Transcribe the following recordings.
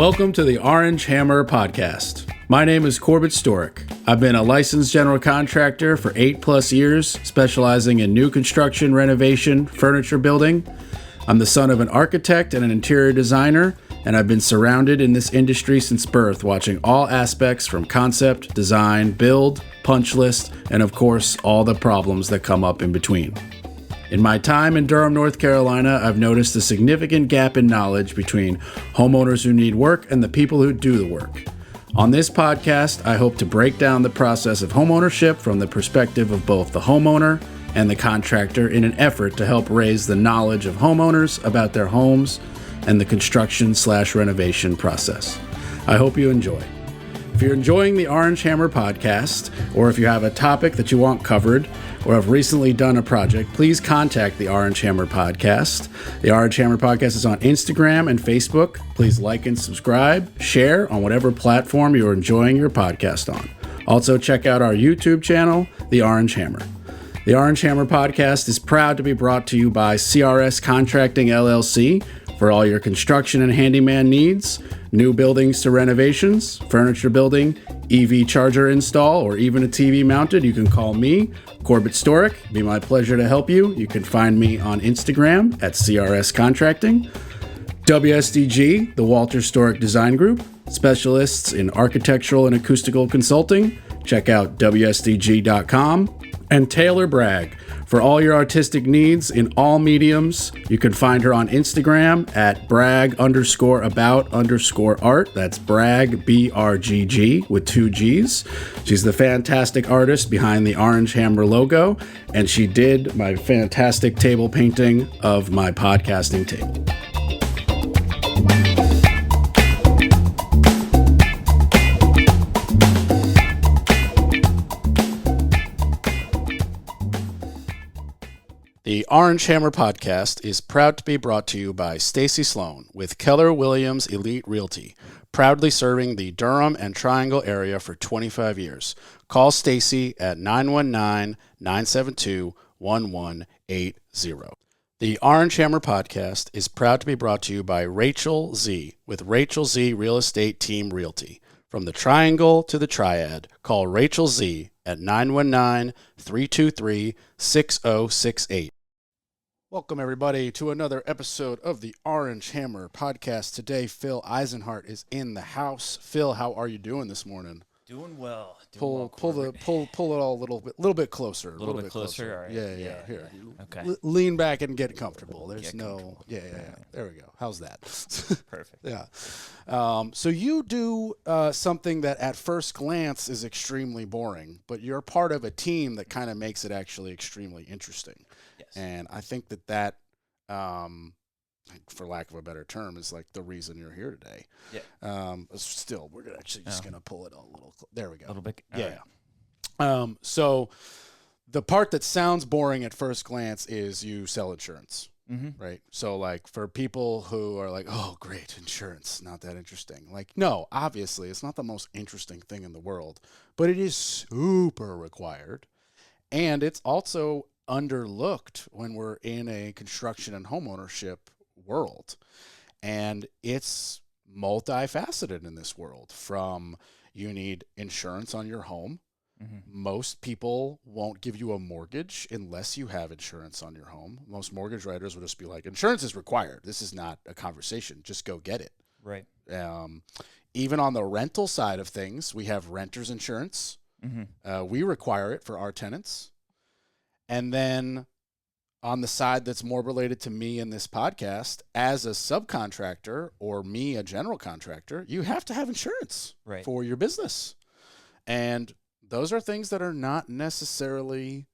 Welcome to the Orange Hammer Podcast. My name is Corbett Storick. I've been a licensed general contractor for 8+ years, specializing in new construction, renovation, furniture building. I'm the son of an architect and an interior designer, and I've been surrounded in this industry since birth, watching all aspects from concept, design, build, punch list, and of course, all the problems that come up in between. In my time in Durham, North Carolina, I've noticed a significant gap in knowledge between homeowners who need work and the people who do the work. On this podcast, I hope to break down the process of homeownership from the perspective of both the homeowner and the contractor in an effort to help raise the knowledge of homeowners about their homes and the construction/renovation process. I hope you enjoy. If you're enjoying the Orange Hammer Podcast, or if you have a topic that you want covered, or have recently done a project, please contact the Orange Hammer Podcast. The Orange Hammer Podcast is on Instagram and Facebook. Please like and subscribe, share on whatever platform you're enjoying your podcast on. Also, check out our YouTube channel, The Orange Hammer. The Orange Hammer Podcast is proud to be brought to you by CRS Contracting LLC for all your construction and handyman needs, new buildings to renovations, furniture building, EV charger install, or even a TV mounted. You can call me, Corbett Storick. It'd be my pleasure to help you. You can find me on Instagram at CRS Contracting. WSDG, the Walter Storick Design Group, specialists in architectural and acoustical consulting. Check out WSDG.com. And Taylor Bragg, for all your artistic needs in all mediums. You can find her on Instagram at brag_about_art. That's brag, BRGG, with 2 G's. She's the fantastic artist behind the Orange Hammer logo, and she did my fantastic table painting of my podcasting table. The Orange Hammer Podcast is proud to be brought to you by Stacy Sloan with Keller Williams Elite Realty, proudly serving the Durham and Triangle area for 25 years. Call Stacy at 919-972-1180. The Orange Hammer Podcast is proud to be brought to you by Rachel Z with Rachel Z Real Estate Team Realty. From the Triangle to the Triad, call Rachel Z at 919-323-6068. Welcome, everybody, to another episode of the Orange Hammer Podcast. Today, Phil Eisenhart is in the house. Phil, how are you doing this morning? Doing well. Pull it all a little bit closer. A little bit closer. All right. Yeah. Here. Okay. Lean back and get comfortable. There's comfortable. Yeah. There we go. How's that? Perfect. Yeah. So you do something that at first glance is extremely boring, but you're part of a team that kind of makes it actually extremely interesting. Yes. And I think that for lack of a better term, is like the reason you're here today. Yeah. Still, we're actually just going to pull it a little. There we go. A little bit. Yeah. Right. So the part that sounds boring at first glance is you sell insurance. Mm-hmm. Right. So like for people who are like, oh, great, insurance, not that interesting. Like, no, obviously it's not the most interesting thing in the world, but it is super required. And it's also underlooked when we're in a construction and homeownership world. And it's multifaceted in this world. From you need insurance on your home. Mm-hmm. Most people won't give you a mortgage unless you have insurance on your home. Most mortgage writers will just be like, insurance is required. This is not a conversation. Just go get it. Right. Even on the rental side of things, we have renter's insurance. Mm-hmm. We require it for our tenants. And then on the side that's more related to me in this podcast, as a subcontractor or me, a general contractor, you have to have insurance for your business. And those are things that are not necessarily,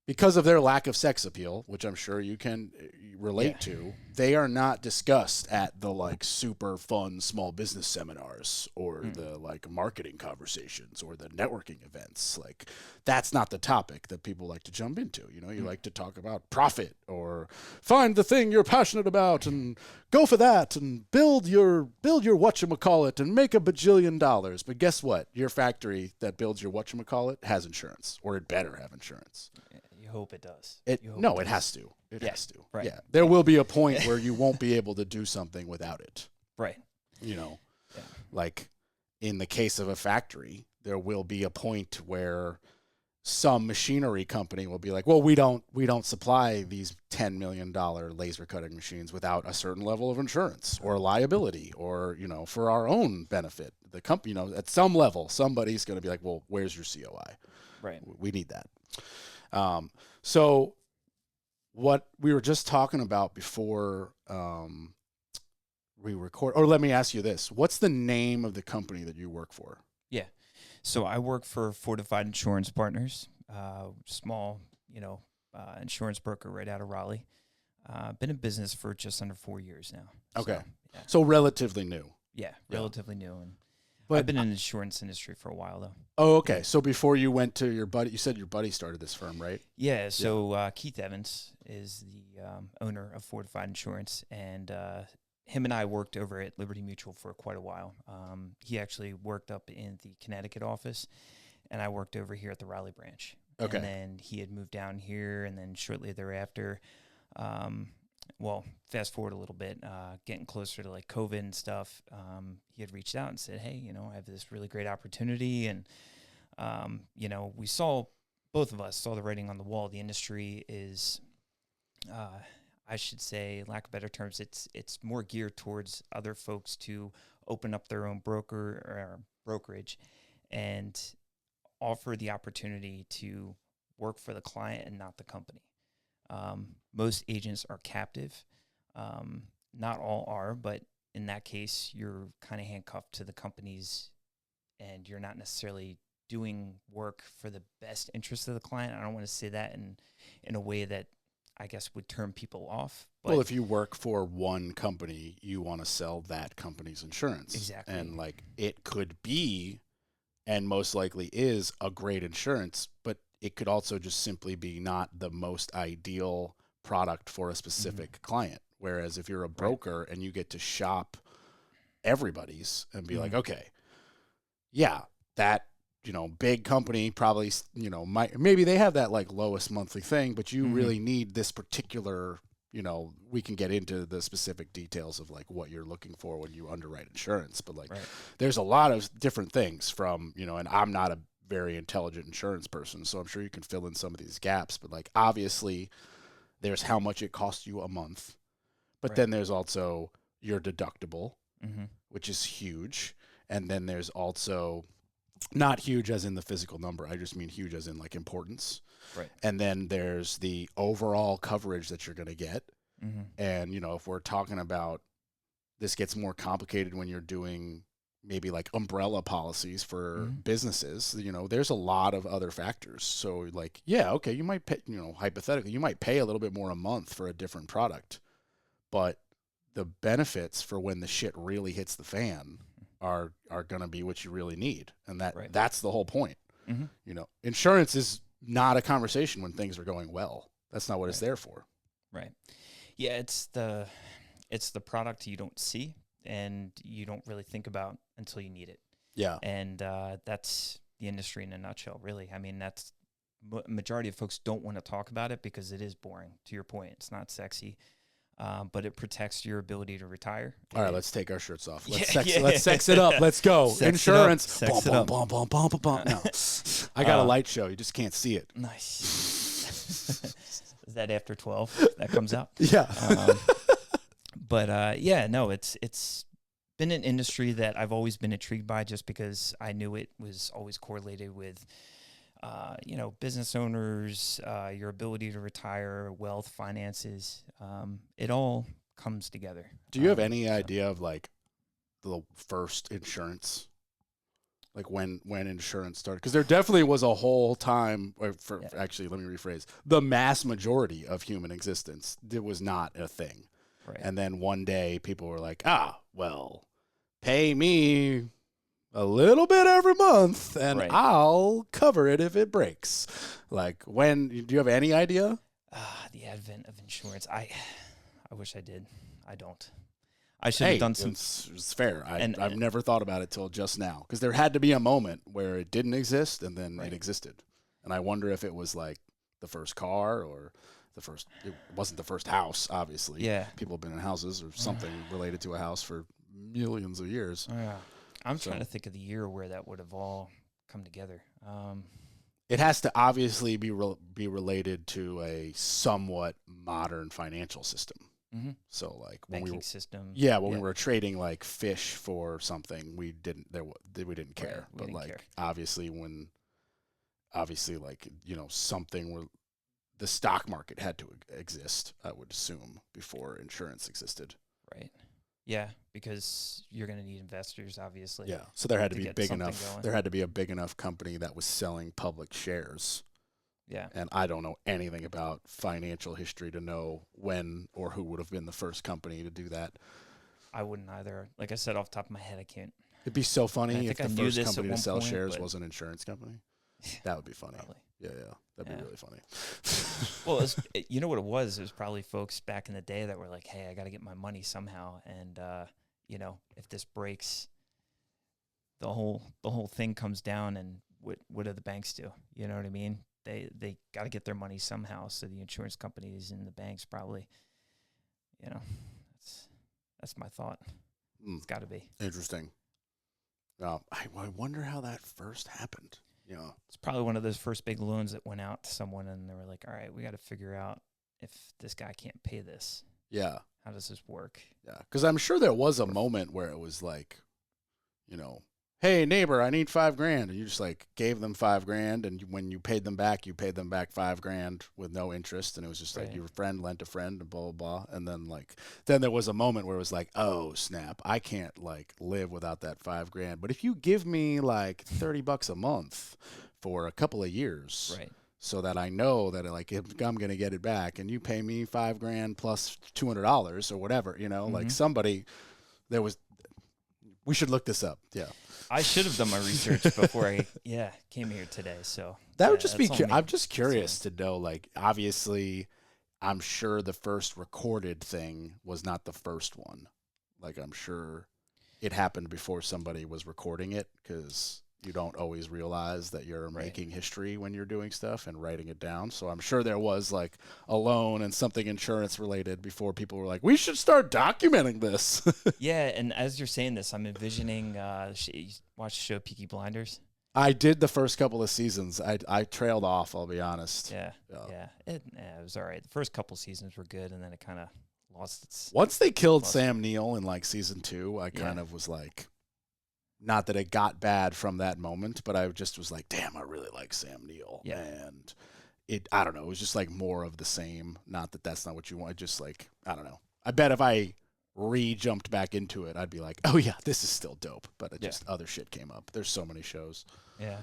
because of their lack of sex appeal, which I'm sure you can relate to, they are not discussed at the like super fun small business seminars or the like marketing conversations or the networking events. Like that's not the topic that people like to jump into. You know, you like to talk about profit or find the thing you're passionate about and go for that and build your whatchamacallit and make $1 bajillion. But guess what? Your factory that builds your whatchamacallit has insurance, or it better have insurance. You hope it does. It has to. It has to. Right. Yeah. There will be a point where you won't be able to do something without it. Right. You know. Yeah. Like in the case of a factory, there will be a point where some machinery company will be like, well, we don't supply these $10 million laser cutting machines without a certain level of insurance or liability or, for our own benefit. The company, at some level, somebody's going to be like, well, where's your COI? Right. We need that. So what we were just talking about before we record, or let me ask you this. What's the name of the company that you work for? Yeah. So I work for Fortified Insurance Partners, small, insurance broker right out of Raleigh. Been in business for just under 4 years now. Okay. So, So relatively new. Yeah, relatively new. But I've been in the insurance industry for a while, though. Oh, okay. So before you went to your buddy, you said your buddy started this firm, right? Yeah. So Keith Evans is the owner of Fortified Insurance, and him and I worked over at Liberty Mutual for quite a while. He actually worked up in the Connecticut office, and I worked over here at the Raleigh branch. Okay. And then he had moved down here, and then shortly thereafter, fast forward a little bit, getting closer to like COVID and stuff, he had reached out and said, hey, I have this really great opportunity. And, both of us saw the writing on the wall. The industry is, I should say, lack of better terms, it's more geared towards other folks to open up their own brokerage and offer the opportunity to work for the client and not the company. Most agents are captive. Not all are, but in that case, you're kind of handcuffed to the companies and you're not necessarily doing work for the best interest of the client. I don't want to say that in a way that I guess would turn people off. But well, if you work for one company, you want to sell that company's insurance. Exactly. And it could be, and most likely is, a great insurance, but it could also just simply be not the most ideal product for a specific client. Whereas if you're a broker and you get to shop everybody's and be like, okay, yeah, that, big company probably, maybe they have that lowest monthly thing, but you really need this particular, we can get into the specific details of what you're looking for when you underwrite insurance. But there's a lot of different things from, and I'm not a very intelligent insurance person, so I'm sure you can fill in some of these gaps. But obviously there's how much it costs you a month, but then there's also your deductible, which is huge. And then there's also, not huge as in the physical number, I just mean huge as in importance. Right. And then there's the overall coverage that you're going to get. And, if we're talking about, this gets more complicated when you're doing maybe umbrella policies for businesses, there's a lot of other factors. So okay, you might pay, hypothetically, you might pay a little bit more a month for a different product, but the benefits for when the shit really hits the fan are going to be what you really need. And that's the whole point. Insurance is not a conversation when things are going well. That's not what it's there for. Right. Yeah. It's the product you don't see and you don't really think about until you need it. Yeah. And that's the industry in a nutshell, really. I mean, that's majority of folks don't want to talk about it because it is boring. To your point, it's not sexy. But it protects your ability to retire. All right, let's take our shirts off. Let's sex it up. Let's go. Insurance. Sex it up. No. I got a light show. You just can't see it. Nice. Is that after 12 that comes out? Yeah. It's been an industry that I've always been intrigued by just because I knew it was always correlated with business owners, your ability to retire, wealth, finances, it all comes together. Do you have any idea of the first insurance? When insurance started? Because there definitely was a whole time, actually, let me rephrase, the mass majority of human existence, it was not a thing. Right. And then one day people were like, pay me a little bit every month, and I'll cover it if it breaks. Do you have any idea? The advent of insurance. I wish I did. I don't. I should have done some. It's fair. I've never thought about it till just now, because there had to be a moment where it didn't exist and then it existed. And I wonder if it was the first car or it wasn't the first house, obviously. Yeah. People have been in houses or something related to a house for millions of years. Yeah. I'm trying to think of the year where that would have all come together. It has to obviously be related to a somewhat modern financial system. Mm-hmm. So like when banking we were, system. we were trading like fish for something, we didn't care. Right, but like care. obviously like, you know, something where the stock market had to exist, I would assume, before insurance existed. Right. Yeah, because you're going to need investors, obviously. Yeah. So there had to be get big something enough. going. There had to be a big enough company that was selling public shares. Yeah. And I don't know anything about financial history to know when or who would have been the first company to do that. I wouldn't either. Like I said, off the top of my head, I can't. It'd be so funny if the first this company to at sell one point, shares but- was an insurance company. That would be funny. Probably. Yeah. That'd be really funny. Well, you know what it was? It was probably folks back in the day that were like, hey, I got to get my money somehow. And, you know, if this breaks, the whole thing comes down, and what do the banks do? You know what I mean? They got to get their money somehow. So the insurance companies and the banks probably, you know, that's my thought. It's got to be. Interesting. I wonder how that first happened. You know, It's probably one of those first big loans that went out to someone, and they were like, all right, we got to figure out if this guy can't pay this. yeah. How does this work? Yeah, because I'm sure there was a moment where it was like, you know, hey neighbor, I need $5,000, and you just like gave them $5,000, and when you paid them back $5,000 with no interest, and it was just like your friend lent a friend, and blah blah blah, and then there was a moment where it was like, oh snap, I can't like live without that $5,000, but if you give me like $30 a month for a couple of years, Right. so that I know that like if I'm gonna get it back, and you pay me $5,000 plus $200 or whatever, you know, like somebody, we should look this up. Yeah, I should have done my research before I came here today. So that would just be. that's on me. I'm just curious to know. Like, obviously, I'm sure the first recorded thing was not the first one. Like, I'm sure it happened before somebody was recording it, because you don't always realize that you're making history when you're doing stuff and writing it down. So I'm sure there was like a loan and something insurance related before people were like, we should start documenting this. Yeah, and as you're saying this, I'm envisioning. You watch the show Peaky Blinders? I did the first couple of seasons. I trailed off, I'll be honest. Yeah. It was all right. The first couple seasons were good, and then it kind of lost its. Once they killed Sam Neill in like season 2, I kind of was like, not that it got bad from that moment, but I just was like, damn, I really like Sam Neill. Yeah. And I don't know, it was just like more of the same. Not that that's not what you want. Just like, I don't know. I bet if I jumped back into it, I'd be like, oh yeah, this is still dope. But it just other shit came up. There's so many shows. Yeah.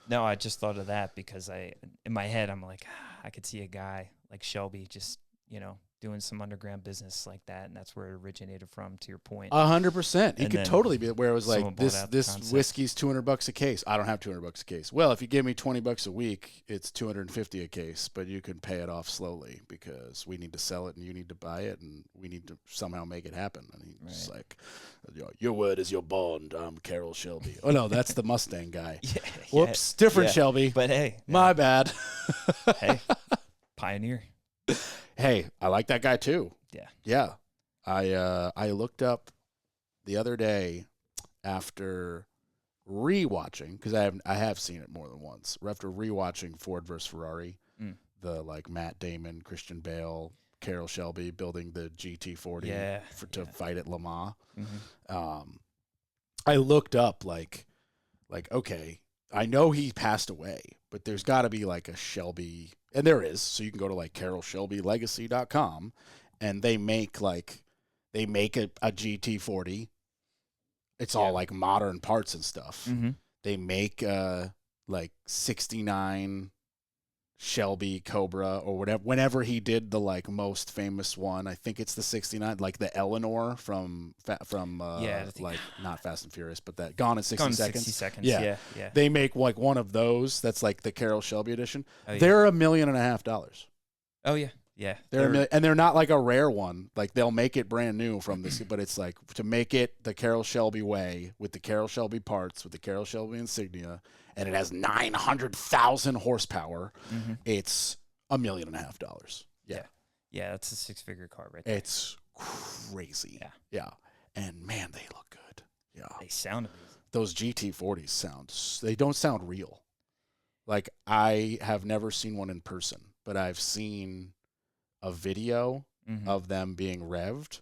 No, I just thought of that because in my head, I'm like, I could see a guy like Shelby just, you know, doing some underground business like that, and that's where it originated from, to your point. 100%. He And could then totally be where it was like, someone bought out the this concept. whiskey's $200 a case. I don't have $200 a case. Well, if you give me $20 a week, it's $250 a case, but you can pay it off slowly because we need to sell it and you need to buy it and we need to somehow make it happen. And he's like, your word is your bond. I'm Carol Shelby. Oh no, that's the Mustang guy. Whoops, different Shelby. But hey, my bad. Hey, pioneer. Hey, I like that guy too. Yeah. I looked up the other day after rewatching, because I have seen it more than once. After rewatching Ford versus Ferrari, the like Matt Damon, Christian Bale, Carroll Shelby building the GT40 to fight at Le Mans. I looked up like okay, I know he passed away, but there's got to be like a Shelby, and there is. So you can go to like carolshelbylegacy.com, and they make a GT40. It's all like modern parts and stuff. They make like 69 Shelby Cobra or whatever. Whenever he did the like most famous one, I think it's the 69, like the Eleanor from like not Fast and Furious, but that Gone in 60 Seconds. 60 seconds. Yeah. They make like one of those. That's like the Carroll Shelby edition. Oh, yeah. They're $1.5 million. Oh yeah. Yeah. And they're not like a rare one. Like they'll make it brand new from this, but it's like to make it the Carroll Shelby way with the Carroll Shelby parts, with the Carroll Shelby insignia, and it has 900,000 horsepower. It's $1.5 million. Yeah. Yeah, that's a 6-figure car right there. It's crazy. Yeah. and man, they look good. Yeah. They sound amazing. Those GT40s they don't sound real. Like, I have never seen one in person, but I've seen a video of them being revved,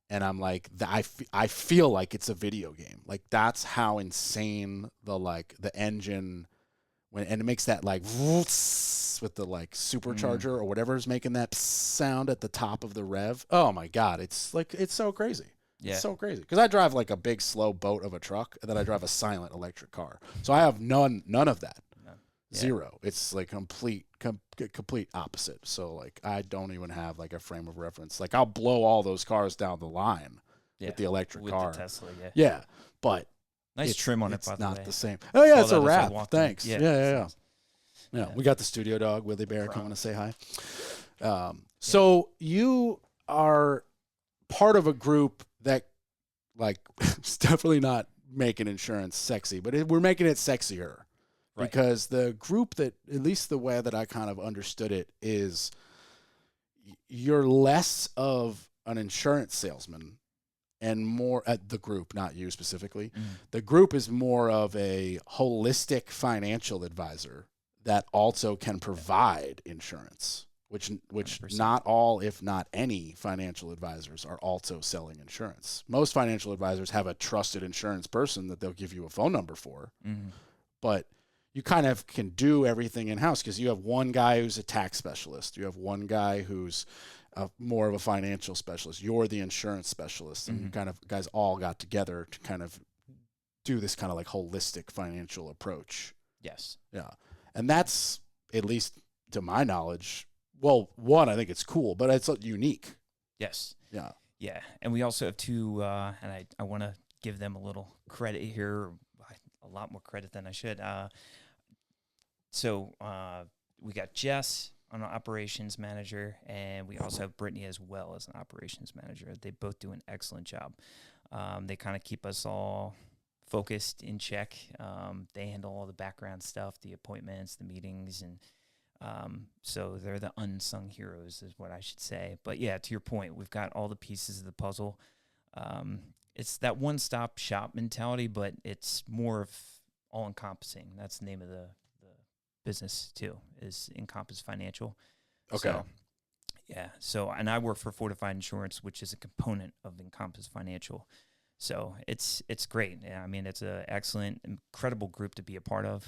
and I'm like, I feel like it's a video game. Like, that's how insane the engine, and it makes that like with the like supercharger or whatever is making that sound at the top of the rev. Oh my God, it's so crazy. Yeah. It's so crazy. Because I drive like a big slow boat of a truck, and then I drive a silent electric car. So I have none of that. No. Yeah. Zero. It's like complete opposite. So like I don't even have like a frame of reference. Like I'll blow all those cars down the line with the electric car. The Tesla, yeah. But nice trim on it, by the way. It's not the same. Oh yeah, it's a wrap. Thanks. Yeah. We got the studio dog, Willie Bear, coming to say hi. So you are part of a group that, like, it's definitely not making insurance sexy, but we're making it sexier. Right. Because the group that, at least the way that I kind of understood it, is you're less of an insurance salesman and more at the group, not you specifically. The group is more of a holistic financial advisor that also can provide insurance, which 100%. Not all, if not any, financial advisors are also selling insurance. Most financial advisors have a trusted insurance person that they'll give you a phone number for, but you kind of can do everything in-house because you have one guy who's a tax specialist. You have one guy who's more of a financial specialist. You're the insurance specialist. And you kind of guys all got together to kind of do this kind of like holistic financial approach. Yes. Yeah. And that's, at least to my knowledge, well, one, I think it's cool, but it's unique. Yes. Yeah. Yeah. And we also have two, and I want to give them a little credit here, a lot more credit than I should. So we got Jess on an operations manager, and we also have Brittany as well as an operations manager. They both do an excellent job. They kind of keep us all focused, in check. They handle all the background stuff, the appointments, the meetings, and so they're the unsung heroes is what I should say. But yeah, to your point, we've got all the pieces of the puzzle. It's that one-stop shop mentality, but it's more of all-encompassing. That's the name of the business too, is Encompass Financial. Okay. So, yeah. So, and I work for Fortified Insurance, which is a component of Encompass Financial. So it's great. I mean, it's an excellent, incredible group to be a part of.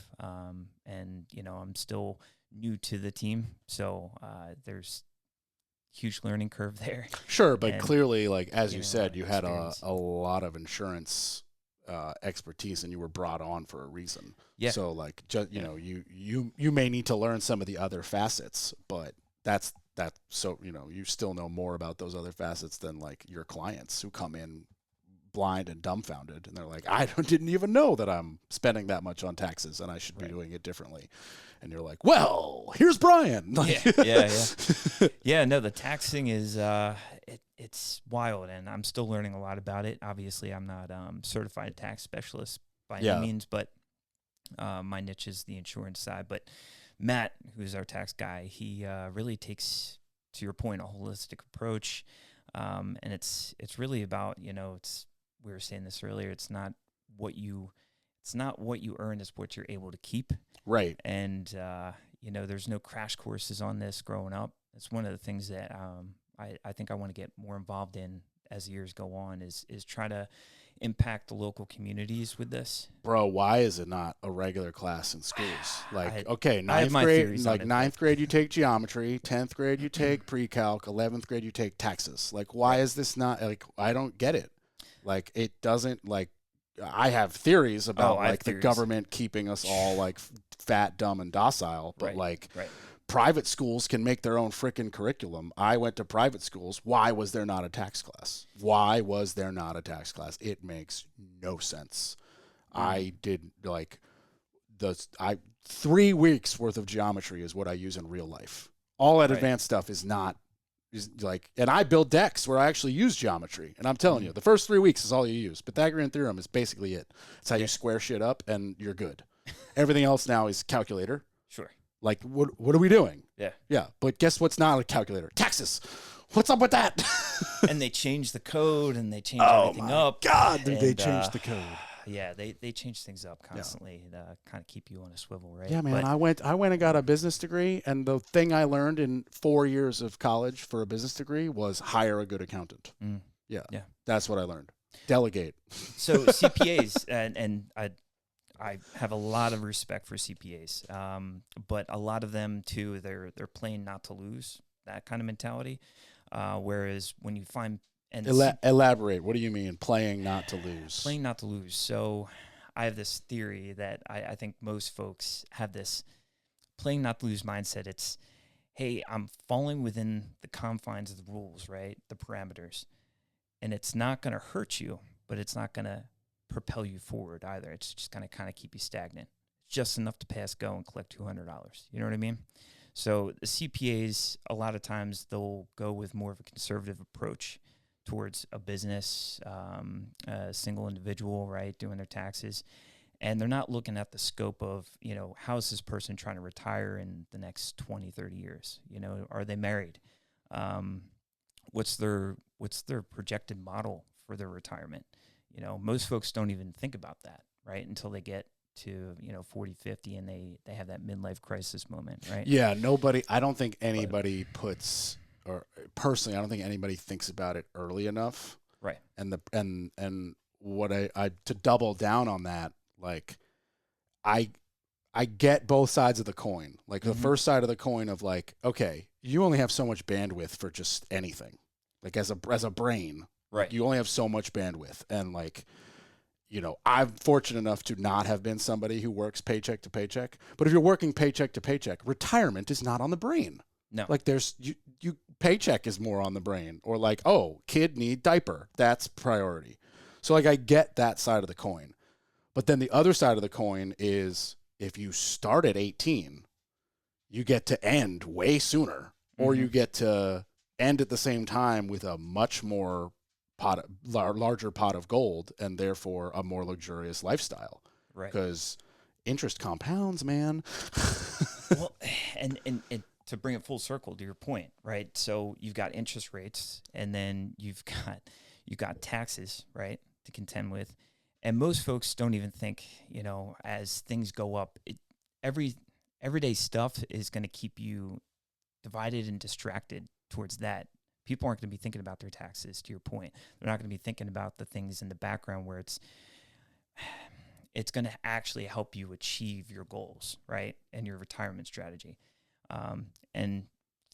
And, I'm still new to the team. So there's huge learning curve there. Sure, but clearly, like, as you said, you had a lot of insurance expertise, and you were brought on for a reason. Yeah. So, like, just you may need to learn some of the other facets, but that's that. So, you still know more about those other facets than like your clients who come in blind and dumbfounded, and they're like, didn't even know that I'm spending that much on taxes, and I should be doing it differently. And you're like, well, here's Brian. Yeah. No, the taxing is it's wild, and I'm still learning a lot about it. Obviously, I'm not certified tax specialist by any means, but my niche is the insurance side. But Matt, who's our tax guy, he really takes, to your point, a holistic approach, and it's really about, we were saying this earlier, it's not what you earn, is what you're able to keep. Right. And there's no crash courses on this growing up. It's one of the things that I think I want to get more involved in as years go on, is try to impact the local communities with this. Bro, why is it not a regular class in schools? Like, ninth grade you take geometry, 10th grade you take pre-calc, 11th grade you take taxes. Like, why is this not, like, I don't get it. Like, it doesn't, like, I have theories about the government keeping us all like fat, dumb, and docile, but private schools can make their own freaking curriculum. I went to private schools. Why was there not a tax class? It makes no sense. I did 3 weeks worth of geometry is what I use in real life. All that advanced stuff is like, and I build decks where I actually use geometry. And I'm telling you, the first 3 weeks is all you use. Pythagorean theorem is basically it. It's how you square shit up and you're good. Everything else now is calculator. Sure. Like, what are we doing? Yeah. Yeah. But guess what's not a calculator? Taxes. What's up with that? And they changed the code and they changed everything up. God, did they And, change the code? Yeah, they change things up constantly to kind of keep you on a swivel, right? Yeah, man. I went and got a business degree, and the thing I learned in 4 years of college for a business degree was hire a good accountant. Yeah, that's what I learned. Delegate. So CPAs, and I have a lot of respect for CPAs, but a lot of them too, they're playing not to lose, that kind of mentality. Whereas when you find elaborate, what do you mean playing not to lose? Playing not to lose. So I have this theory that I think most folks have this playing not to lose mindset. It's, hey, I'm falling within the confines of the rules, right? The parameters. And it's not going to hurt you, but it's not going to propel you forward either. It's just going to kind of keep you stagnant. Just enough to pass go and collect $200. You know what I mean? So the CPAs, a lot of times they'll go with more of a conservative approach towards a business, a single individual, right, doing their taxes. And they're not looking at the scope of, you know, how is this person trying to retire in the next 20, 30 years? You know, are they married? What's their projected model for their retirement? You know, most folks don't even think about that, right, until they get to, you know, 40, 50, and they have that midlife crisis moment, right? Yeah, I don't think anybody puts, or personally, I don't think anybody thinks about it early enough. Right. And what I to double down on that, like, I get both sides of the coin. Like, the first side of the coin of, like, okay, you only have so much bandwidth for just anything. Like, as a brain, right, you only have so much bandwidth. And, like, you know, I'm fortunate enough to not have been somebody who works paycheck to paycheck. But if you're working paycheck to paycheck, retirement is not on the brain. No. Like, there's you paycheck is more on the brain. Or, like, oh, kid need diaper. That's priority. So, like, I get that side of the coin. But then the other side of the coin is, if you start at 18, you get to end way sooner, or you get to end at the same time with a much more larger pot of gold, and therefore a more luxurious lifestyle. Right. Because interest compounds, man. Well, and to bring it full circle to your point, right? So you've got interest rates, and then you've got taxes, right, to contend with. And most folks don't even think, you know, as things go up, everyday stuff is going to keep you divided and distracted towards that. People aren't going to be thinking about their taxes, to your point. They're not going to be thinking about the things in the background where it's going to actually help you achieve your goals, right, and your retirement strategy. And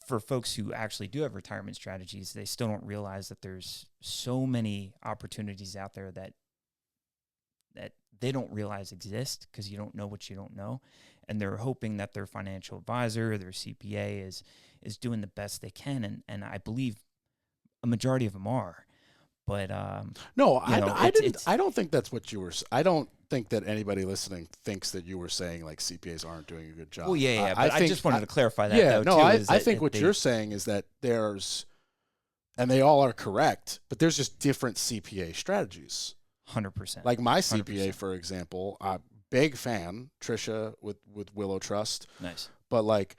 for folks who actually do have retirement strategies, they still don't realize that there's so many opportunities out there that they don't realize exist because you don't know what you don't know. And they're hoping that their financial advisor, their CPA is doing the best they can. And I believe a majority of them are. But no, I don't think that's what you were. I don't think that anybody listening thinks that you were saying like CPAs aren't doing a good job. Well, yeah. But I just wanted to clarify that. Yeah, though, no, too, I think what you're saying is that there's, and they all are correct, but there's just different CPA strategies. 100%. Like my CPA, 100%. For example, big fan, Trisha with Willow Trust. Nice. But like,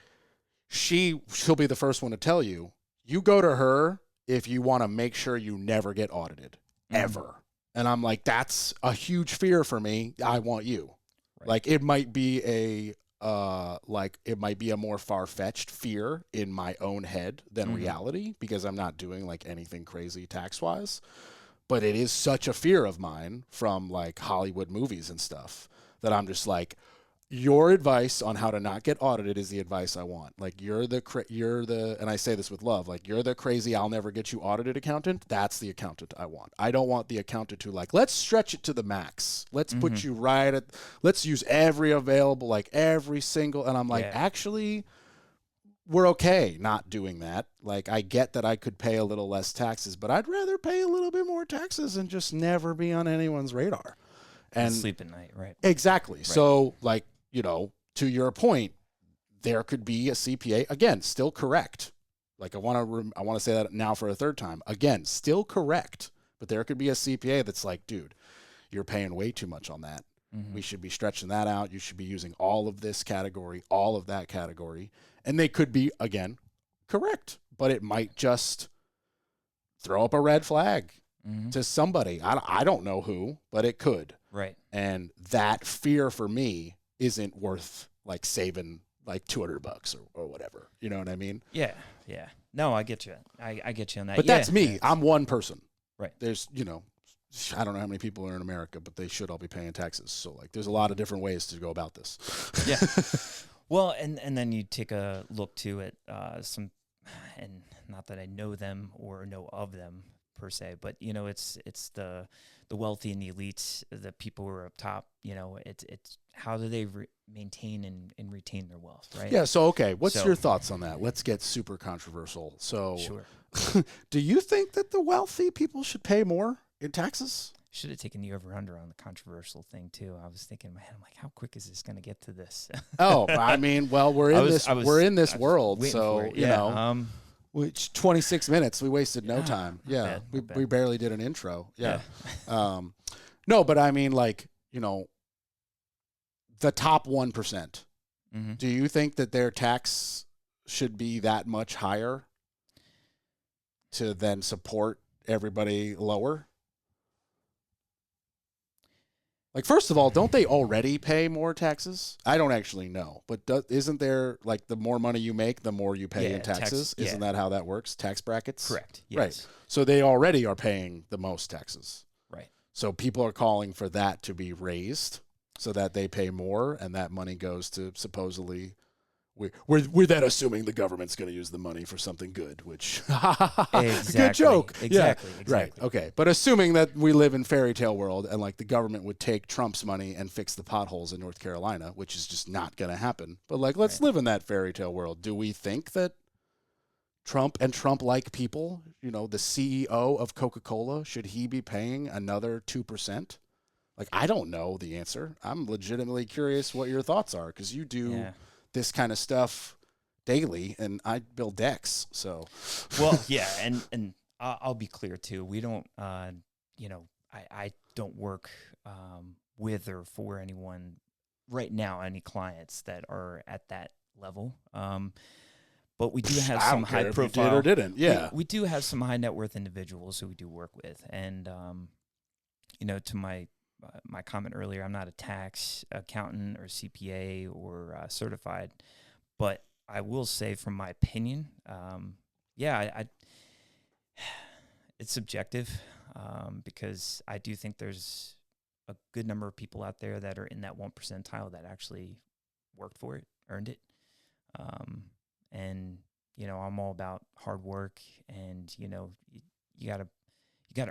she'll be the first one to tell you, you go to her if you want to make sure you never get audited, ever. And I'm like, that's a huge fear for me. I want you. Right. Like, it might be a more far-fetched fear in my own head than reality, because I'm not doing like anything crazy tax-wise. But it is such a fear of mine from like Hollywood movies and stuff that I'm just like, your advice on how to not get audited is the advice I want. Like, you're the, and I say this with love, like, you're the crazy, I'll never get you audited accountant. That's the accountant I want. I don't want the accountant to like, let's stretch it to the max. Let's put you right at, let's use every available, like every single, and I'm like, actually, we're okay not doing that. Like, I get that I could pay a little less taxes, but I'd rather pay a little bit more taxes and just never be on anyone's radar. And sleep at night, right? Exactly. Right. So, like, you know, to your point, there could be a CPA, again, still correct. Like, I want to say that now for a third time. Again, still correct. But there could be a CPA that's like, dude, you're paying way too much on that. We should be stretching that out. You should be using all of this category, all of that category. And they could be, again, correct. But it might just throw up a red flag Mm-hmm. to somebody. I don't know who, but it could. Right. And that fear for me isn't worth like saving like $200 or whatever. You know what I mean? Yeah. Yeah. No, I get you. I get you on that. But yeah, that's me. I'm one person. Right. There's, I don't know how many people are in America, but they should all be paying taxes. So like, there's a lot of different ways to go about this. Yeah. Well, and then you take a look too at some, and not that I know them or know of them per se, but it's the wealthy and the elites, the people who are up top. It's how do they maintain and retain their wealth, right? Yeah. So okay, what's your thoughts on that? Let's get super controversial. So, sure. Do you think that the wealthy people should pay more in taxes? Should have taken the over-under on the controversial thing too. I was thinking in my head, I'm like, how quick is this going to get to this? Oh, I mean, well, we're in this world, so which 26 minutes we wasted no time. Yeah, we barely did an intro. Yeah, no, but I mean, like the top 1%. Mm-hmm. Do you think that their tax should be that much higher to then support everybody lower? Like, first of all, don't they already pay more taxes? I don't actually know, but isn't there, like, the more money you make, the more you pay in taxes? Isn't that how that works? Tax brackets? Correct. Yes. Right. So they already are paying the most taxes. Right. So people are calling for that to be raised so that they pay more, and that money goes to supposedly... We're then assuming the government's going to use the money for something good, which good joke. Exactly. Right. Okay. But assuming that we live in fairy tale world and like the government would take Trump's money and fix the potholes in North Carolina, which is just not going to happen. But like, let's live in that fairy tale world. Do we think that Trump and Trump-like people, the CEO of Coca-Cola, should he be paying another 2%? Like, I don't know the answer. I'm legitimately curious what your thoughts are because you do. Yeah. This kind of stuff daily, and I build decks. So, well, yeah, and I'll be clear too. We don't, I don't work with or for anyone right now. Any clients that are at that level, but we do have some high profile. Did or didn't, yeah. We do have some high net worth individuals who we do work with, and to my comment earlier, I'm not a tax accountant or CPA or certified, but I will say from my opinion, it's subjective because I do think there's a good number of people out there that are in that 1 percentile that actually worked for it, earned it. And, I'm all about hard work and, you gotta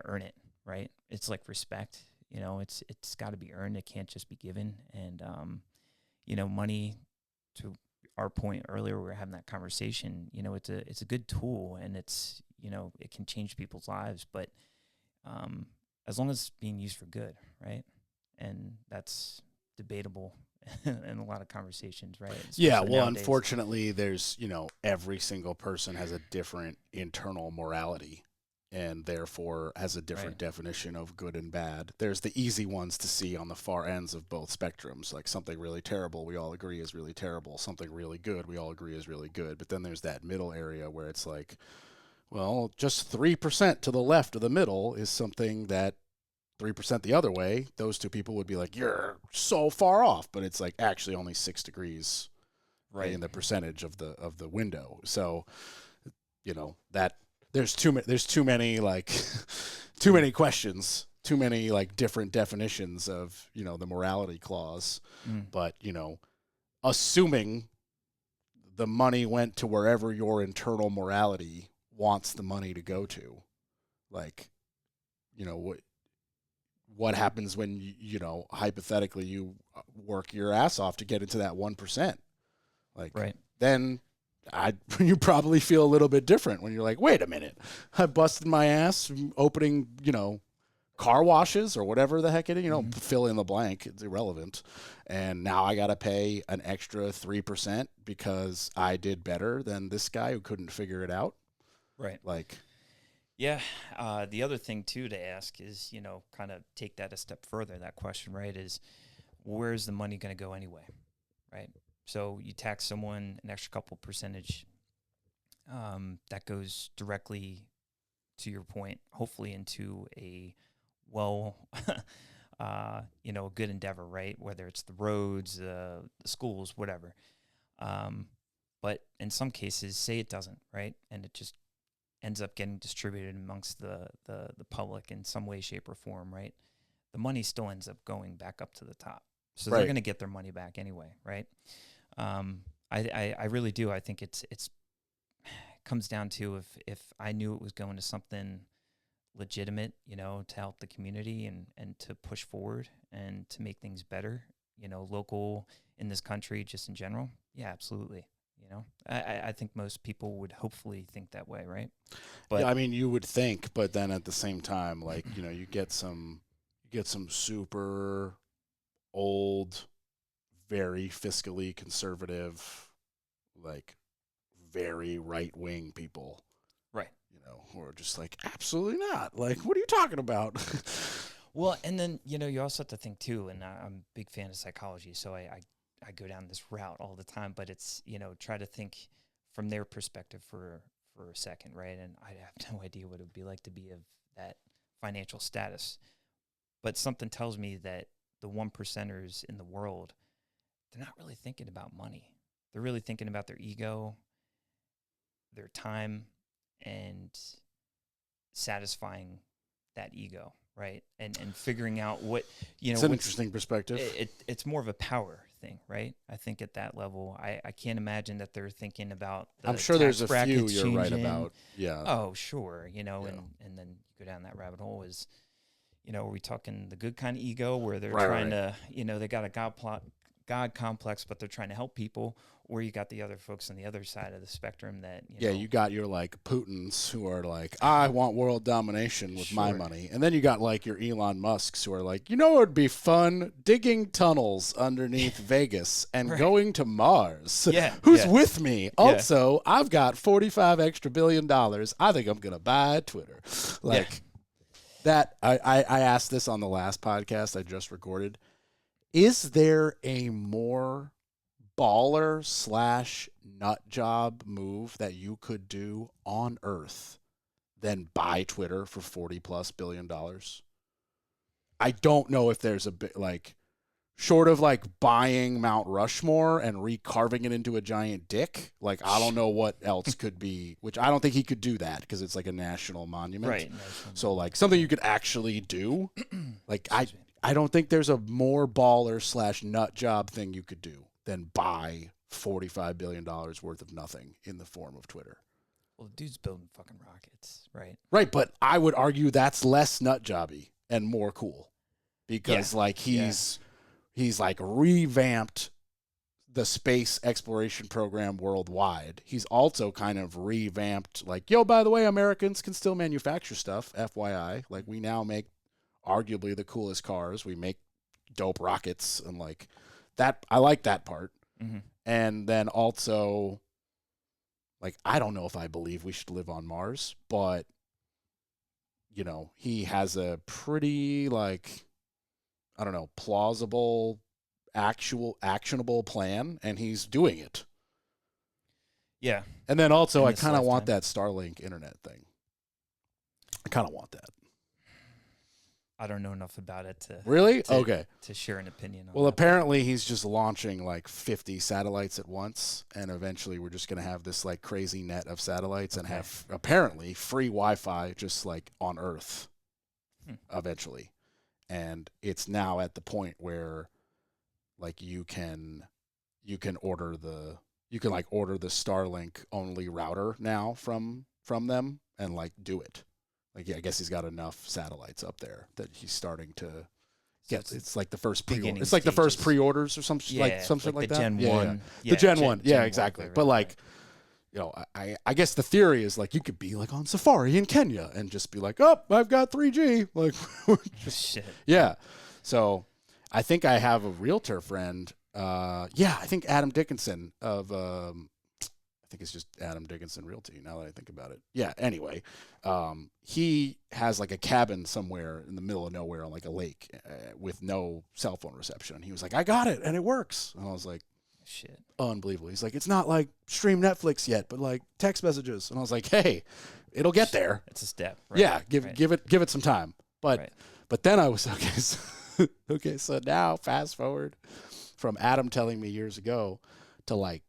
earn it, right? It's like respect. It's got to be earned. It can't just be given. And, money, to our point earlier, we were having that conversation, it's a good tool and it's, it can change people's lives, but as long as it's being used for good, right? And that's debatable in a lot of conversations, right? Especially yeah, well, nowadays. Unfortunately, there's, every single person has a different internal morality. And therefore has a different definition of good and bad. There's the easy ones to see on the far ends of both spectrums, like something really terrible we all agree is really terrible, something really good we all agree is really good. But then there's that middle area where it's like, well, just 3% to the left of the middle is something that 3% the other way, those two people would be like, you're so far off. But it's like actually only 6 degrees in the percentage of the window. So, that... There's too many like too many questions, too many like different definitions of the morality clause. But assuming the money went to wherever your internal morality wants the money to go to, like what happens when hypothetically you work your ass off to get into that 1%, like then. You probably feel a little bit different when you're like, wait a minute, I busted my ass opening, car washes or whatever the heck it is, fill in the blank. It's irrelevant. And now I got to pay an extra 3% because I did better than this guy who couldn't figure it out. Right. Like, yeah. The other thing too to ask is, kind of take that a step further. That question, right, is where's the money going to go anyway? Right. So you tax someone an extra couple percentage that goes directly to your point, hopefully into a well, a good endeavor, right? Whether it's the roads, the schools, whatever. But in some cases, say it doesn't, right? And it just ends up getting distributed amongst the public in some way, shape, or form, right? The money still ends up going back up to the top. So they're going to get their money back anyway, right? I really do. I think it comes down to if I knew it was going to something legitimate, to help the community and to push forward and to make things better, local in this country, just in general. Yeah, absolutely. I think most people would hopefully think that way, right? But yeah, I mean, you would think, but then at the same time, like, you get some super old, very fiscally conservative, like very right-wing people, right, who are just like, absolutely not. Like, what are you talking about? Well, and then, you also have to think too, and I'm a big fan of psychology, so I go down this route all the time, but it's, try to think from their perspective for a second, right? And I have no idea what it would be like to be of that financial status. But something tells me that the 1%ers in the world, they're not really thinking about money. They're really thinking about their ego, their time, and satisfying that ego, right? And figuring out what, it's an interesting perspective. It's more of a power thing, right? I think at that level, I can't imagine that they're thinking about I'm sure there's a few you're changing. right about. Yeah. Oh, sure. And then you go down that rabbit hole is, are we talking the good kind of ego where they're trying to, they got a God complex, but they're trying to help people, or you got the other folks on the other side of the spectrum that, you got your like Putins who are like, I want world domination with my money. And then you got like your Elon Musks who are like, it would be fun digging tunnels underneath Vegas and going to Mars. Yeah. Who's with me? Also, I've got $45 extra billion. I think I'm going to buy Twitter. That I asked this on the last podcast I just recorded. Is there a more baller / nut job move that you could do on Earth than buy Twitter for $40+ billion? I don't know if there's a bit like short of like buying Mount Rushmore and recarving it into a giant dick. Like, I don't know what else could be, which I don't think he could do that because it's like a national monument. Right. So like something you could actually do. Like I don't think there's a more baller / nut job thing you could do than buy $45 billion worth of nothing in the form of Twitter. Well, the dude's building fucking rockets, right? Right, but I would argue that's less nut jobby and more cool because like he's like revamped the space exploration program worldwide. He's also kind of revamped like, by the way, Americans can still manufacture stuff, FYI. Like, we now make arguably the coolest cars. We make dope rockets and like that. I like that part. Mm-hmm. And then also, like, I don't know if I believe we should live on Mars, but he has a pretty like, I don't know, plausible, actionable plan, and he's doing it. Yeah. And then also, I kind of want that Starlink internet thing. I kind of want that. I don't know enough about it to really to share an opinion on. Well, apparently he's just launching like 50 satellites at once, and eventually we're just going to have this like crazy net of satellites and have apparently free Wi-Fi just like on Earth eventually. And it's now at the point where like you can order the Starlink only router now from them and like do it. Like, I guess he's got enough satellites up there that he's starting to get. It's like the first pre-order. It's like the first pre-orders or something like that. Gen 1. The Gen 1. Yeah, exactly. Right, but like, I guess the theory is like you could be like on safari in Kenya and just be like, oh, I've got 3G. Like, shit. Yeah. So I think I have a realtor friend. I think Adam Dickinson of. I think it's just Adam Dickinson Realty now that I think about it. Yeah, anyway, he has like a cabin somewhere in the middle of nowhere on like a lake with no cell phone reception. And he was like, I got it, and it works. And I was like, shit. Unbelievable. He's like, it's not like stream Netflix yet, but like text messages. And I was like, hey, it'll get there. It's a step. Right? Yeah, give it some time. But then I was okay. So now fast forward from Adam telling me years ago to like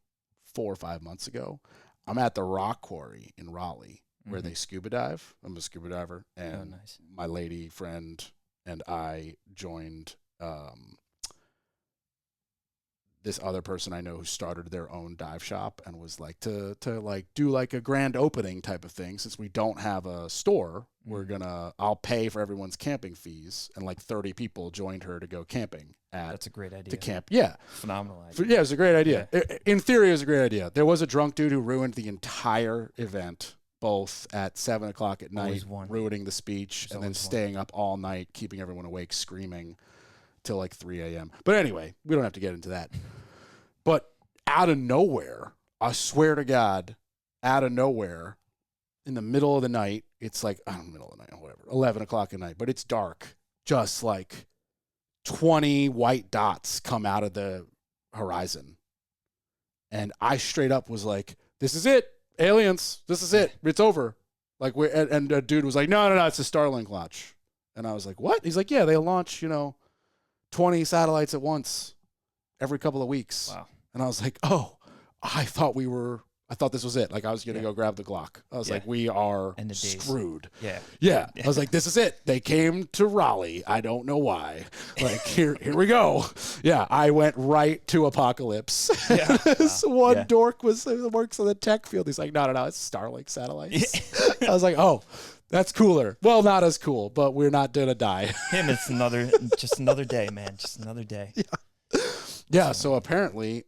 4 or 5 months ago, I'm at the rock quarry in Raleigh where they scuba dive. I'm a scuba diver, and my lady friend and I joined this other person I know who started their own dive shop and was like to like do like a grand opening type of thing. Since we don't have a store, I'll pay for everyone's camping fees, and like 30 people joined her to go camping. That's a great idea. To camp. Yeah. Phenomenal idea. Yeah, it was a great idea. Yeah. In theory, it was a great idea. There was a drunk dude who ruined the entire event, both at 7 o'clock at night, ruining the speech, and then staying up all night, keeping everyone awake, screaming till like 3 a.m. But anyway, we don't have to get into that. But out of nowhere, I swear to God, out of nowhere, in the middle of the night, it's like, I don't know, middle of the night, whatever, 11 o'clock at night, but it's dark, just like 20 white dots come out of the horizon. And I straight up was like, this is it. Aliens. This is it. It's over. Like, and a dude was like, no, it's a Starlink launch. And I was like, what? He's like, yeah, they launch, 20 satellites at once every couple of weeks. Wow. And I was like, oh, I thought this was it. Like, I was going to go grab the Glock. I was like, we are screwed. Yeah. Yeah. I was like, this is it. They came to Raleigh. I don't know why. Like, here we go. Yeah. I went right to Apocalypse. Yeah. This one dork works in the tech field. He's like, no, it's Starlink satellites. I was like, oh, that's cooler. Well, not as cool, but we're not going to die. It's just another day, man. Just another day. Yeah. Yeah, so apparently,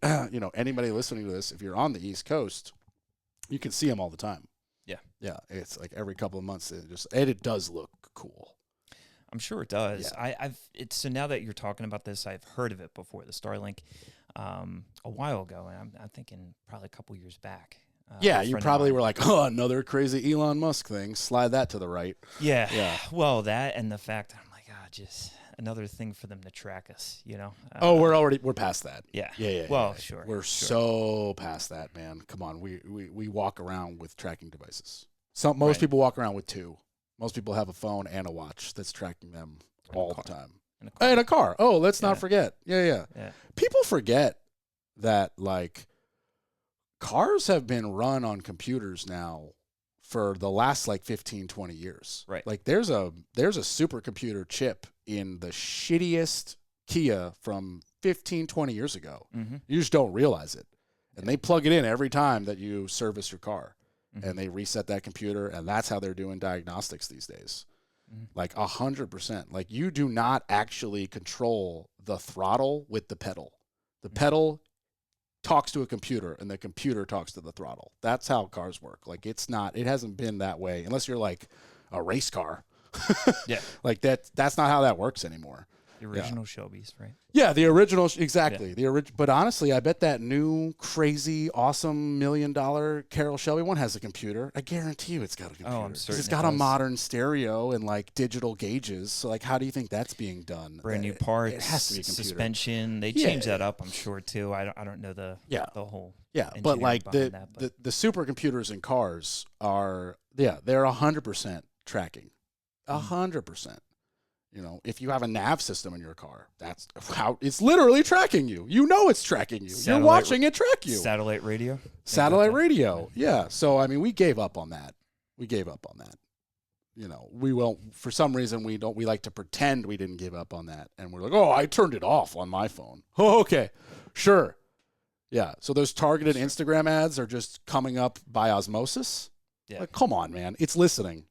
anybody listening to this, if you're on the East Coast, you can see them all the time. Yeah. Yeah, it's like every couple of months. It does look cool. I'm sure it does. Yeah. So now that you're talking about this, I've heard of it before, the Starlink, a while ago, and I'm thinking probably a couple years back. Yeah, you probably were like, oh, another crazy Elon Musk thing. Slide that to the right. Yeah. Yeah. Well, that and the fact that I'm like, just another thing for them to track us, we're past that. Yeah. Yeah. Well, sure. We're so past that, man. Come on. We walk around with tracking devices. Most people walk around with 2. Most people have a phone and a watch that's tracking them all the time. And a car. Oh, let's not forget. Yeah. People forget that, like, cars have been run on computers now for the last like 15, 20 years. Right. Like there's a supercomputer chip in the shittiest Kia from 15, 20 years ago. Mm-hmm. You just don't realize it. And they plug it in every time that you service your car. Mm-hmm. And they reset that computer, and that's how they're doing diagnostics these days. Mm-hmm. Like 100%. Like you do not actually control the throttle with the pedal. The pedal talks to a computer, and the computer talks to the throttle. That's how cars work. Like it hasn't been that way unless you're like a race car. Yeah. Like that's not how that works anymore. The original Shelby's, right? Yeah, the original, exactly. Yeah. But honestly, I bet that new, crazy, awesome $1 million Carroll Shelby one has a computer. I guarantee you it's got a computer. Oh, I'm certain it's got a modern stereo and like digital gauges. So like, how do you think that's being done? Brand new parts, it has to be a computer. suspension. They change that up, I'm sure, too. I don't know the whole. Yeah, but like the supercomputers in cars are, they're 100% tracking. 100%. If you have a nav system in your car, that's how it's literally tracking you. It's tracking you. You're watching it track you. Satellite radio? Satellite radio. Yeah. So, I mean, we gave up on that. We won't, for some reason, we like to pretend we didn't give up on that. And we're like, oh, I turned it off on my phone. Oh, okay. Sure. Yeah. So those targeted Instagram ads are just coming up by osmosis. Yeah. Like, come on, man. It's listening.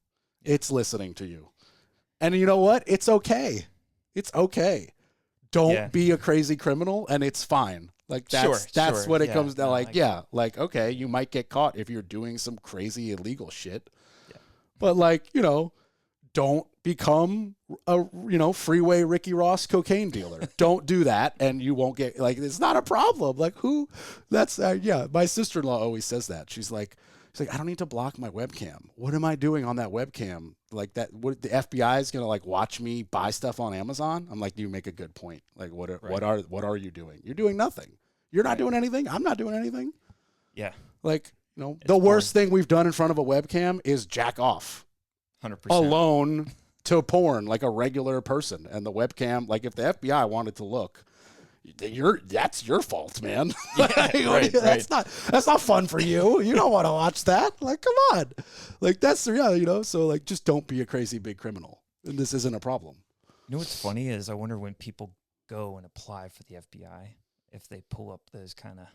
It's listening to you. And you know what? It's okay. It's okay. Don't be a crazy criminal, and it's fine. Like that's what it comes down. Like okay, you might get caught if you're doing some crazy illegal shit. Yeah. But don't become a freeway Ricky Ross cocaine dealer. Don't do that, and you won't get it's not a problem. Like who? That's my sister-in-law always says that. She's like, I don't need to block my webcam. What am I doing on that webcam? Like that, what the FBI is gonna watch me buy stuff on Amazon? I'm like, you make a good point. Like, what are you doing? You're doing nothing. You're not doing anything. I'm not doing anything. Yeah. Like, the worst thing we've done in front of a webcam is jack off 100%. alone to porn like a regular person. And the webcam, like if the FBI wanted to look, that's your fault, man. Yeah, That's not fun for you. You don't want to watch that. Like, come on. Like, that's the reality, So, like, just don't be a crazy big criminal. And this isn't a problem. You know what's funny is I wonder when people go and apply for the FBI if they pull up those kind of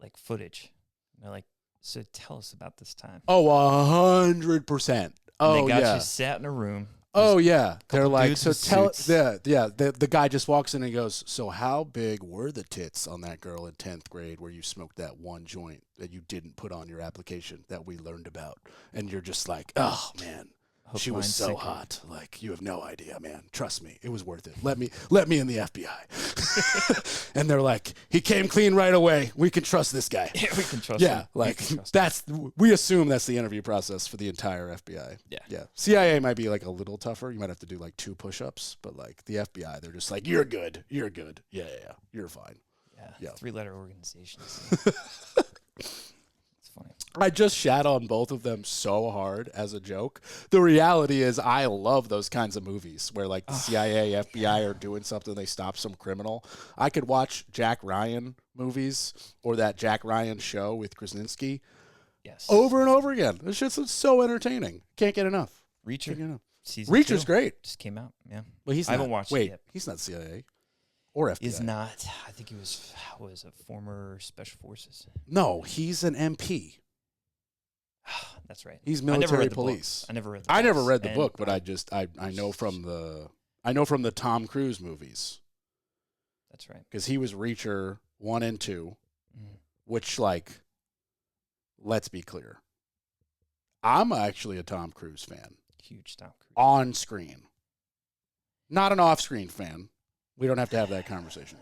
like footage. And they're like, so tell us about this time. Oh, 100%. Oh, and they got yeah. you sat in a room. Oh, yeah. They're like, dudes so with tell, suits. the guy just walks in and goes, so how big were the tits on that girl in 10th grade where you smoked that one joint that you didn't put on your application that we learned about? And you're just like, oh, man, she was so hot. Like, you have no idea, man. Trust me, it was worth it. Let me in the FBI. And they're like, he came clean right away. We can trust this guy. Yeah, we can trust him. Yeah, like we assume that's the interview process for the entire FBI. Yeah. CIA might be like a little tougher. You might have to do like 2 push-ups, but like the FBI, they're just like, you're good. You're good. Yeah. You're fine. Yeah. 3-letter organizations. It's funny. I just shat on both of them so hard as a joke. The reality is I love those kinds of movies where like the CIA, FBI are doing something, they stop some criminal. I could watch Jack Ryan movies or that Jack Ryan show with Krasinski over and over again. This shit's so entertaining. Can't get enough. Reacher. Reacher's great. Just came out. Yeah. Well, I haven't watched it wait, yet. he's not CIA or FBI. He's not. I think he was a former special forces. No, he's an MP. That's right. He's military police. I never read the book, but I know from the Tom Cruise movies. That's right. Because he was Reacher 1 and 2, which, like, let's be clear. I'm actually a Tom Cruise fan. Huge Tom Cruise. On screen. Not an off-screen fan. We don't have to have that conversation.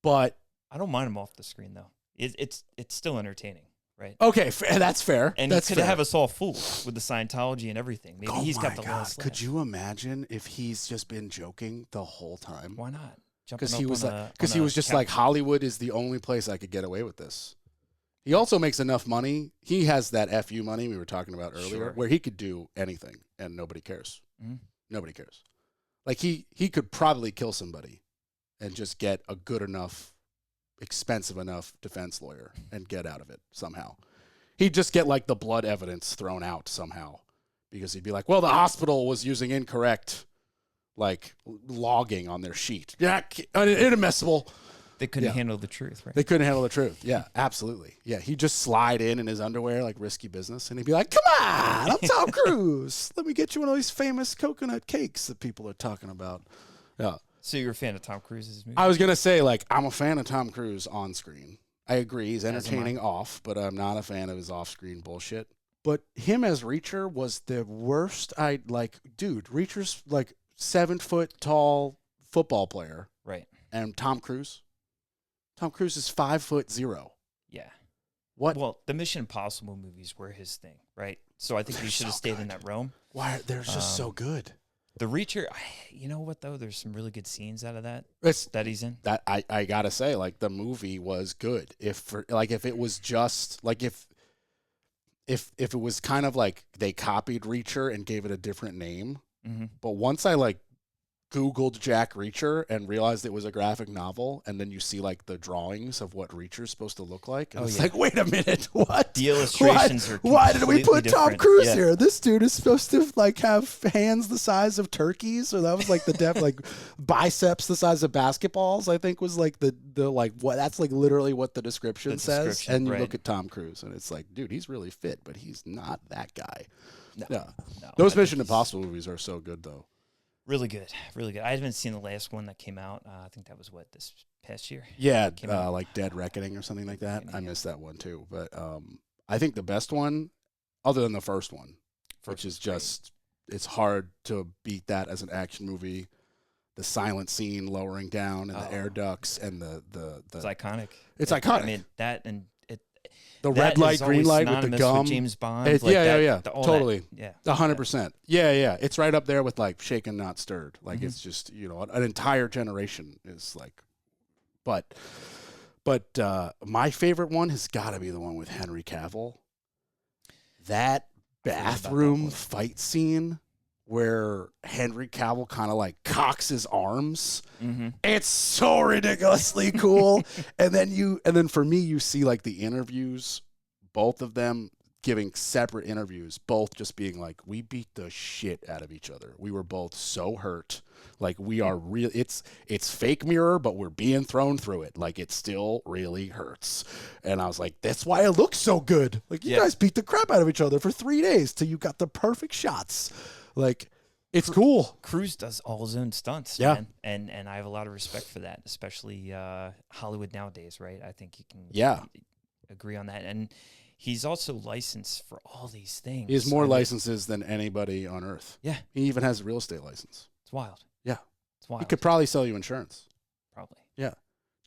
But I don't mind him off the screen, though. It's still entertaining. Right. Okay, that's fair. And that's he could have us all fooled with the Scientology and everything. Maybe he's got the last laugh. Could you imagine if he's just been joking the whole time? Why not? Because he was just like, Hollywood is the only place I could get away with this. He also makes enough money. He has that FU money we were talking about earlier, where he could do anything and nobody cares. Mm-hmm. Nobody cares. Like he could probably kill somebody and just get a good enough, expensive enough defense lawyer and get out of it somehow. He'd just get like the blood evidence thrown out somehow because he'd be like, well, the hospital was using incorrect like logging on their sheet. Yeah, inadmissible. They couldn't handle the truth, right? They couldn't handle the truth. Yeah, absolutely. Yeah, he'd just slide in his underwear like risky business and he'd be like, come on, I'm Tom Cruise. Let me get you one of these famous coconut cakes that people are talking about. Yeah. So you're a fan of Tom Cruise's movies? I was going to say, like, I'm a fan of Tom Cruise on screen. I agree. He's entertaining off, but I'm not a fan of his off-screen bullshit. But him as Reacher was the worst. Dude, Reacher's like 7-foot tall football player. Right. And Tom Cruise is 5'0". Yeah. What? Well, the Mission Impossible movies were his thing, right? So I think he should have stayed in that realm. Why? They're just so good. The Reacher, you know what though? There's some really good scenes out of that he's in. That I gotta say, like the movie was good. If it was just like if it was kind of like they copied Reacher and gave it a different name, but once I like Googled Jack Reacher and realized it was a graphic novel, and then you see like the drawings of what Reacher's supposed to look like, and like, wait a minute, what? The illustrations are why did we put Tom different. Cruise here? This dude is supposed to like have hands the size of turkeys, or that was like the like biceps the size of basketballs. I think was like the like what that's like literally what the description says. And you look at Tom Cruise, and it's like, dude, he's really fit, but he's not that guy. No. Those Mission Impossible movies are so good though. Really good, really good. I haven't seen the last one that came out. I think that was this past year. Yeah, like Dead Reckoning or something like that. I missed that one too. But I think the best one, other than the first one, which is just, it's hard to beat that as an action movie. The silent scene lowering down and the air ducts and the it's iconic. It's iconic. I mean that and it. The red light, green light with the gum. With James Bond. Totally. Yeah. 100%. Yeah. It's right up there with like Shaken Not Stirred. Like it's just, an entire generation is like, but But my favorite one has got to be the one with Henry Cavill. That bathroom fight scene where Henry Cavill kind of like cocks his arms. Mm-hmm. It's so ridiculously cool. and then for me, you see like the interviews, both of them giving separate interviews, both just being like, we beat the shit out of each other. We were both so hurt. Like we are real. It's fake mirror, but we're being thrown through it. Like it still really hurts. And I was like, that's why it looks so good. Like you guys beat the crap out of each other for 3 days till you got the perfect shots. Like it's cool. Cruise does all his own stunts, yeah, man. And I have a lot of respect for that, especially Hollywood nowadays, right? I think you can agree on that. And he's also licensed for all these things. He has more licenses than anybody on Earth. Yeah. He even has a real estate license. It's wild. Yeah. It's wild. He could probably sell you insurance. Probably. Yeah.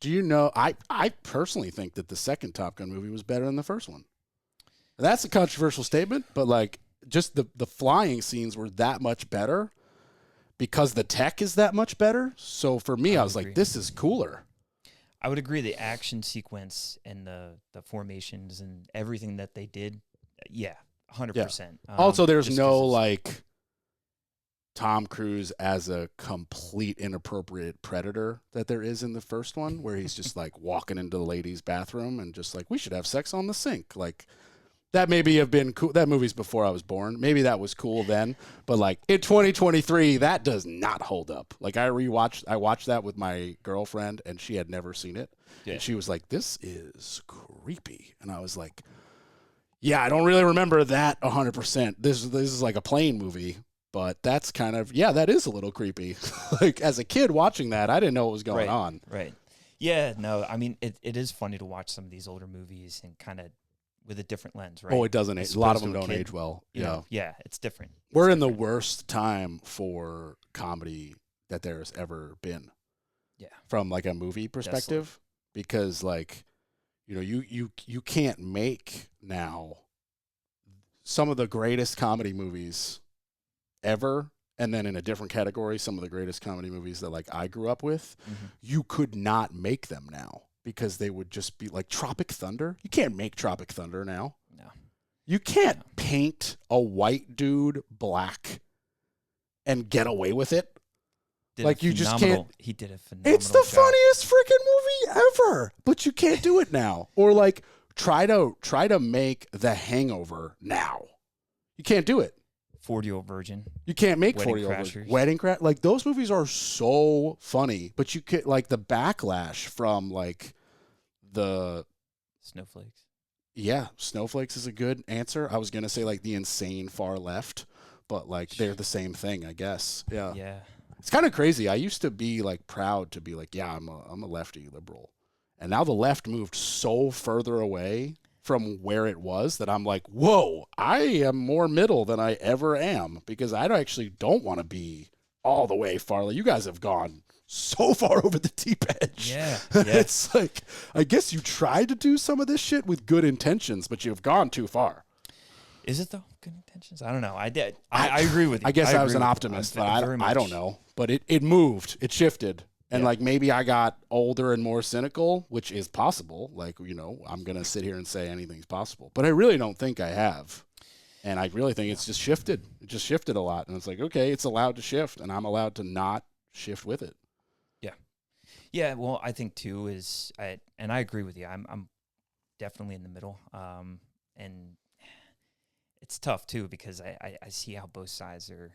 Do you know, I personally think that the second Top Gun movie was better than the first one. That's a controversial statement, but like just the flying scenes were that much better because the tech is that much better. So for me, I was like, this is cooler. I would agree. The action sequence and the formations and everything that they did, 100%. Also, there's no like Tom Cruise as a complete inappropriate predator that there is in the first one, where he's just like walking into the ladies' bathroom and just like, we should have sex on the sink. Like that maybe have been cool. That movie's before I was born. Maybe that was cool then, but like in 2023, that does not hold up. Like I watched that with my girlfriend and she had never seen it. Yeah. And she was like, this is creepy. And I was like, yeah, I don't really remember that 100%. This is like a plane movie. But that's kind of, that is a little creepy. Like, as a kid watching that, I didn't know what was going on. Right. Yeah, no, I mean, it is funny to watch some of these older movies and kind of with a different lens, right? Oh, it doesn't age. A lot of them don't age well. Yeah, it's different. We're in the worst time for comedy that there's ever been. Yeah. From, like, a movie perspective. Because, like, you can't make now some of the greatest comedy movies ever, and then in a different category, some of the greatest comedy movies that like I grew up with, you could not make them now because they would just be like Tropic Thunder. You can't make Tropic Thunder now. No. You can't paint a white dude black and get away with it. You just can't. He did a phenomenal It's the job. funniest freaking movie ever, but you can't do it now. Or like try to make The Hangover now. You can't do it. 40-Year-Old Virgin. You can't make Wedding 40-Year-Old Crashers. Virgin. Wedding Crash. Like, those movies are so funny, but you could, like, the backlash from, like, the... Snowflakes. Yeah, Snowflakes is a good answer. I was going to say, like, the insane far left, but, like, they're the same thing, I guess. Yeah. Yeah. It's kind of crazy. I used to be, like, proud to be like, yeah, I'm a lefty liberal. And now the left moved so further away from where it was that I'm like, whoa, I am more middle than I ever am because I actually don't want to be all the way far. You guys have gone so far over the deep edge. Yeah. It's like, I guess you tried to do some of this shit with good intentions, but you've gone too far. Is it though? Good intentions? I don't know. I did. I agree with you. I guess I was an optimist, but I don't know. But it moved. It shifted. And, like, maybe I got older and more cynical, which is possible. Like, I'm going to sit here and say anything's possible. But I really don't think I have. And I really think it's just shifted. It just shifted a lot. And it's like, okay, it's allowed to shift, and I'm allowed to not shift with it. Yeah. Yeah, well, I think, too, and I agree with you. I'm definitely in the middle. And it's tough, too, because I see how both sides are...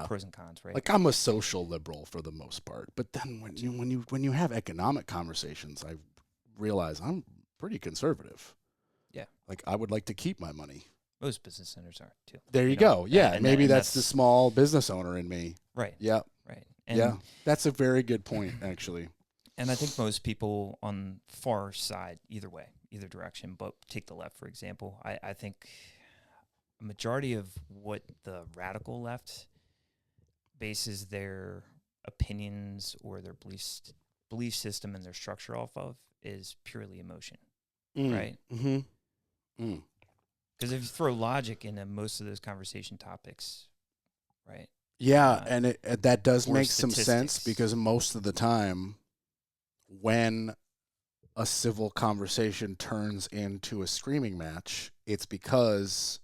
pros and cons, right? Like, I'm a social liberal for the most part, but then when you have economic conversations, I realize I'm pretty conservative. Yeah, like I would like to keep my money. Most business owners are too. There you go. Yeah, and maybe that's the small business owner in me. Right. Yeah. Right. And that's a very good point, actually. And I think most people on far side, either way, either direction, but take the left, for example. I think a majority of what the radical left bases their opinions or their belief system and their structure off of is purely emotion, right? Mm-hmm. Because if you throw logic into most of those conversation topics, right? Yeah, and that does make some sense because most of the time when a civil conversation turns into a screaming match, it's because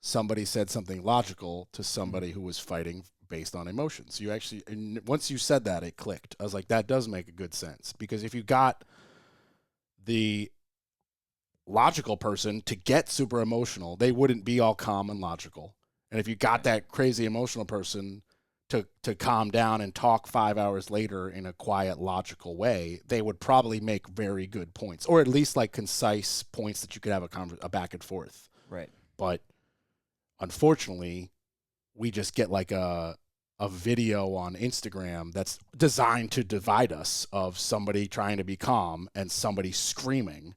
somebody said something logical to somebody who was fighting based on emotions. You actually, and once you said that, it clicked. I was like, that does make a good sense, because if you got the logical person to get super emotional, they wouldn't be all calm and logical. And if you got that crazy emotional person to calm down and talk 5 hours later in a quiet, logical way, they would probably make very good points, or at least like concise points that you could have a back and forth. Right. But unfortunately, we just get like a video on Instagram that's designed to divide us, of somebody trying to be calm and somebody screaming.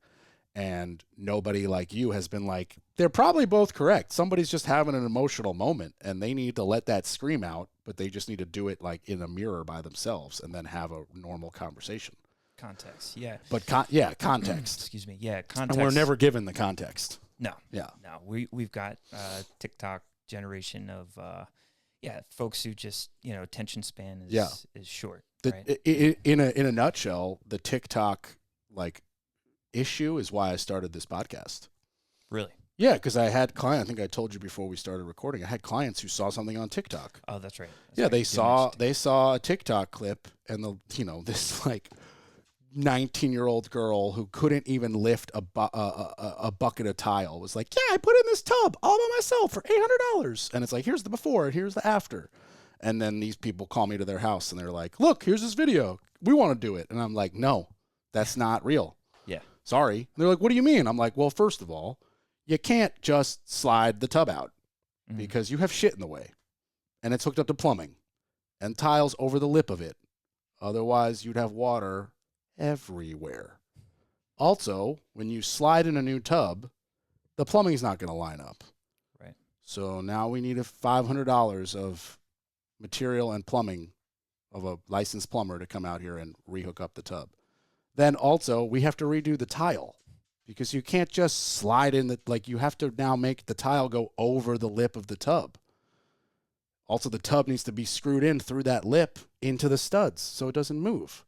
And nobody like you has been like, they're probably both correct. Somebody's just having an emotional moment and they need to let that scream out, but they just need to do it like in a mirror by themselves and then have a normal conversation. Context, yeah. But context. Excuse me, yeah, context. And we're never given the context. No. Yeah. No, we've got TikTok generation of folks who just, attention span is short. Right? In a nutshell, the TikTok like issue is why I started this podcast. Really? Yeah, because I had clients. I think I told you before we started recording. I had clients who saw something on TikTok. Oh, that's right. They saw a TikTok clip, and this like 19-year-old girl who couldn't even lift a bucket of tile was like, yeah, I put in this tub all by myself for $800, and it's like, here's the before and here's the after. And then these people call me to their house and they're like, look, here's this video. We want to do it. And I'm like, no, that's not real. Yeah. Sorry. And they're like, what do you mean? I'm like, well, first of all, you can't just slide the tub out because you have shit in the way and it's hooked up to plumbing and tiles over the lip of it. Otherwise, you'd have water everywhere. Also, when you slide in a new tub, the plumbing's not going to line up. Right. So now we need $500 of material and plumbing of a licensed plumber to come out here and rehook up the tub. Then also, we have to redo the tile because you can't just slide in you have to now make the tile go over the lip of the tub. Also, the tub needs to be screwed in through that lip into the studs so it doesn't move.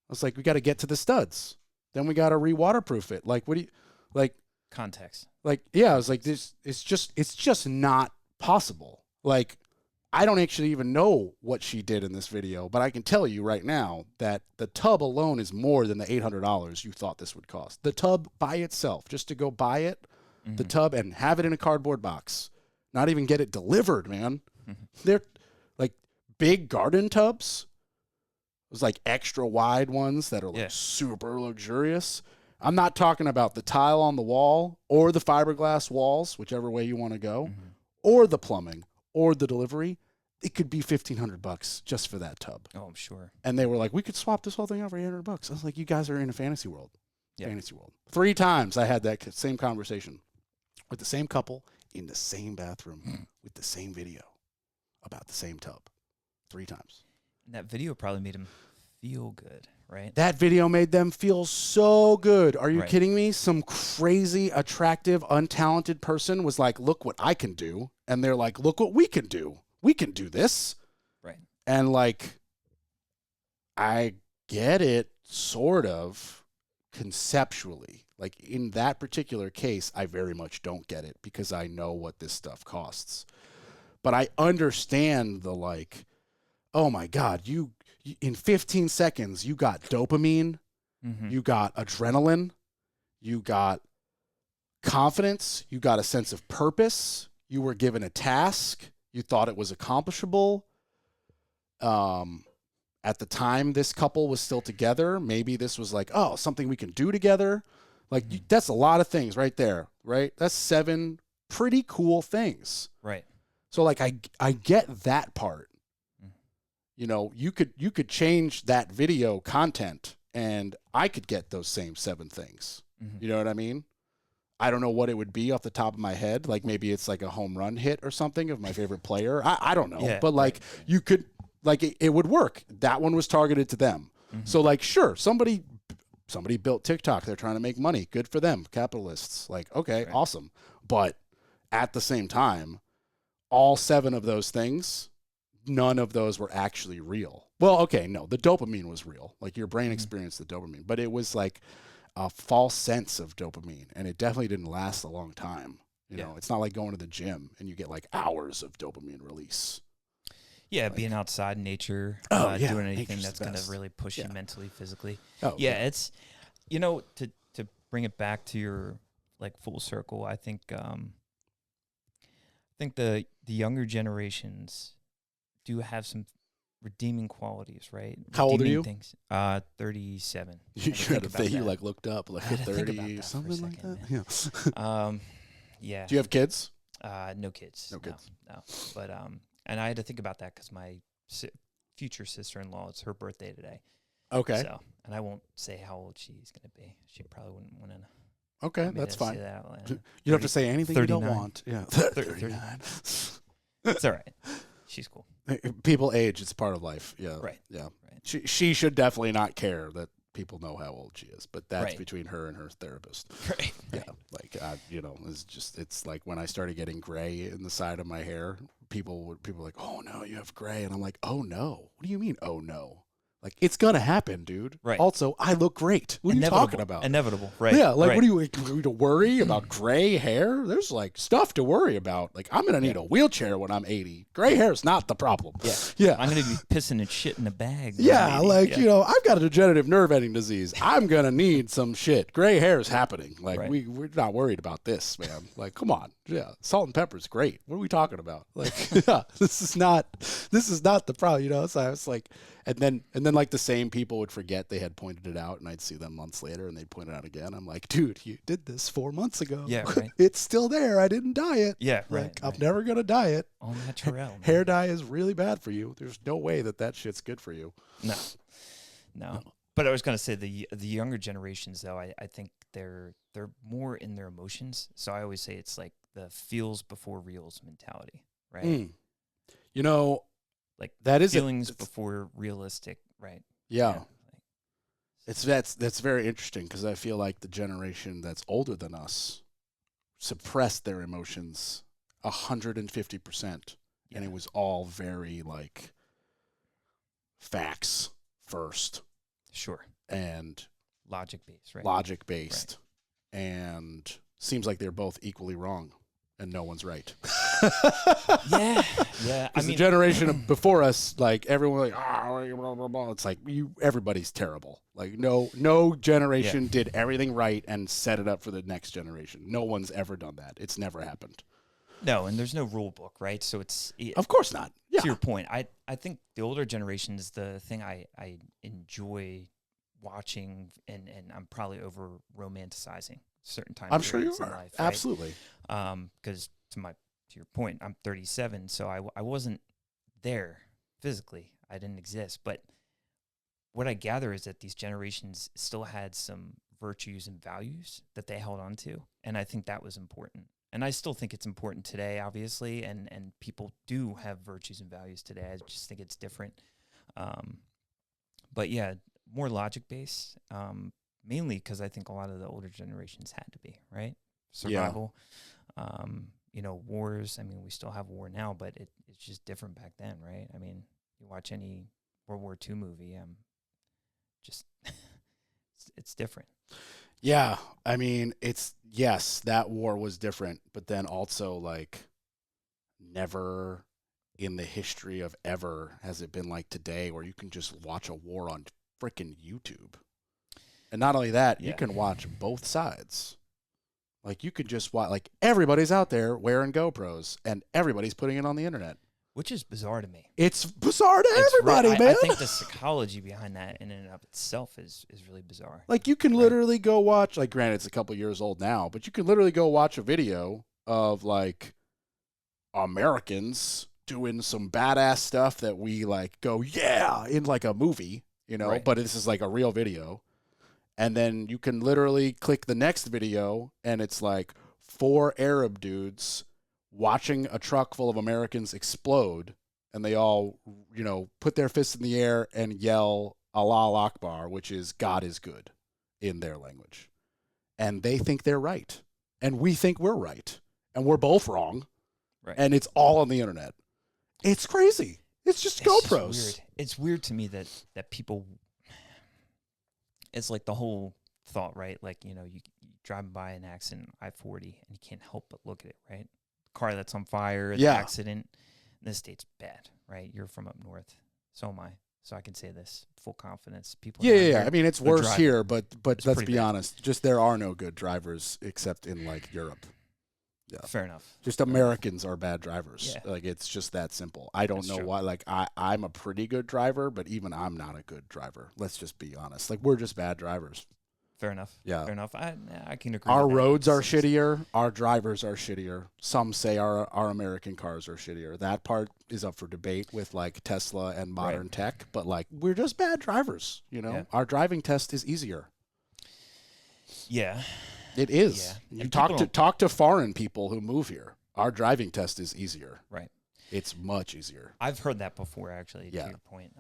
I was like, we got to get to the studs. Then we got to re-waterproof it. Like, what do you, like? Context. Like, yeah, I was like, this, it's just not possible. Like, I don't actually even know what she did in this video, but I can tell you right now that the tub alone is more than the $800 you thought this would cost. The tub by itself, just to go buy it, the tub, and have it in a cardboard box, not even get it delivered, man. They're like big garden tubs. Those like extra wide ones that are like super luxurious. I'm not talking about the tile on the wall or the fiberglass walls, whichever way you want to go, or the plumbing, or the delivery. It could be $1,500 just for that tub. Oh, I'm sure. And they were like, we could swap this whole thing out for $800. I was like, you guys are in a fantasy world. Yeah. Fantasy world. 3 times I had that same conversation with the same couple in the same bathroom with the same video about the same tub. 3 times. And that video probably made him feel good, right? That video made them feel so good. Are you Right. kidding me? Some crazy, attractive, untalented person was like, look what I can do. And they're like, look what we can do. We can do this. Right. And like, I get it sort of conceptually. Like in that particular case, I very much don't get it because I know what this stuff costs. But I understand the like, oh my God, you in 15 seconds, you got dopamine, you got adrenaline, you got confidence, you got a sense of purpose, you were given a task, you thought it was accomplishable. At the time this couple was still together, maybe this was like, oh, something we can do together. Like that's a lot of things right there, right? That's 7 pretty cool things. Right. So like I get that part. You know, you could change that video content and I could get those same 7 things. You know what I mean? I don't know what it would be off the top of my head. Like maybe it's like a home run hit or something of my favorite player. I don't know. But like you could, like it would work. That one was targeted to them. So like, sure, somebody built TikTok. They're trying to make money. Good for them. Capitalists. Like, okay, awesome. But at the same time, all 7 of those things, none of those were actually real. Well, okay, no, the dopamine was real. Like your brain experienced the dopamine, but it was like a false sense of dopamine, and it definitely didn't last a long time. You know, it's not like going to the gym and you get like hours of dopamine release. Yeah, Like, being outside in nature, doing anything that's going to really push you mentally, physically. Oh, it's, to bring it back to your like full circle, I think the younger generations do have some redeeming qualities, right? How old are you? Things. 37. You had to think you like looked up like 30 something like that. Yeah. Yeah. Do you have kids? No kids. No kids. No. But and I had to think about that because my future sister-in-law, it's her birthday today. Okay. So, and I won't say how old she's gonna be. She probably wouldn't want to. Okay, that's fine. Say that out loud. You don't have to say anything 39. you don't want. Yeah. 39. It's all right. She's cool. People age. It's part of life. Yeah. Right. Yeah. Right. She should definitely not care that people know how old she is, but that's Right. between her and her therapist. Right. Yeah. Like, it's like when I started getting gray in the side of my hair, people were like, "Oh no, you have gray," and I'm like, "Oh no, what do you mean? Oh no." Like, it's gonna happen, dude. Right. Also, I look great. What are you talking about? Inevitable, right? Yeah, like, right. what are you to worry about gray hair? There's like stuff to worry about. Like, I'm gonna need a wheelchair when I'm 80. Gray hair is not the problem. Yeah. I'm gonna be pissing and shit in a bag. Yeah, like I've got a degenerative nerve ending disease. I'm gonna need some shit. Gray hair is happening. Like we're not worried about this, man. Like, come on. Yeah, salt and pepper is great. What are we talking about? Like, yeah, this is not the problem. So I was like, and then like the same people would forget they had pointed it out, and I'd see them months later, and they'd point it out again. I'm like, dude, you did this 4 months ago. Yeah, right. It's still there. I didn't dye it. Yeah, like, right. I'm never gonna dye it. All natural. Hair dye is really bad for you. There's no way that shit's good for you. No. But I was gonna say the younger generations, though, I think they're more in their emotions. So I always say it's like the feels before reals mentality, right? Like that is feelings before realistic, right? Yeah. That's very interesting because I feel like the generation that's older than us suppressed their emotions 150%, and it was all very like facts first. Sure. And logic based, right? Logic based. Right. And seems like they're both equally wrong and no one's right. Yeah. Because the generation before us, like everyone, like, it's like everybody's terrible. Like no generation did everything right and set it up for the next generation. No one's ever done that. It's never happened. No, and there's no rule book, right? So of course not. Yeah. To your point, I think the older generation is the thing I enjoy watching, and I'm probably over romanticizing certain times. I'm sure you are. In life, right? Absolutely. Because to your point, I'm 37, so I wasn't there physically. I didn't exist, but what I gather is that these generations still had some virtues and values that they held on to, and I think that was important. And I still think it's important today, obviously, and people do have virtues and values today. I just think it's different. But yeah, more logic-based, mainly because I think a lot of the older generations had to be, right? Survival. Yeah. Wars. I mean, we still have war now, but it's just different back then, right? I mean, you watch any World War II movie, just it's different. Yeah, I mean, yes, that war was different, but then also like never in the history of ever has it been like today where you can just watch a war on freaking YouTube. And not only that, you can watch both sides. Like you could just watch, like everybody's out there wearing GoPros and everybody's putting it on the internet. Which is bizarre to me. It's bizarre to everybody, man. I think the psychology behind that in and of itself is really bizarre. Like you can literally go watch, like granted it's a couple years old now, but you can literally go watch a video of like Americans doing some badass stuff that we like go, yeah, in like a movie, but this is like a real video. And then you can literally click the next video and it's like 4 Arab dudes watching a truck full of Americans explode, and they all, put their fists in the air and yell Allah Akbar, which is God is good in their language. And they think they're right. And we think we're right. And we're both wrong. Right. And it's all on the internet. It's crazy. It's just GoPros. Weird. It's weird to me that people, it's like the whole thought, right? Like, you driving by an accident, I-40, and you can't help but look at it, right? Car that's on fire, the Yeah. accident. This state's bad, right? You're from up north. So am I. So I can say this full confidence. People. Yeah. I mean, it's they're worse driving. here, but let's pretty be bad. honest. Just there are no good drivers except in like Europe. Yeah. Fair enough. Just Americans are bad drivers. Yeah. Like, it's just that simple. I don't That's know true. why. Like, I'm a pretty good driver, but even I'm not a good driver. Let's just be honest. Like, we're just bad drivers. Fair enough. Yeah. Fair enough. I can agree. Our with that. roads are It's- shittier. Our drivers are shittier. Some say our American cars are shittier. That part is up for debate with like Tesla and modern tech, but like, we're just bad drivers. Yeah. Our driving test is easier. Yeah. It is. Yeah. You And talk people to don't- talk to foreign people who move here. Our driving test is easier. Right. It's much easier. I've heard that before, actually, Yeah. to your point.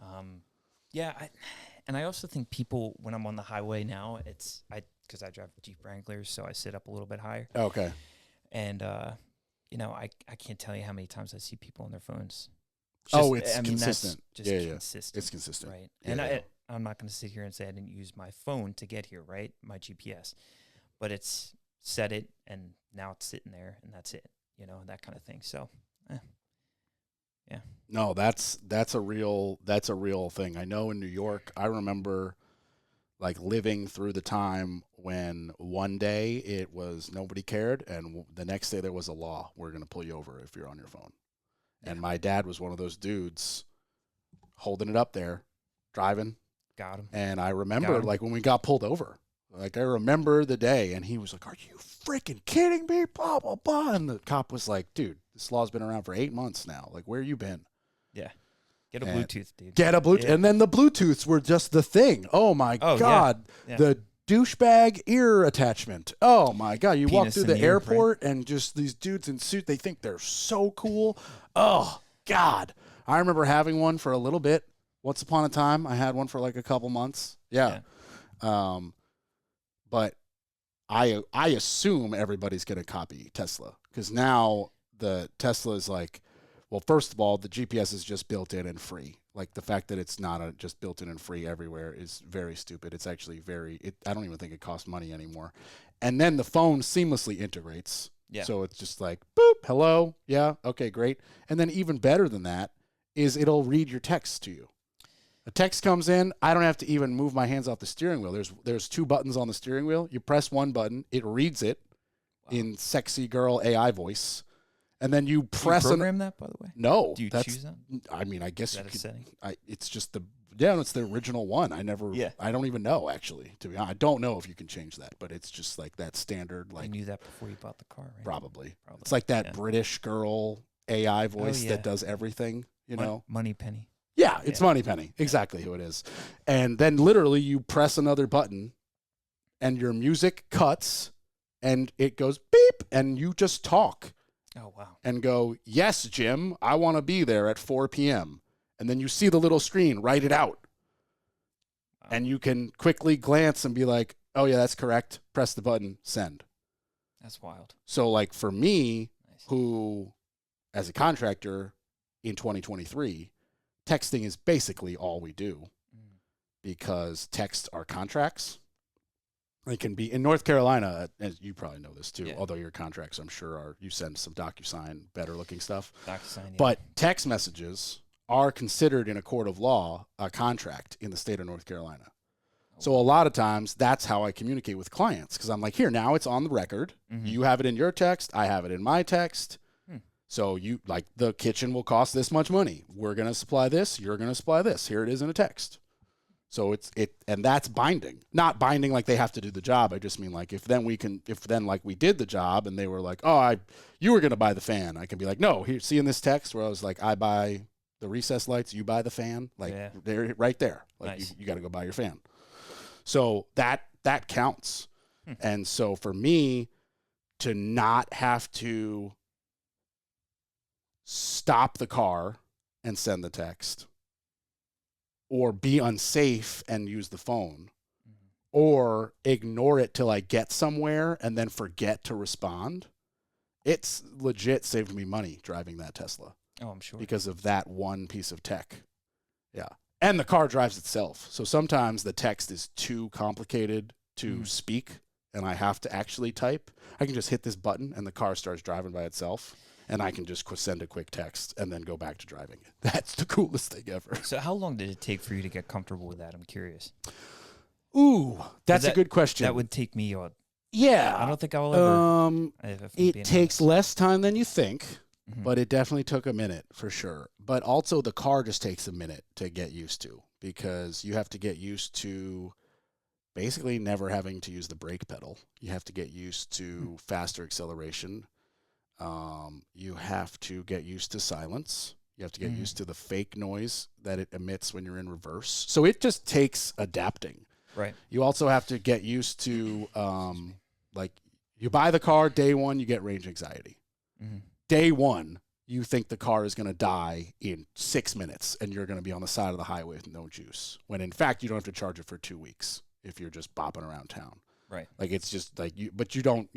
And I also think people, when I'm on the highway now, because I drive Jeep Wranglers, so I sit up a little bit higher. Okay. And, I can't tell you how many times I see people on their phones. It's that's consistent. just Yeah. consistent. It's consistent. Right. Yeah, And yeah. I'm not going to sit here and say I didn't use my phone to get here, right? My GPS. But it's set it, and now it's sitting there, and that's it. That kind of thing. So, yeah. No, that's a real thing. I know in New York, I remember like living through the time when one day it was nobody cared, and the next day there was a law. We're going to pull you over if you're on your phone. And my dad was one of those dudes holding it up there, driving. Got him. And I remember Got him. like when we got pulled over, like I remember the day, and he was like, "Are you freaking kidding me?" Blah, blah, blah. And the cop was like, "Dude, this law's been around for 8 months now. Like, where you been?" Yeah. Get a And Bluetooth, dude. Get a Bluetooth. Yeah. And then the Bluetooths were just the thing. Oh, my Oh, yeah. God. Yeah. The douchebag ear attachment. Oh, my God. You walk Penis through in the the ear, right? airport and just these dudes in suit, they think they're so cool. Oh, God. I remember having one for a little bit. Once upon a time, I had one for like a couple months. Yeah. But I assume everybody's going to copy Tesla, because now the Tesla is like, well, first of all, the GPS is just built in and free. Like, the fact that it's not just built in and free everywhere is very stupid. It's actually I don't even think it costs money anymore. And then the phone seamlessly integrates. Yeah. So it's just like, boop, hello. Yeah. Okay, great. And then even better than that is it'll read your text to you. A text comes in, I don't have to even move my hands off the steering wheel. There's 2 buttons on the steering wheel. You press one button, it reads it in sexy girl AI voice, and then you press Do you program that, by the way? No, Do you that's, choose that? I mean, I guess Is you that a could. setting? It's just it's the original one. I don't even know, actually. To be honest, I don't know if you can change that, but it's just like that standard. You Like, knew that before you bought the car, right? probably. It's like that British girl AI voice yeah. that does everything. You know. Money Penny. Yeah, it's Moneypenny. Exactly who it is. And then literally you press another button and your music cuts and it goes beep and you just talk Oh, wow. and go, "Yes, Jim, I want to be there at 4 p.m." And then you see the little screen, write it out. Wow. And you can quickly glance and be like, "Oh, yeah, that's correct." Press the button, send. That's wild. So like for me, Nice. who as a contractor in 2023, texting is basically all we do, because texts are contracts. They can be in North Carolina, as you probably know this too, Yeah. although your contracts, I'm sure, you send some DocuSign, better looking stuff. DocuSign, yeah. But text messages are considered in a court of law a contract in the state of North Carolina. So a lot of times that's how I communicate with clients, because I'm like, here, now it's on the record. Mhm. You have it in your text. I have it in my text. So you, like, the kitchen will cost this much money. We're going to supply this. You're going to supply this. Here it is in a text. So and that's binding. Not binding like they have to do the job. I just mean like if then like we did the job and they were like, "Oh, you were going to buy the fan." I can be like, "No, here, see in this text where I was like, I buy the recessed lights, you buy the fan." Like, they're right there. Like, Nice. you got to go buy your fan. So that counts. And so for me to not have to stop the car and send the text, or be unsafe and use the phone, or ignore it till I get somewhere and then forget to respond, it's legit saved me money driving that Tesla Oh, I'm sure. because of that one piece of tech. Yeah. And the car drives itself. So sometimes the text is too complicated to speak and I have to actually type, I can just hit this button and the car starts driving by itself. And I can just send a quick text and then go back to driving it. That's the coolest thing ever. So how long did it take for you to get comfortable with that? I'm curious. Ooh, that's a good question. That would take me a... Yeah. I don't think I will ever... It takes less time than you think, but it definitely took a minute for sure. But also the car just takes a minute to get used to because you have to get used to basically never having to use the brake pedal. You have to get used to faster acceleration. You have to get used to silence. You have to get used to the fake noise that it emits when you're in reverse. So it just takes adapting. Right. You also have to get used to, like, you buy the car, day one, you get range anxiety. Day one, you think the car is going to die in 6 minutes and you're going to be on the side of the highway with no juice. When in fact, you don't have to charge it for 2 weeks if you're just bopping around town. Right. Like, it's just like but you don't,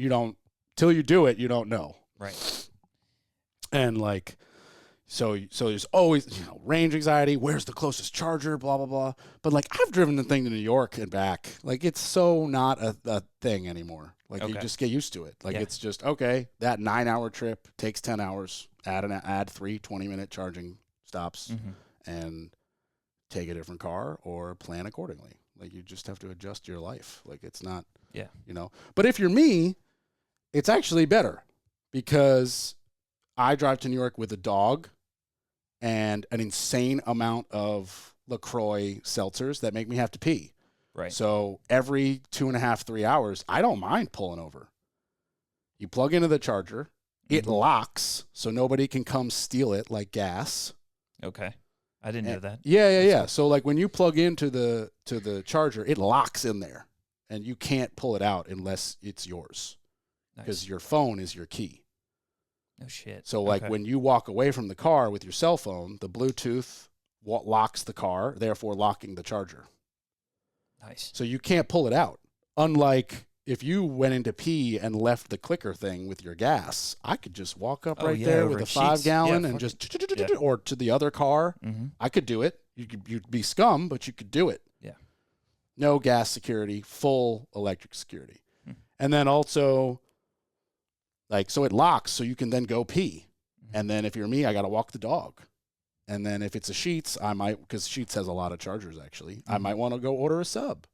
till you do it, you don't know. Right. And like, so there's always, range anxiety. Where's the closest charger? Blah, blah, blah. But like, I've driven the thing to New York and back. Like, it's so not a thing anymore. Like, you just get used to it. Like, it's just, okay, that 9-hour trip takes 10 hours. Add 3 20-minute charging stops and take a different car or plan accordingly. Like, you just have to adjust your life. Like, it's not, But if you're me, it's actually better. Because I drive to New York with a dog and an insane amount of LaCroix seltzers that make me have to pee. Right. So every 2.5, 3 hours, I don't mind pulling over. You plug into the charger, it locks, so nobody can come steal it like gas. Okay. I didn't know that. Yeah. Cool. So like when you plug into the charger, it locks in there, and you can't pull it out unless it's yours. Because your phone is your key. No shit. So, like, when you walk away from the car with your cell phone, the Bluetooth locks the car, therefore locking the charger. Nice. So you can't pull it out. Unlike if you went into pee and left the clicker thing with your gas, I could just walk up there with a 5-gallon and just, or to the other car. I could do it. You'd be scum, but you could do it. Yeah. No gas security, full electric security. And then also, like, so it locks so you can then go pee. And then if you're me, I got to walk the dog. And then if it's a Sheetz, I might, because Sheetz has a lot of chargers actually, I might want to go order a sub.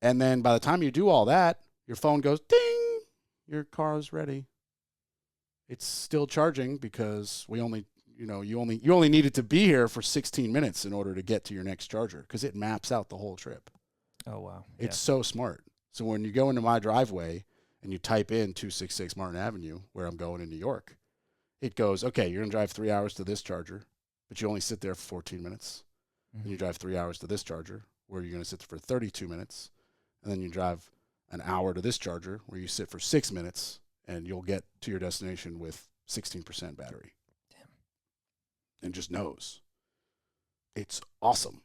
And then by the time you do all that, your phone goes ding, your car is ready. It's still charging because you only needed to be here for 16 minutes in order to get to your next charger because it maps out the whole trip. Oh, wow. It's so smart. So when you go into my driveway and you type in 266 Martin Avenue, where I'm going in New York, it goes, okay, you're going to drive 3 hours to this charger, but you only sit there for 14 minutes. Then you drive 3 hours to this charger, where you're going to sit for 32 minutes. And then you drive an hour to this charger, where you sit for 6 minutes, and you'll get to your destination with 16% battery. Damn. And just knows. It's awesome.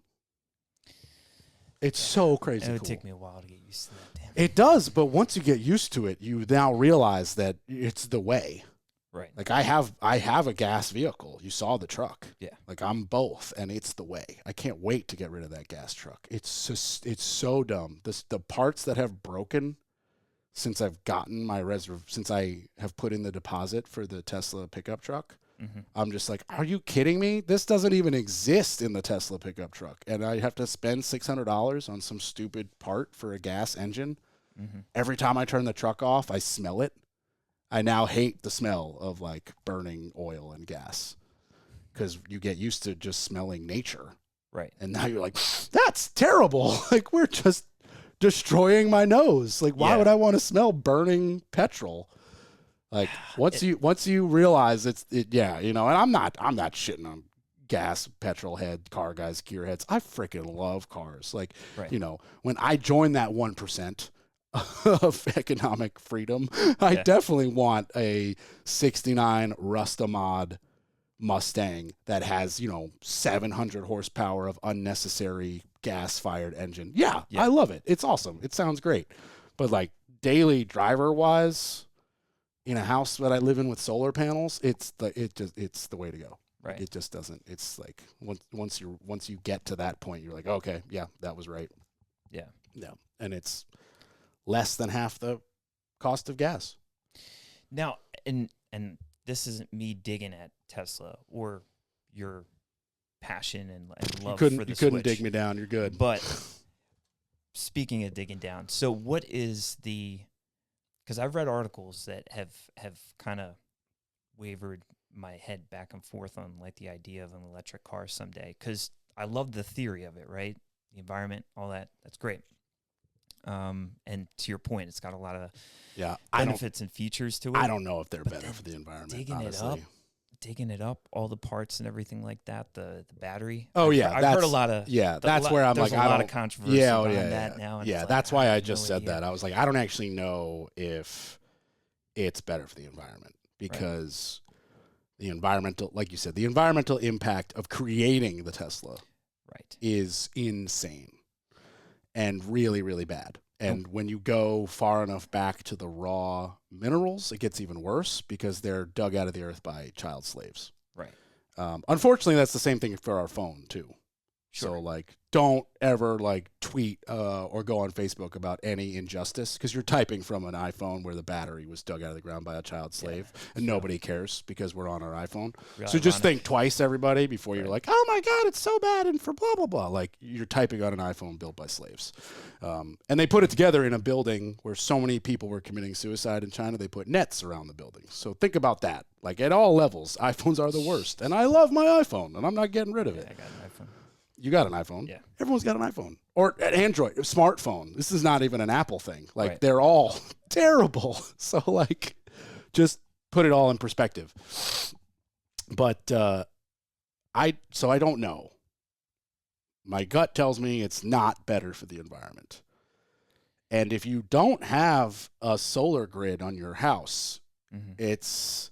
It's so crazy. It would cool. take me a while to get used to that. Damn. It does, but once you get used to it, you now realize that it's the way. Right. Like I have a gas vehicle. You saw the truck. Yeah. Like I'm both, and it's the way. I can't wait to get rid of that gas truck. It's just, it's so dumb. The parts that have broken since I've gotten my since I have put in the deposit for the Tesla pickup truck. I'm just like, are you kidding me? This doesn't even exist in the Tesla pickup truck. And I have to spend $600 on some stupid part for a gas engine. Every time I turn the truck off, I smell it. I now hate the smell of like burning oil and gas because you get used to just smelling nature. Right. And now you're like, that's terrible. Like we're just destroying my nose. Like why would I want to smell burning petrol? Like once you realize and I'm not shitting on gas, petrol head, car guys, gearheads. I freaking love cars. Like, when I joined that 1% of economic freedom, I definitely want a 69 Rustamod Mustang that has, 700 horsepower of unnecessary gas-fired engine. Yeah, I love it. It's awesome. It sounds great. But like daily driver-wise, in a house that I live in with solar panels, it's the way to go. Right. It just doesn't. It's like once you get to that point, you're like, okay, yeah, that was right. Yeah. Yeah, and it's less than half the cost of gas. Now, and this isn't me digging at Tesla or your passion and love for the You couldn't Switch. dig me down. You're good. But speaking of digging down, so what is because I've read articles that have kind of wavered my head back and forth on like the idea of an electric car someday, because I love the theory of it, right? The environment, all that's great. And to your point, it's got a lot of benefits and features to it. I don't know if they're better for the environment. Digging it up, all the parts and everything like that, the battery. Oh, I've heard a lot of that's where I'm there's like a lot of controversy behind that now. And it's that's like, why I I have just no said idea. that. I was like, I don't actually know if it's better for the environment, because the environmental, like you said, the environmental impact of creating the Tesla is insane and really, really bad. And when you go far enough back to the raw minerals, it gets even worse, because they're dug out of the earth by child slaves. Right. Unfortunately, that's the same thing for our phone too. Sure. So like, don't ever like tweet or go on Facebook about any injustice, because you're typing from an iPhone where the battery was dug out of the ground by a child slave, and nobody cares because we're on our iPhone. Real so just ironic. think twice, everybody, before you're like, oh my God, it's so bad, and for blah, blah, blah. Like, you're typing on an iPhone built by slaves. And they put it together in a building where so many people were committing suicide in China, they put nets around the building. So think about that. Like, at all levels, iPhones are the worst. And I love my iPhone, and I'm not getting rid of it. I got an iPhone. You got an iPhone. Yeah. Everyone's got an iPhone. Or an Android, a smartphone. This is not even an Apple thing. Like, they're all terrible. So, like, just put it all in perspective. But I don't know. My gut tells me it's not better for the environment. And if you don't have a solar grid on your house, it's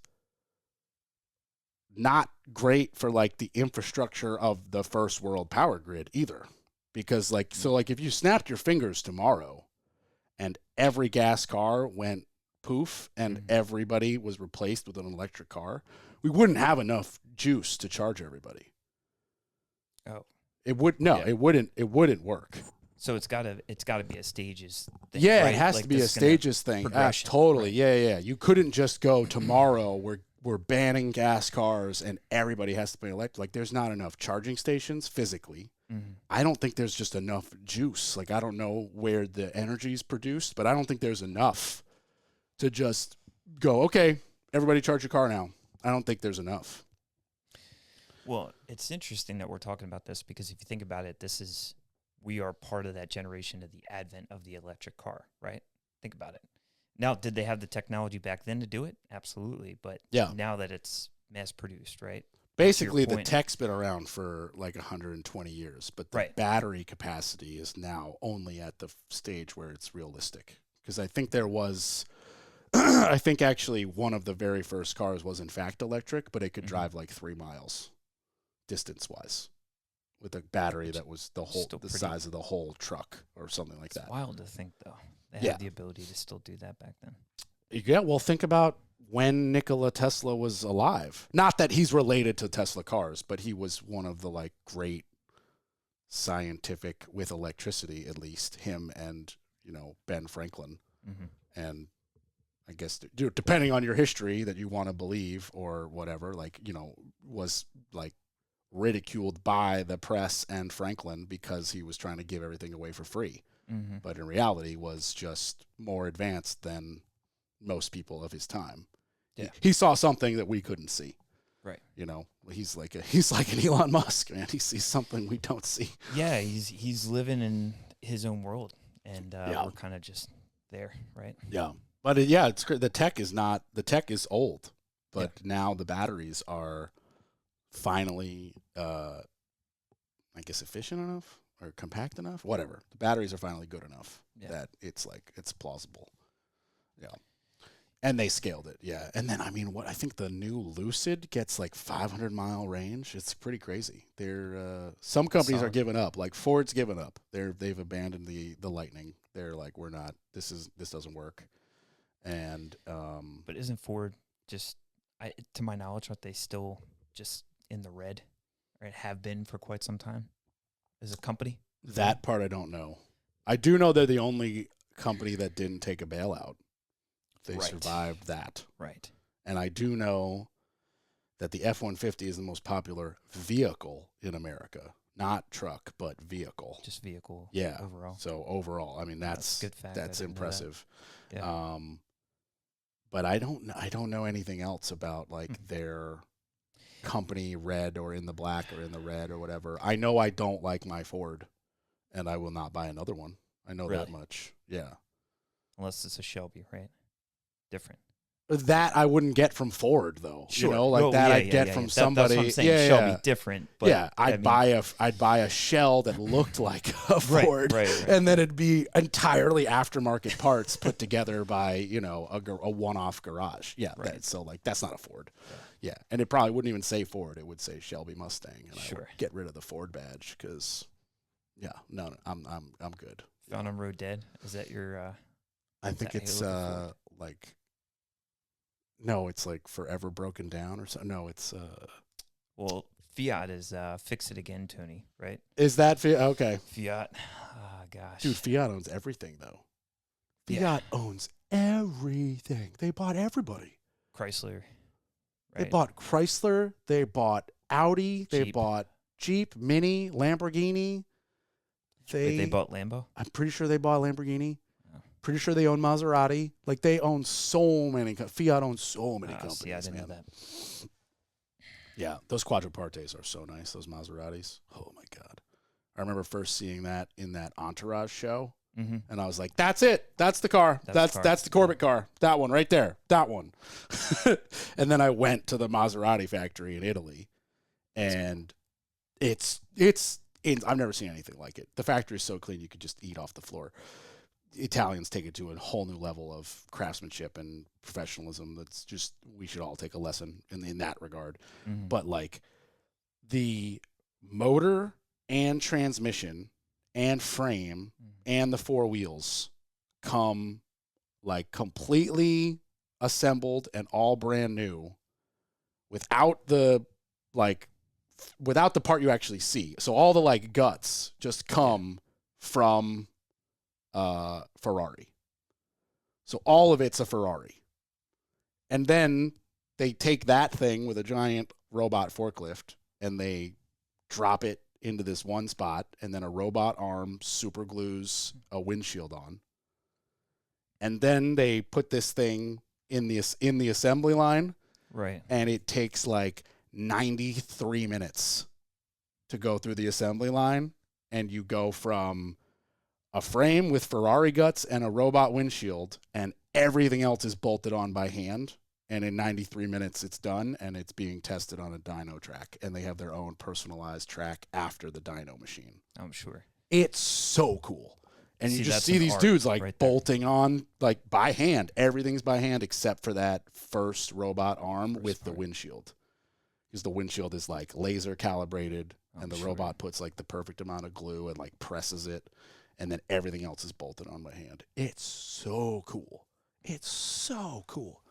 not great for like the infrastructure of the first world power grid either, because like, so like if you snapped your fingers tomorrow and every gas car went poof and everybody was replaced with an electric car, we wouldn't have enough juice to charge everybody. It wouldn't work. So it's gotta be a stages thing. Yeah, right? it has like to be a this stages thing. progression, Totally. right. Yeah. You couldn't just go tomorrow. We're banning gas cars and everybody has to be electric. Like, there's not enough charging stations physically. I don't think there's just enough juice. Like, I don't know where the energy is produced, but I don't think there's enough to just go, okay, everybody charge your car now. I don't think there's enough. Well, it's interesting that we're talking about this, because if you think about it, we are part of that generation of the advent of the electric car, right? Think about it. Now, did they have the technology back then to do it? Absolutely. But now that it's mass produced, right? Basically, the tech's been around for like 120 years, but the battery capacity is now only at the stage where it's realistic. Because I think there was, I think actually one of the very first cars was in fact electric, but it could drive like 3 miles distance-wise with a battery that was the size of the whole truck or something like that. It's wild to think, though. They had the ability to still do that back then. Yeah, well, think about when Nikola Tesla was alive. Not that he's related to Tesla cars, but he was one of the like great scientific, with electricity at least, him and, Ben Franklin. And I guess depending on your history that you want to believe or whatever, like, was like ridiculed by the press and Franklin because he was trying to give everything away for free. But in reality was just more advanced than most people of his time. Yeah. He saw something that we couldn't see. Right. He's like an Elon Musk, man. He sees something we don't see. Yeah, he's living in his own world, and we're kind of just there, right? Yeah. But it's the tech is old, but now the batteries are finally I guess efficient enough or compact enough, whatever. The batteries are finally good enough that it's plausible. Yeah. And they scaled it. Yeah. And then, I think the new Lucid gets like 500-mile range. It's pretty crazy. Some companies are giving up. Like Ford's given up. They've abandoned the Lightning. They're like, we're not, this doesn't work. And, but isn't Ford just, to my knowledge, aren't they still just in the red, or have been for quite some time as a company? That part I don't know. I do know they're the only company that didn't take a bailout. They Right. survived that. Right. And I do know that the F-150 is the most popular vehicle in America. Not truck, but vehicle. Just vehicle. Yeah. Overall. So overall, I mean, that's a good fact. I that's didn't know that. impressive. Yeah. But I don't know anything else about like their company, red or in the black or in the red or whatever. I know I don't like my Ford, and I will not buy another one. I know that Really? much. Yeah. Unless it's a Shelby, right? Different. That I wouldn't get from Ford though. Sure. You know, like No, that yeah, I'd yeah, get yeah, from yeah. somebody. That's what I'm saying. Yeah, Shelby yeah. different. But Yeah, I mean, I'd buy a Shell that looked like a Right, Ford, right. and then it'd be entirely aftermarket parts put together by a one-off garage. Yeah, Right. so like that's not a Ford. Yeah, and it probably wouldn't even say Ford; it would say Shelby Mustang, and I Sure. would get rid of the Ford badge because, yeah, no, I'm good. Found on road dead. Is that your? I is think that it's Halo for Ford? like. No, it's like forever broken down or something. No, it's Well, Fiat is fix it again, Tony. Right? is that okay? Fiat. Oh, gosh. Dude, Fiat owns everything though. Yeah. Fiat owns everything. They bought everybody. Chrysler. They Right? bought Chrysler. They bought Audi. They Jeep. bought Jeep, Mini, Lamborghini. Wait, they bought Lambo. I'm pretty sure they bought Lamborghini. Oh. Pretty sure they own Maserati. Like they own so many. Fiat owns so many companies. See, I didn't know man. that. Yeah, those quadripartes are so nice. Those Maseratis. Oh my god! I remember first seeing that in that Entourage show, Mm-hmm. and I was like, "That's it. That's the car. That's the car. That's the Corbett car. That one right there. That one." And then I went to the Maserati factory in Italy, and it's I've never seen anything like it. The factory is so clean you could just eat off the floor. Italians take it to a whole new level of craftsmanship and professionalism. That's just, we should all take a lesson in that regard. Mm-hmm. But like the motor and transmission and frame and the four wheels come like completely assembled and all brand new without the part you actually see. So all the like guts just come from Ferrari. So all of it's a Ferrari. And then they take that thing with a giant robot forklift and they drop it into this one spot, and then a robot arm super glues a windshield on. And then they put this thing in the assembly line, Right. and it takes like 93 minutes to go through the assembly line, and you go from a frame with Ferrari guts and a robot windshield, and everything else is bolted on by hand. And in 93 minutes, it's done, and it's being tested on a dyno track. And they have their own personalized track after the dyno machine. I'm sure. It's so cool. And See, you just that's see an these art dudes like right there. bolting on like by hand. Everything's by hand except for that first robot arm First with the part. windshield. Because the windshield is like laser calibrated, and the sure. robot puts like the perfect amount of glue and like presses it. And then everything else is bolted on by hand. It's so cool. It's so cool.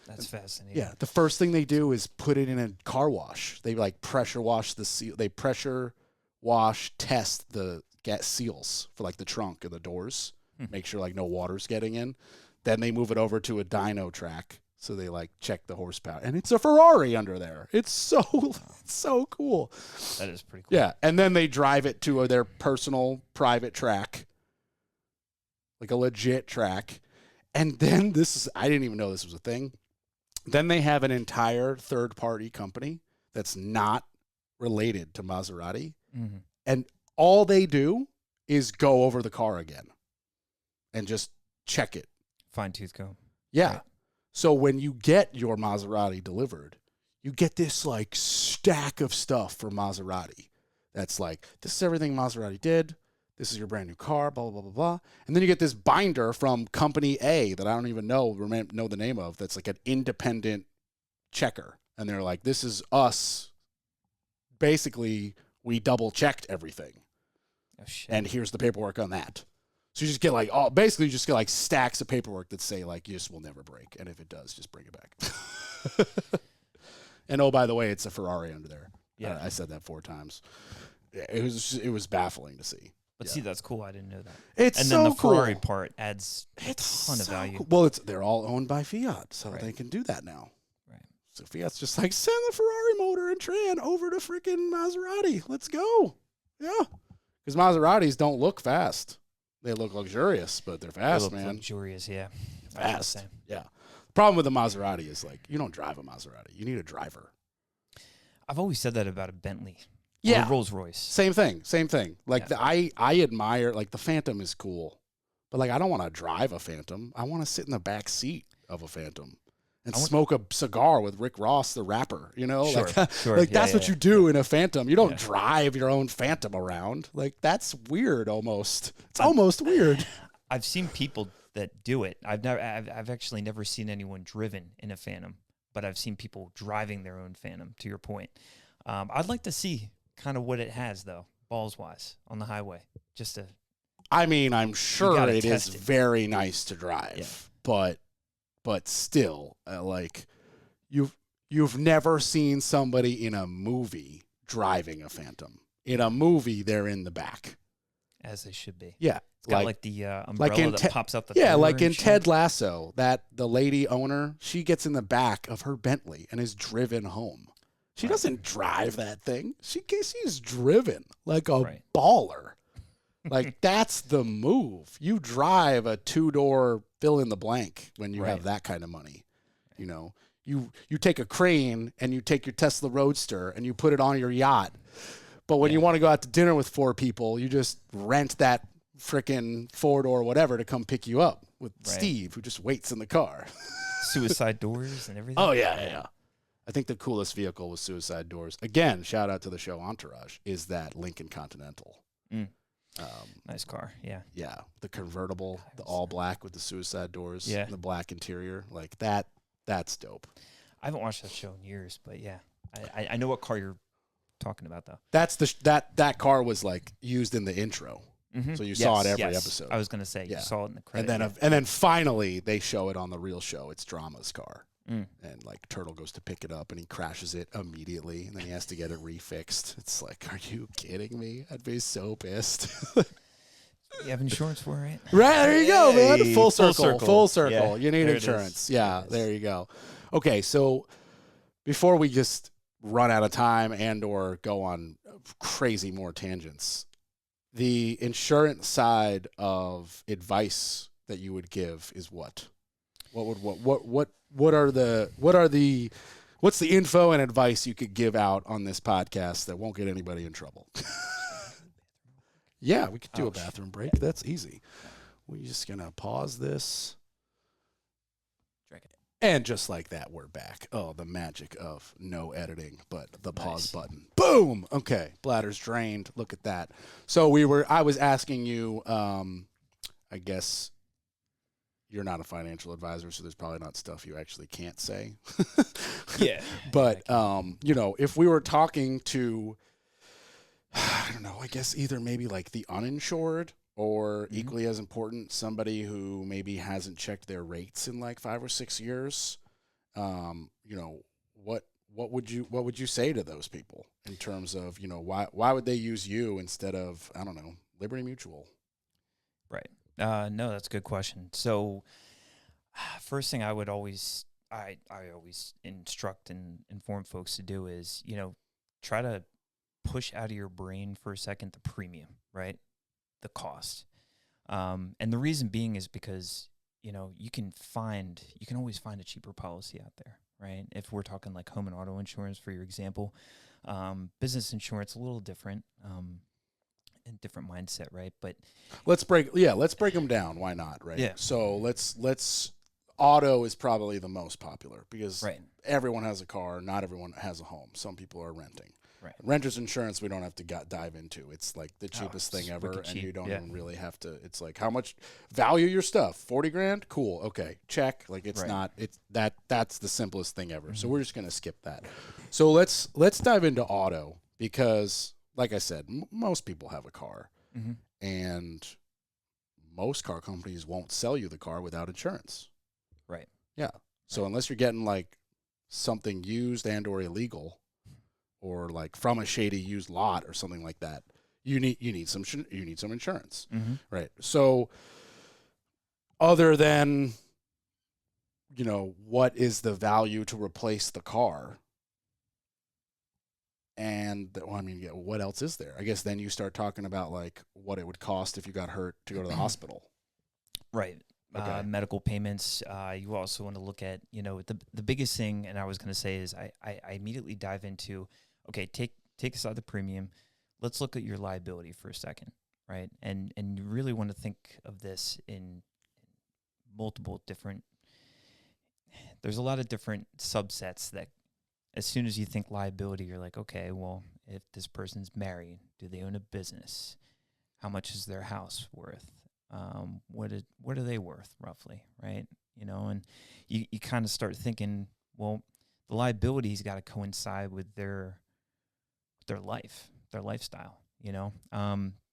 That's fascinating. Yeah, the first thing they do is put it in a car wash. They like pressure wash the seal. They pressure wash test the seals for like the trunk and the doors. Make sure like no water's getting in. Then they move it over to a dyno track. So they like check the horsepower, and it's a Ferrari under there. It's so cool. That is pretty cool. Yeah, and then they drive it to their personal private track, like a legit track. And then I didn't even know this was a thing. Then they have an entire third-party company that's not related to Maserati, Mm-hmm. and all they do is go over the car again and just check it. Fine tooth comb. Yeah. Right. So when you get your Maserati delivered, you get this like stack of stuff from Maserati. That's like, this is everything Maserati did. This is your brand new car, blah, blah, blah, blah. And then you get this binder from Company A that I don't even know the name of. That's like an independent checker. And they're like, this is us. Basically, we double checked everything. Oh, shit. And here's the paperwork on that. So you just get like, basically you just get like stacks of paperwork that say like, this will never break. And if it does, just bring it back. And oh, by the way, it's a Ferrari under there. Yeah. I said that 4 times. It was baffling to see. But see, that's cool. I didn't know that. It's and so then the cool. Ferrari part adds It's a ton of so value. cool. Well, they're all owned by Fiat, so Right. they can do that now. Right. So Fiat's just like, send the Ferrari motor and Tran over to freaking Maserati. Let's go. Yeah. Because Maseratis don't look fast. They look luxurious, but they're fast, They look man. luxurious, yeah. Fast. Yeah. The problem with the Maserati is, like, you don't drive a Maserati. You need a driver. I've always said that about a Bentley. Yeah. Or a Rolls Royce. Same thing. Like, Yeah. I admire, like, the Phantom is cool. But, like, I don't want to drive a Phantom. I want to sit in the back seat of a Phantom and smoke a cigar with Rick Ross, the rapper, you know? Sure, Like, sure. like Yeah, that's yeah, what you do in a Phantom. You don't Yeah. drive your own Phantom around. Like, that's weird almost. It's almost weird. I've seen people that do it. I've actually never seen anyone driven in a Phantom, but I've seen people driving their own Phantom, to your point. I'd like to see kind of what it has, though, balls-wise, on the highway. Just to... I mean, I'm sure gotta it is test it. very nice to drive, Yeah. but still, like, you've never seen somebody in a movie driving a Phantom. In a movie, they're in the back. As they should be. Yeah, It's got like the umbrella that pops out the door like and in shit. Ted Lasso, that the lady owner, she gets in the back of her Bentley and is driven home. She doesn't drive that thing. She's driven like a baller. Like, that's the move. You drive a 2-door fill in the blank when you have that kind of money. You know, you take a crane and you take your Tesla Roadster and you put it on your yacht. But when you want to go out to dinner with 4 people, you just rent that frickin' 4-door whatever to come pick you up with Steve, who just waits in the car. Suicide doors and everything. Oh, yeah. I think the coolest vehicle with suicide doors, again, shout out to the show Entourage, is that Lincoln Continental. Nice car, yeah. Yeah, the convertible, the all black with the suicide doors, Yeah. and the black interior, like that. That's dope. I haven't watched that show in years, but yeah, I know what car you're talking about, though. That's that car was like used in the intro, so you saw it every episode. I was gonna say you saw it in the credit. And then finally they show it on the real show. It's Drama's car. And like Turtle goes to pick it up and he crashes it immediately, and then he has to get it refixed. It's like, are you kidding me? I'd be so pissed. You have insurance for it, right? Right, there you go, man. Full circle. Yeah, You need there it insurance. is. Yeah, there you go. Okay, so before we just run out of time and or go on crazy more tangents, the insurance side of advice that you would give is what? What's the info and advice you could give out on this podcast that won't get anybody in trouble? Yeah, we could do a bathroom break. That's easy. We're just gonna pause this. Drink it. And just like that, we're back. Oh, the magic of no editing, but the pause button. Boom. Okay, bladder's drained. Look at that. So I was asking you, I guess you're not a financial advisor, so there's probably not stuff you actually can't say. Yeah. But, if we were talking to, I don't know, I guess either maybe like the uninsured or equally as important, somebody who maybe hasn't checked their rates in like 5 or 6 years, what would you say to those people in terms of, why would they use you instead of, I don't know, Liberty Mutual? Right. No, that's a good question. So first thing I would always, I always instruct and inform folks to do is, try to push out of your brain for a second the premium, right? The cost. And the reason being is because, you can always find a cheaper policy out there, right? If we're talking like home and auto insurance, for your example, business insurance, a little different, and different mindset, right? But let's break them down. Why not? Right. Yeah. So let's auto is probably the most popular because everyone has a car. Not everyone has a home. Some people are renting. Right. Renter's insurance, we don't have to dive into. It's like the cheapest thing ever, and you don't even really have to. It's like, how much value your stuff? 40 grand? Cool. Okay, check. Like, it's not. It's that's the simplest thing ever. So we're just gonna skip that. So let's dive into auto because, like I said, most people have a car, and most car companies won't sell you the car without insurance. Right. Yeah. So unless you're getting like something used and or illegal, or like from a shady used lot or something like that, you need some insurance, Mm-hmm. right? So other than, what is the value to replace the car? And what else is there? I guess then you start talking about like what it would cost if you got hurt to go to the hospital. Right. Okay. Medical payments. You also want to look at, the biggest thing, and I was going to say is I immediately dive into, okay, take aside the premium. Let's look at your liability for a second, right? And you really want to think of this in multiple different, there's a lot of different subsets that as soon as you think liability, you're like, okay, well, if this person's married, do they own a business? How much is their house worth? What are they worth roughly, right? And you kind of start thinking, well, the liability's got to coincide with their lifestyle.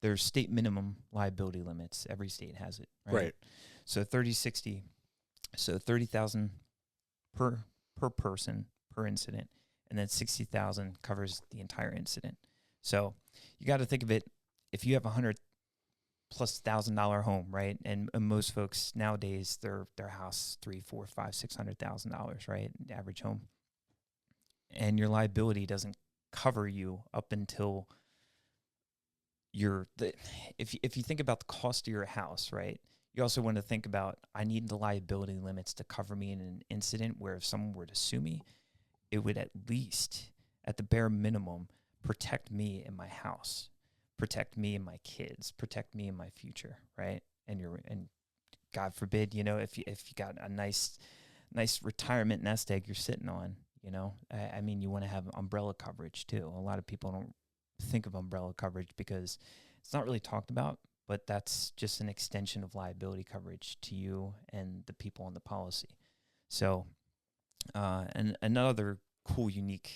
There's state minimum liability limits. Every state has it, right? So 30/60, so 30,000 per person per incident, and then 60,000 covers the entire incident. So you got to think of it. If you have $100,000+ home, right? And most folks nowadays, their house $300,000, $400,000, $500,000, $600,000, right? Average home, and your liability doesn't cover you up until if you think about the cost of your house, right? You also want to think about, I need the liability limits to cover me in an incident where if someone were to sue me, it would at least, at the bare minimum, protect me and my house, protect me and my kids, protect me and my future, right? And God forbid, if you got a nice retirement nest egg you're sitting on, you want to have umbrella coverage too. A lot of people don't think of umbrella coverage because it's not really talked about, but that's just an extension of liability coverage to you and the people on the policy. So, and another cool, unique,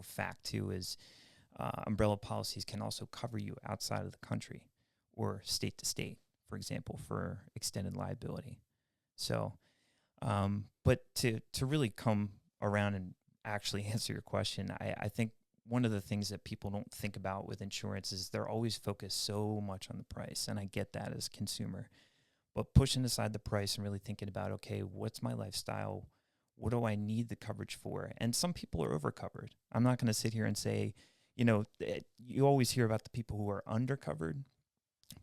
fact too is umbrella policies can also cover you outside of the country or state to state, for example, for extended liability. So, but to really come around and actually answer your question, I think one of the things that people don't think about with insurance is they're always focused so much on the price, and I get that as a consumer. But pushing aside the price and really thinking about, okay, what's my lifestyle? What do I need the coverage for? And some people are overcovered. I'm not going to sit here and say, you always hear about the people who are undercovered,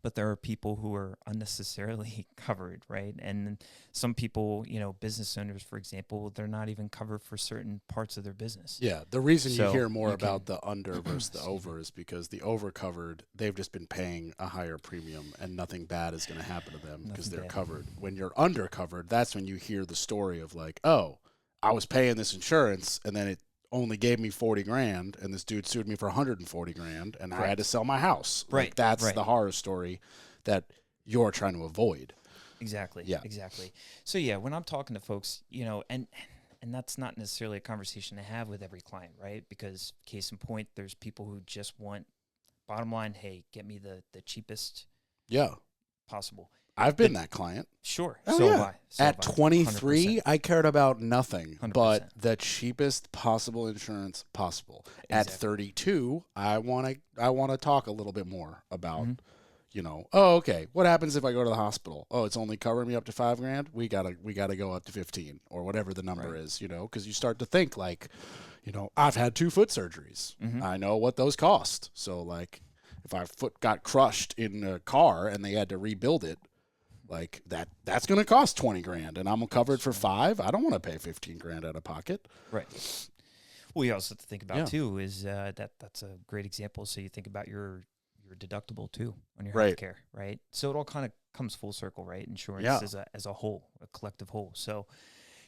but there are people who are unnecessarily covered, right? And some people, business owners, for example, they're not even covered for certain parts of their business. Yeah, the reason you So hear more you about can- the under versus the over is because the overcovered, they've just been paying a higher premium and nothing bad is going to happen to them because Nothing they're bad. covered. When you're undercovered, that's when you hear the story of like, oh, I was paying this insurance and then it only gave me 40 grand and this dude sued me for 140 grand and I had to sell my house. Right, Like that's right. the horror story that you're trying to avoid. Exactly. Yeah. Exactly. So yeah, when I'm talking to folks, and that's not necessarily a conversation to have with every client, right? Because case in point, there's people who just want, bottom line, hey, get me the cheapest Yeah. possible. I've been that client. Sure. Oh, so yeah. have I. So At have I. 23, 100%. I cared about nothing 100%. but the cheapest possible insurance possible. At Exactly. 32, I want to talk a little bit more about, Mhm. oh, okay, what happens if I go to the hospital? Oh, it's only covering me up to $5,000. We gotta go up to 15 or whatever the number Right. is, because you start to think like, I've had 2 foot surgeries. Mhm. I know what those cost. So like, if my foot got crushed in a car and they had to rebuild it, like that's going to cost 20 grand and I'm covered for 5. I don't want to pay 15 grand out of pocket. Right. Well, you also have to think about Yeah. too is that's a great example. So you think about your deductible too on your Right. healthcare, right? So it all kind of comes full circle, right? Insurance Yeah. as a whole, a collective whole. So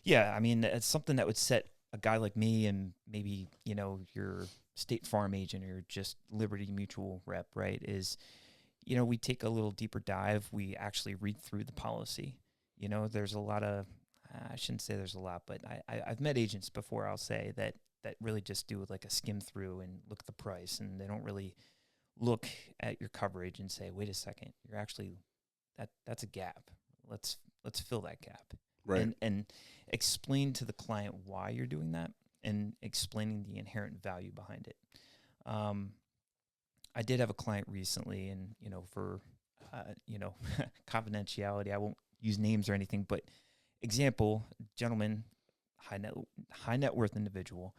yeah, I mean, it's something that would set a guy like me and maybe, your State Farm agent or just Liberty Mutual rep, right? Is, we take a little deeper dive. We actually read through the policy. There's a lot of, I shouldn't say there's a lot, but I've met agents before, I'll say, that really just do like a skim through and look at the price, and they don't really look at your coverage and say, wait a second, you're actually, that's a gap. Let's fill that gap. Right. And explain to the client why you're doing that and explaining the inherent value behind it. I did have a client recently, and for confidentiality, I won't use names or anything, but example, gentleman, high net worth individual,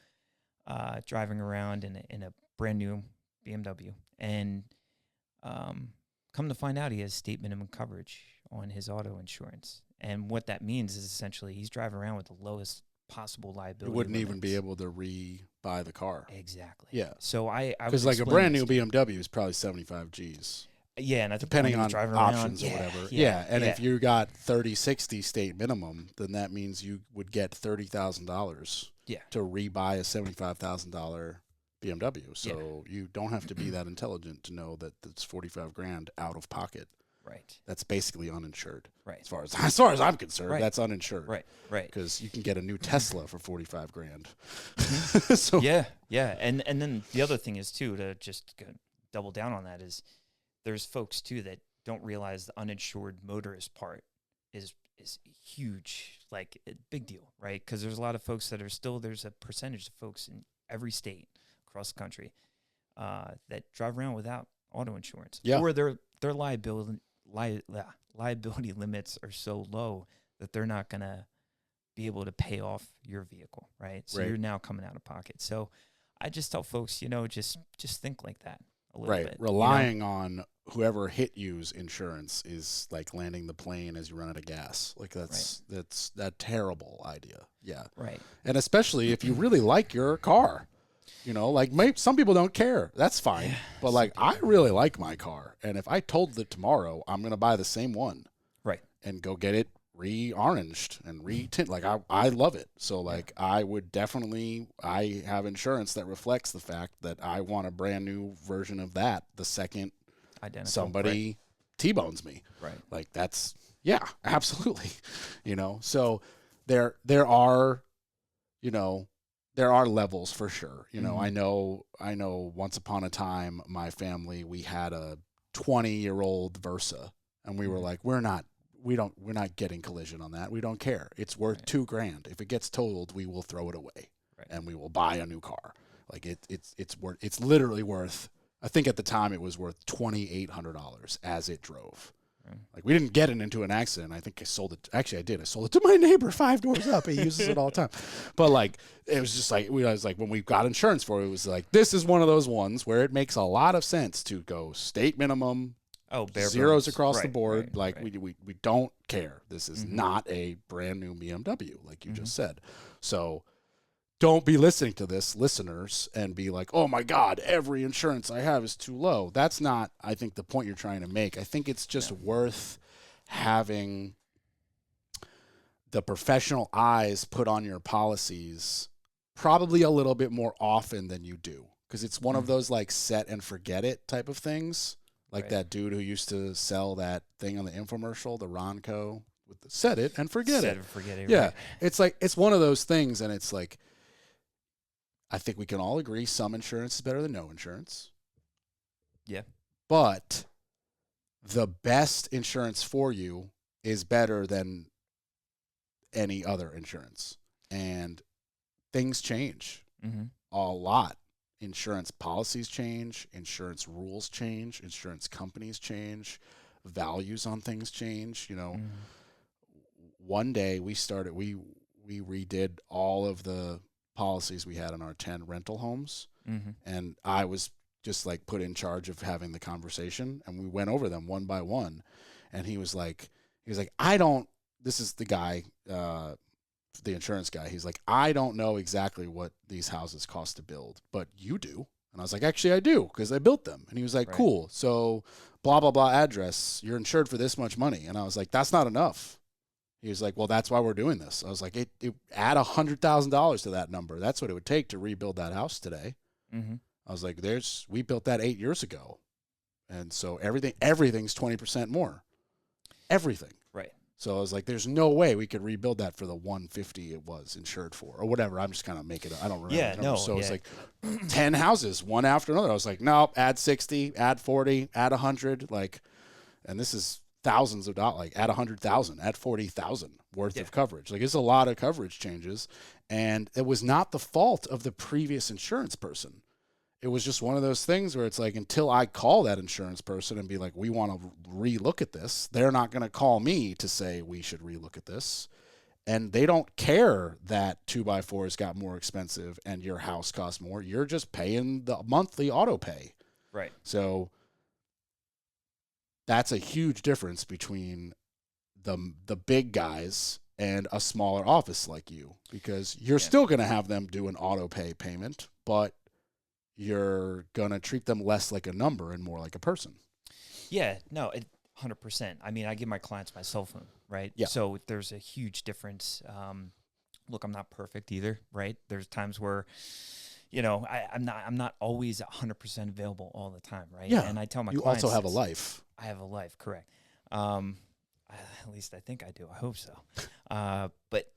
driving around in a brand new BMW, and come to find out he has state minimum coverage on his auto insurance. And what that means is essentially he's driving around with the lowest possible liability. You wouldn't limits. even be able to buy the car. Exactly. Yeah. So I because like a brand new BMW is probably 75 G's. Yeah, and that's depending on driving options around. or whatever. Yeah, and if you got 30-60 state minimum, then that means you would get $30,000 to rebuy a $75,000 BMW. So you don't have to be that intelligent to know that it's $45,000 out of pocket. Right. That's basically uninsured. Right. As far as I'm concerned, right. that's uninsured. Right. Right. Because you can get a new Tesla for $45,000. So yeah. And then the other thing is too, to just double down on that, is there's folks too that don't realize the uninsured motorist part is huge, like a big deal, right? Because there's a lot of folks that are still, there's a percentage of folks in every state across the country that drive around without auto insurance, or their liability limits are so low that they're not gonna be able to pay off your vehicle, right? So you're now coming out of pocket. So I just tell folks, just think like that a little bit. Relying on whoever hit you's insurance is like landing the plane as you run out of gas. Like that's that terrible idea. Yeah. Right. And especially if you really like your car. Like some people don't care. That's fine. But like I really like my car, and if I told that tomorrow I'm going to buy the same one, right, and go get it re-oranged and re-tint, like I love it. So like I would definitely, I have insurance that reflects the fact that I want a brand new version of that the second somebody T-bones me. Right. Like that's absolutely. So there are there are levels for sure. I know once upon a time, my family, we had a 20-year-old Versa, and we were like, we're not getting collision on that. We don't care. It's worth $2,000. If it gets totaled, we will throw it away and we will buy a new car. Like it's literally worth, I think at the time it was worth $2,800 as it drove. Like we didn't get it into an accident. I think I sold it. Actually, I did. I sold it to my neighbor 5 doors up. He uses it all the time. But like, it was just like, I was like, when we got insurance for it, it was like, this is one of those ones where it makes a lot of sense to go state minimum. Bare zeros bones. Across the board. We don't care. This is not a brand new BMW, like you just said. So don't be listening to this, listeners, and be like, oh my God, every insurance I have is too low. That's not, I think, the point you're trying to make. I think it's just worth having the professional eyes put on your policies probably a little bit more often than you do. Because it's one of those like set and forget it type of things. Like that dude who used to sell that thing on the infomercial, the Ronco, with the set it and forget it. Yeah. Right. It's like, it's one of those things, and it's like, I think we can all agree some insurance is better than no insurance. Yeah. But the best insurance for you is better than any other insurance. And things change a lot. Insurance policies change, insurance rules change, insurance companies change, values on things change. One day we redid all of the policies we had on our 10 rental homes, and I was just like put in charge of having the conversation, and we went over them one by one, and he was like this is the guy, the insurance guy, he's like, I don't know exactly what these houses cost to build, but you do. And I was like, actually I do, because I built them. And he was like, cool, so blah blah blah address, you're insured for this much money. And I was like, that's not enough. He was like, well, that's why we're doing this. I was like, it add $100,000 to that number. That's what it would take to rebuild that house today. I was like, we built that 8 years ago. And so everything's 20% more. Everything. Right. So I was like, there's no way we could rebuild that for the $150 it was insured for, or whatever. I'm just kind of making it. I don't remember. Yeah, no. So it's like 10 houses, one after another. I was like, no, add 60, add 40, add 100. Like, and this is thousands of dollars, like add 100,000, add 40,000 worth of coverage. Like, it's a lot of coverage changes. And it was not the fault of the previous insurance person. it was just one of those things where it's like, until I call that insurance person and be like, we want to relook at this, they're not going to call me to say we should relook at this. And they don't care that 2x4s got more expensive and your house costs more. You're just paying the monthly auto pay. Right. So that's a huge difference between the big guys and a smaller office like you, because you're still going to have them do an auto pay payment, but you're going to treat them less like a number and more like a person. Yeah, no, 100%. I mean, I give my clients my cell phone, right? Yeah. So there's a huge difference. Look, I'm not perfect either, right? There's times where, you know, I'm not always 100% available all the time, right? Yeah. And I tell my You clients, also have a life. I have a life, correct. At least I think I do. I hope so. But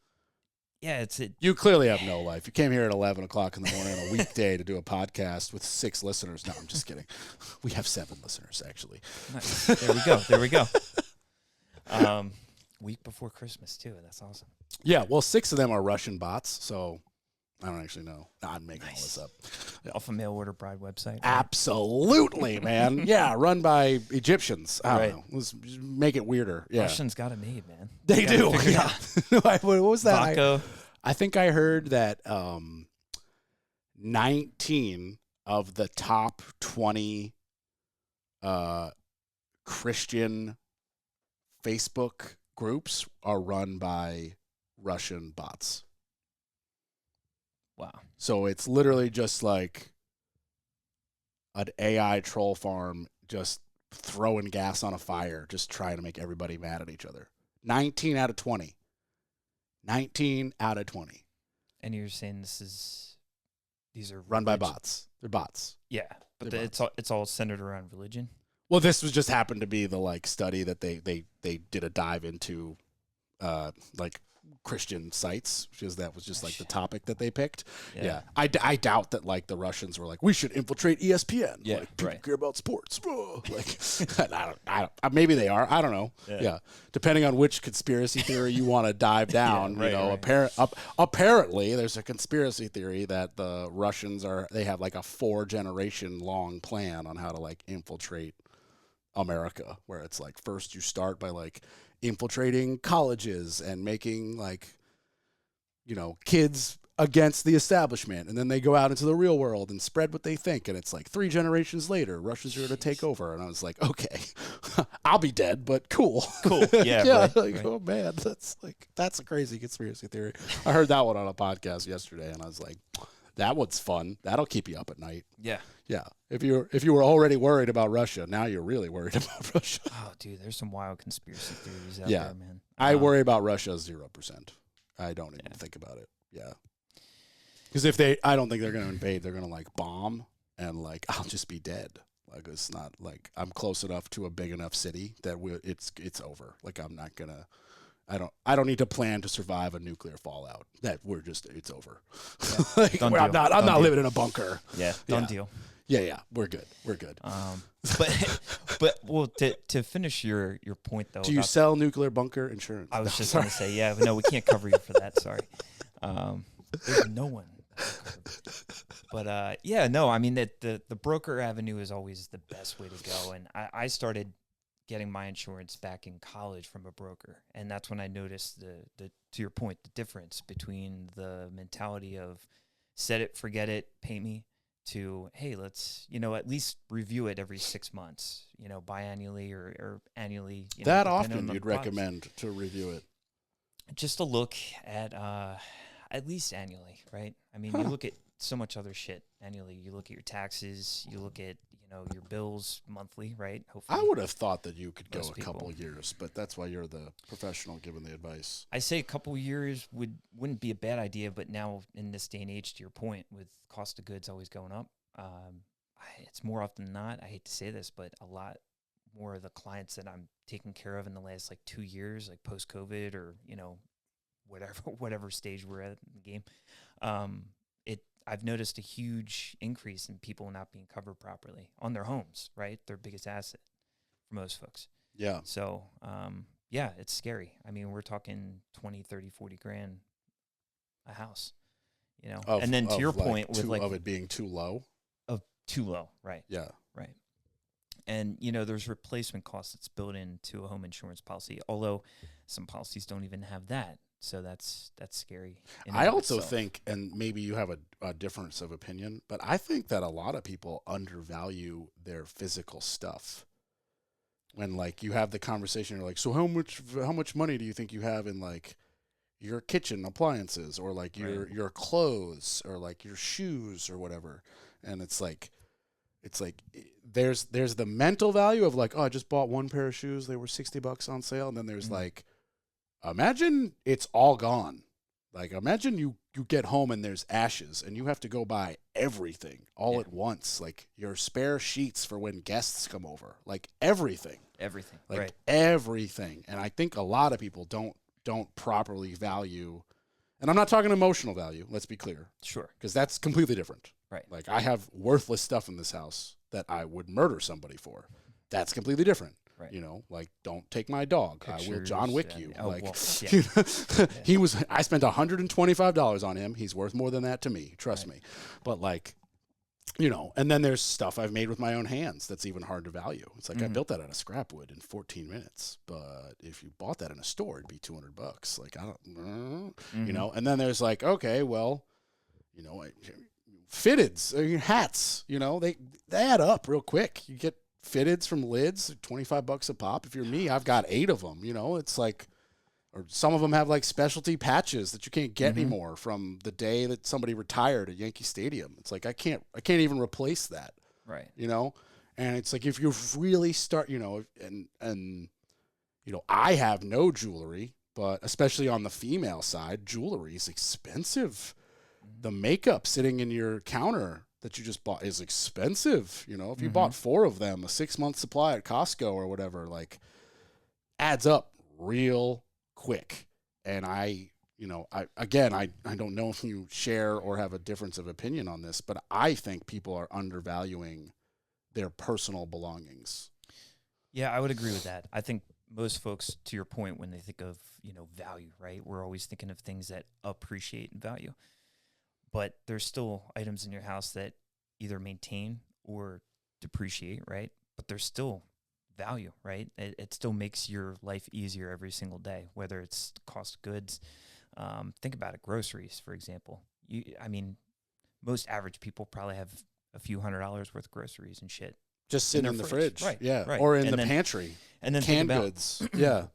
yeah, You clearly have no life. You came here at 11 o'clock in the morning on a weekday to do a podcast with 6 listeners. No, I'm just kidding. We have 7 listeners, actually. Nice. There we go. There we go. Week before Christmas, too. That's awesome. Yeah, well, 6 of them are Russian bots, so I don't actually know. No, I'm making all this up. Off a mail order bride website. Right? Absolutely, man. Yeah, run by Egyptians. I don't know. Let's make it weirder. Yeah. Russians got it made, man. They do. Yeah. What was that? Vodka. I think I heard that 19 of the top 20 Christian Facebook groups are run by Russian bots. Wow. So it's literally just like an AI troll farm just throwing gas on a fire, just trying to make everybody mad at each other. 19 out of 20. 19 out of 20. And you're saying these are Run by bots. They're bots. Yeah, but They're it's all centered around religion. Well, this was just happened to be the like study that they did a dive into, like Christian sites, because that was just like the topic that they picked. Yeah. I doubt that like the Russians were like, we should infiltrate ESPN. Yeah, like, people care about sports. Like, I don't, maybe they are. I don't know. Yeah. Depending on which conspiracy theory you want to dive down, apparently there's a conspiracy theory that the Russians they have like a 4-generation long plan on how to like infiltrate America, where it's like first you start by like infiltrating colleges and making like, you know, kids against the establishment, and then they go out into the real world and spread what they think, and it's like 3 generations later Russians are going to take over. And I was like, okay, I'll be dead, but cool. Yeah, right. Oh man, that's a crazy conspiracy theory. I heard that one on a podcast yesterday, and I was like, that one's fun. That'll keep you up at night. Yeah. If you were already worried about Russia, now you're really worried about Russia. Oh, dude, there's some wild conspiracy theories out there, man. I worry about Russia 0%. I don't even think about it. Yeah. Because I don't think they're going to invade. They're going to like bomb, and like I'll just be dead. Like it's not like I'm close enough to a big enough city that it's over. Like I'm not gonna. I don't need to plan to survive a nuclear fallout. It's over. Yeah. I'm not living in a bunker. Yeah, done deal. Yeah, we're good. But well, to finish your point though. Do you sell nuclear bunker insurance? I was just going to say, yeah, but no, we can't cover you for that. Sorry. There's no one. But yeah, no, I mean that the broker avenue is always the best way to go, and I started getting my insurance back in college from a broker, and that's when I noticed the to your point, the difference between the mentality of set it, forget it, pay me, to hey, let's at least review it every 6 months, biannually or annually. That often you'd recommend to review it? Just to look at least annually, right? I mean, you look at so much other shit annually. You look at your taxes, you look at your bills monthly, right? Hopefully, I would have thought that you could go a couple of years, but that's why you're the professional giving the advice. I say a couple of years wouldn't be a bad idea, but now in this day and age, to your point, with cost of goods always going up, it's more often than not, I hate to say this, but a lot more of the clients that I'm taking care of in the last like 2 years, like post-COVID or whatever stage we're at in the game, I've noticed a huge increase in people not being covered properly on their homes, right? Their biggest asset for most folks. Yeah. So, yeah, it's scary. I mean, we're talking 20, 30, 40 grand a house, and then to your point with like of it being too low, of too low, right? Yeah. Right. And, you know, there's replacement costs that's built into a home insurance policy, although some policies don't even have that. So that's scary. I also think, and maybe you have a difference of opinion, but I think that a lot of people undervalue their physical stuff. When like you have the conversation, you're like, so how much money do you think you have in like your kitchen appliances or like your clothes or like your shoes or whatever? And it's like there's the mental value of like, oh, I just bought one pair of shoes, they were $60 on sale, and then there's like, imagine it's all gone. Like imagine you get home and there's ashes and you have to go buy everything all at once, like your spare sheets for when guests come over, like everything, like everything. And I think a lot of people don't properly value, and I'm not talking emotional value, let's be clear. Sure. Because that's completely different. Right. Like I have worthless stuff in this house that I would murder somebody for. That's completely different. Right. You know, like don't take my dog. Pictures, I will John Wick you. Like I spent $125 on him. He's worth more than that to me. Trust me. But like, you know, and then there's stuff I've made with my own hands that's even hard to value. It's like I built that out of scrap wood in 14 minutes. But if you bought that in a store, it'd be $200. Like I don't, you know. And then there's like, okay, well, you know, fitteds, hats. You know, they add up real quick. You get fitteds from lids, $25 a pop. If you're me, I've got 8 of them. You know, it's like, or some of them have like specialty patches that you can't get anymore from the day that somebody retired at Yankee Stadium. It's like I can't even replace that. Right. You know, and it's like if you really start, you know, and you know, I have no jewelry, but especially on the female side, jewelry is expensive. The makeup sitting in your counter that you just bought is expensive. You know, if you bought 4 of them, a 6-month supply at Costco or whatever, like adds up real quick. And I don't know if you share or have a difference of opinion on this, but I think people are undervaluing their personal belongings. Yeah, I would agree with that. I think most folks, to your point, when they think of, you know, value, right, we're always thinking of things that appreciate and value. But there's still items in your house that either maintain or depreciate, right? But there's still value, right? It still makes your life easier every single day, whether it's cost of goods. Think about it, groceries, for example. Most average people probably have a few $100s worth of groceries and shit. Just sitting in the fridge. Right. Yeah. Right. Or in the pantry. And then canned goods. Yeah.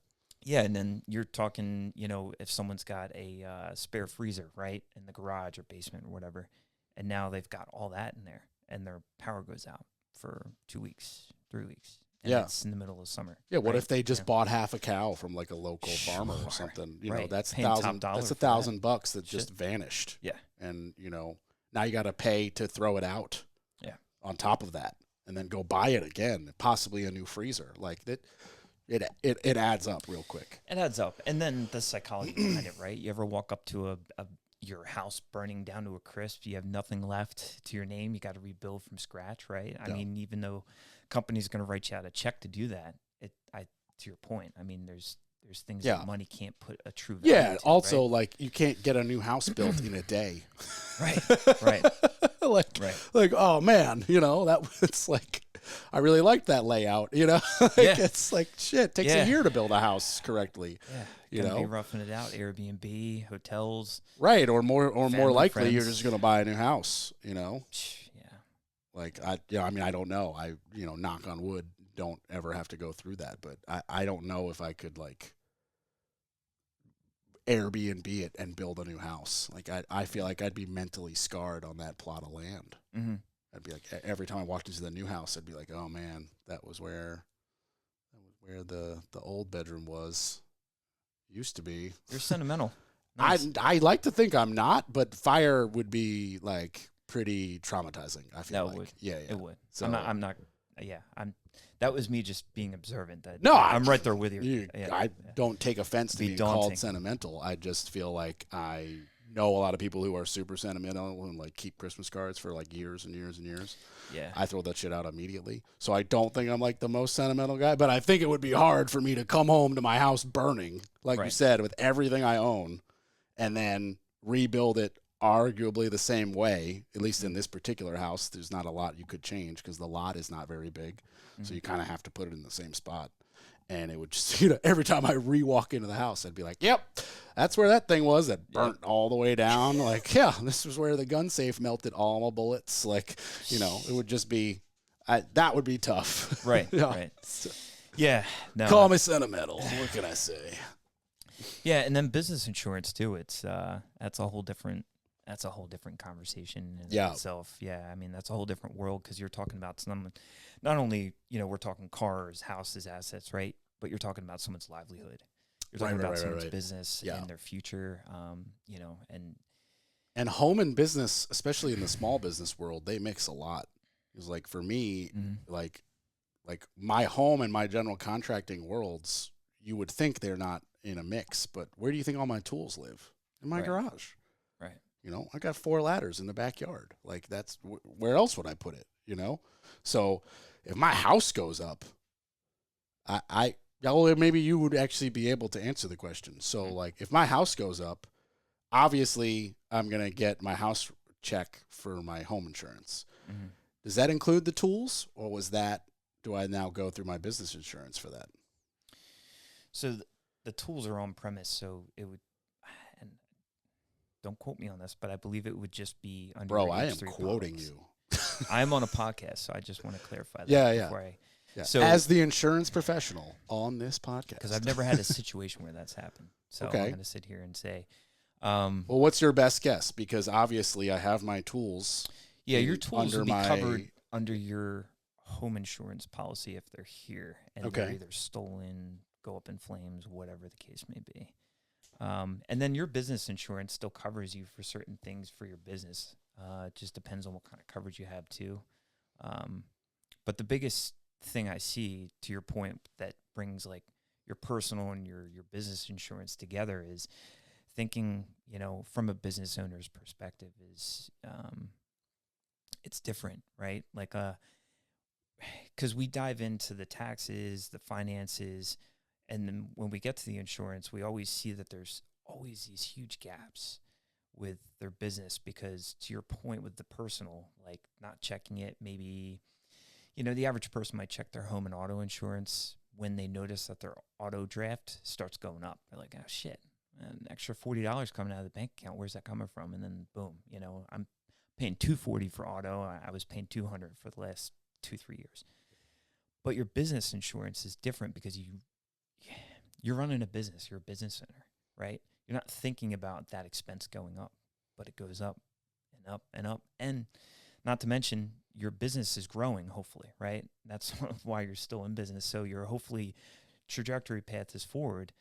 Yeah, and then you're talking, you know, if someone's got a spare freezer, right, in the garage or basement or whatever, and now they've got all that in there, and their power goes out for 2 weeks, 3 weeks, and it's in the middle of summer. Yeah, what if they just bought half a cow from like a local farmer or something? You know, that's $1,000 that just vanished. Yeah, and you know, now you got to pay to throw it out. Yeah, on top of that, and then go buy it again, possibly a new freezer, like that. It adds up real quick. It adds up. And then the psychology behind it, right? You ever walk up to your house burning down to a crisp, you have nothing left to your name, you got to rebuild from scratch, right? I mean, even though company's going to write you out a check to do that, to your point, I mean, there's things that money can't put a true value to, also, right? like, you can't get a new house built in a day. Right. Like, oh, man, you know, it's like, I really liked that layout, you know. It's like shit. It takes a year to build a house correctly. Yeah, you know, be roughing it out. Airbnb, hotels, right? Or more likely, friends. You're just gonna buy a new house. You know. Yeah. Like I mean, I don't know. Knock on wood, don't ever have to go through that. But I don't know if I could like Airbnb it and build a new house. Like I feel like I'd be mentally scarred on that plot of land. Mm-hmm. I'd be like, every time I walked into the new house, I'd be like, oh man, that was where the old bedroom was. Used to be. You're sentimental. Nice. I like to think I'm not, but fire would be like pretty traumatizing. I feel like. Yeah, it would. So I'm not. Yeah, that was me just being observant. I'm right there with you. I don't take offense to being called sentimental. I just feel like I know a lot of people who are super sentimental and like keep Christmas cards for like years and years and years. Yeah. I throw that shit out immediately. So I don't think I'm like the most sentimental guy, but I think it would be hard for me to come home to my house burning, like you said, with everything I own and then rebuild it arguably the same way, at least in this particular house. There's not a lot you could change because the lot is not very big. So you kind of have to put it in the same spot. And it would just, every time I re-walk into the house, I'd be like, yep, that's where that thing was that burnt all the way down. Like, yeah, this was where the gun safe melted all my bullets. Like, it would just be, that would be tough. Right, Yeah. right. Yeah. No. Call me sentimental. What can I say? Yeah, and then business insurance too. It's that's a whole different conversation in itself. Yeah, I mean that's a whole different world because you're talking about some, not only we're talking cars, houses, assets, right? But you're talking about someone's livelihood. You're talking about someone's business and their future. And home and business, especially in the small business world, they mix a lot. Because like for me, like my home and my general contracting worlds, you would think they're not in a mix, but where do you think all my tools live? In my garage. Right. I got 4 ladders in the backyard. Like that's where else would I put it? So if my house goes up, maybe you would actually be able to answer the question. So like if my house goes up, obviously I'm going to get my house check for my home insurance. Mm-hmm. Does that include the tools, or do I now go through my business insurance for that? So the tools are on premise, so it would, and don't quote me on this, but I believe it would just be under Bro, your I am H3 quoting products. you. I'm on a podcast, so I just want to clarify that. Yeah. So, as the insurance professional on this podcast. Because I've never had a situation where that's happened. So I'm going to sit here and say. Well, what's your best guess? Because obviously I have my tools. Yeah, your tools will be covered under your home insurance policy if they're here. And they're either stolen, go up in flames, whatever the case may be. And then your business insurance still covers you for certain things for your business. It just depends on what kind of coverage you have too. But the biggest thing I see, to your point, that brings like your personal and your business insurance together is thinking, from a business owner's perspective is it's different, right? Like, because we dive into the taxes, the finances, and then when we get to the insurance, we always see that there's always these huge gaps with their business because, to your point with the personal, like not checking it, maybe, the average person might check their home and auto insurance when they notice that their auto draft starts going up. They're like, oh, shit, an extra $40 coming out of the bank account. Where's that coming from? And then, boom, I'm paying $240 for auto. I was paying $200 for the last 2-3 years. But your business insurance is different because you're running a business. You're a business owner, right? You're not thinking about that expense going up, but it goes up and up and up. And not to mention your business is growing, hopefully, right? That's why you're still in business. So your hopefully trajectory path is forward.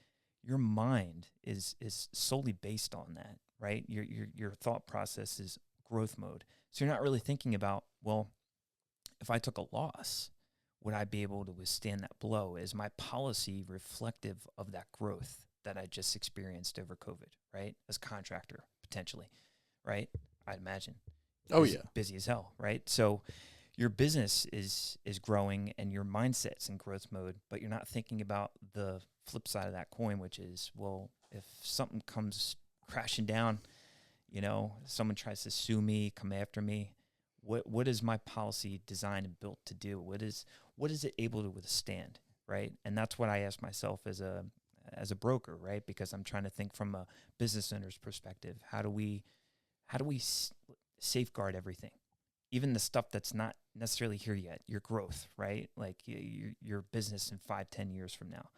Your mind is solely based on that, right? Your thought process is growth mode. So you're not really thinking about, well, if I took a loss, would I be able to withstand that blow? Is my policy reflective of that growth that I just experienced over COVID, right? As a contractor, potentially, right? I'd imagine. Busy as hell, right? So your business is growing and your mindset's in growth mode, but you're not thinking about the flip side of that coin, which is, well, if something comes crashing down, someone tries to sue me, come after me, what is my policy designed and built to do? What is it able to withstand, right? And that's what I ask myself as a broker, right? Because I'm trying to think from a business owner's perspective. How do we safeguard everything, even the stuff that's not necessarily here yet? Your growth, right? Like your business in 5-10 years from now.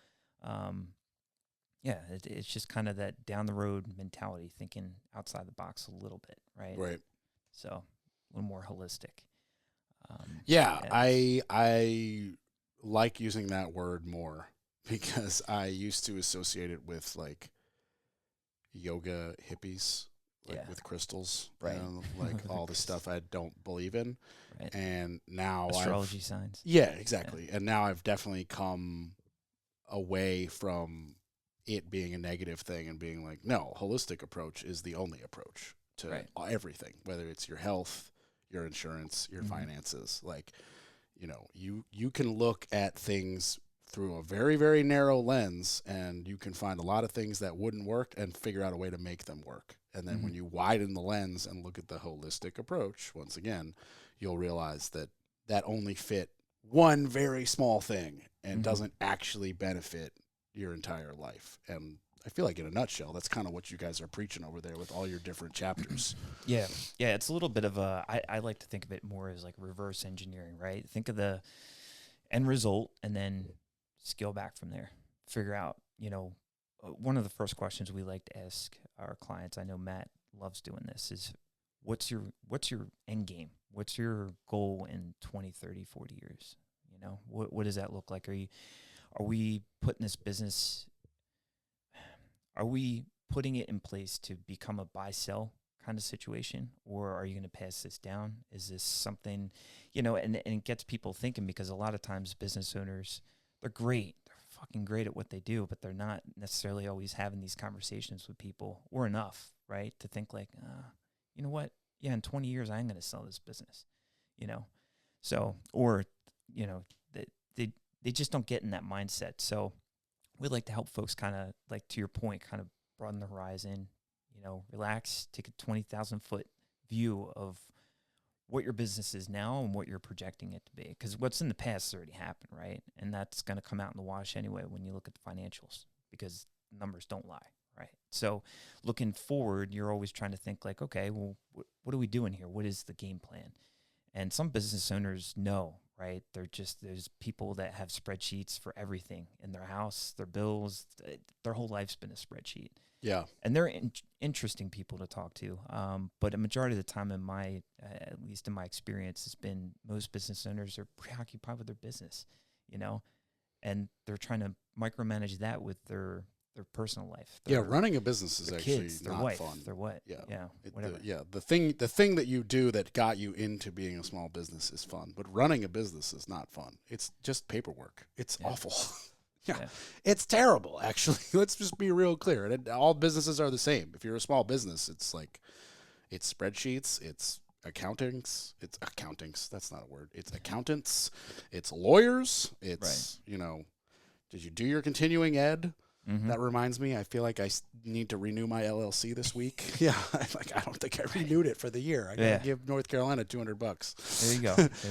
It's just kind of that down the road mentality, thinking outside the box a little bit, right? Right. So a little more holistic. I like using that word more because I used to associate it with like yoga hippies, with crystals, right? Like all the stuff I don't believe in, right. And now astrology signs. Yeah, exactly. Yeah. And now I've definitely come away from it being a negative thing and being like, no, holistic approach is the only approach to everything, whether it's your health, your insurance, your finances. Like, you can look at things through a very, very narrow lens, and you can find a lot of things that wouldn't work and figure out a way to make them work. And then when you widen the lens and look at the holistic approach, once again, you'll realize that that only fit one very small thing and doesn't actually benefit your entire life. And I feel like in a nutshell, that's kind of what you guys are preaching over there with all your different chapters. Yeah. It's a little bit of I like to think of it more as like reverse engineering, right? Think of the end result and then scale back from there. Figure out, one of the first questions we like to ask our clients, I know Matt loves doing this, is what's your end game? What's your goal in 20, 30, 40 years? What does that look like? Are we putting this business, are we putting it in place to become a buy-sell kind of situation, or are you going to pass this down? Is this something, and it gets people thinking, because a lot of times business owners, they're great. They're fucking great at what they do, but they're not necessarily always having these conversations with people or enough, right? To think like, you know what? Yeah, in 20 years, I'm going to sell this business, So, or, they just don't get in that mindset. So we like to help folks kind of, like to your point, kind of broaden the horizon, relax, take a 20,000 foot view of what your business is now and what you're projecting it to be. Because what's in the past has already happened, right? And that's going to come out in the wash anyway when you look at the financials, because numbers don't lie, right? So looking forward, you're always trying to think like, okay, well, what are we doing here? What is the game plan? And some business owners know, right? There's people that have spreadsheets for everything in their house, their bills, their whole life's been a spreadsheet. Yeah. And they're interesting people to talk to. But a majority of the time at least in my experience, has been most business owners are preoccupied with their business, and they're trying to micromanage that with their personal life. Running a business is actually kids, their not wife, fun. Their what? Yeah. Whatever. The thing that you do that got you into being a small business is fun, but running a business is not fun. It's just paperwork. It's awful. Yeah, it's terrible, actually. Let's just be real clear. And all businesses are the same. If you're a small business, it's like, it's spreadsheets, it's accountings, that's not a word. It's accountants, it's lawyers, it's, did you do your continuing ed? Mm-hmm. That reminds me, I feel like I need to renew my LLC this week. Yeah, I don't think I renewed it for the year. I gotta give North Carolina $200. There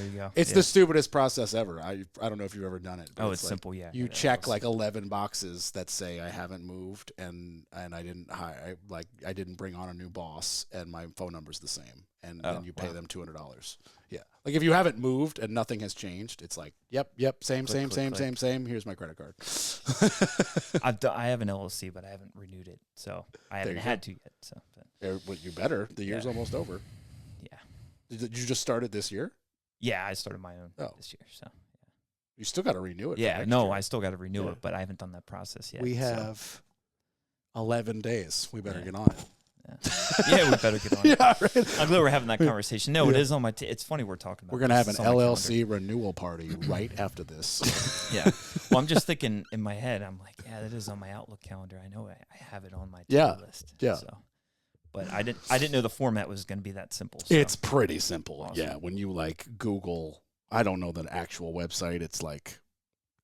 you go. It's the stupidest process ever. I don't know if you've ever done it. Oh, it's like, simple. Yeah, you check like 11 boxes that say I haven't moved and I didn't hire. I didn't bring on a new boss and my phone number's the same. And then you pay them $200. Yeah. Like if you haven't moved and nothing has changed, it's like, yep, same. Here's my credit card. I have an LLC, but I haven't renewed it, so I haven't had to yet. So, well, you better. The year's almost over. Yeah. Did you just start it this year? Yeah, I started my own this year. So you still got to renew it. Yeah, no, I still got to renew it, but I haven't done that process yet. We have 11 days. We better get on it. Yeah, we better get on it. Right. I'm glad we're having that conversation. No, it is on my it's funny we're talking about We're going to have an LLC renewal party right after this. Yeah. Well, I'm just thinking in my head, I'm like, that is on my Outlook calendar. I know I have it on my to-do list. Yeah. So, but I didn't know the format was going to be that simple. So. It's pretty simple. Awesome. Yeah. When you like Google, I don't know the actual website. It's like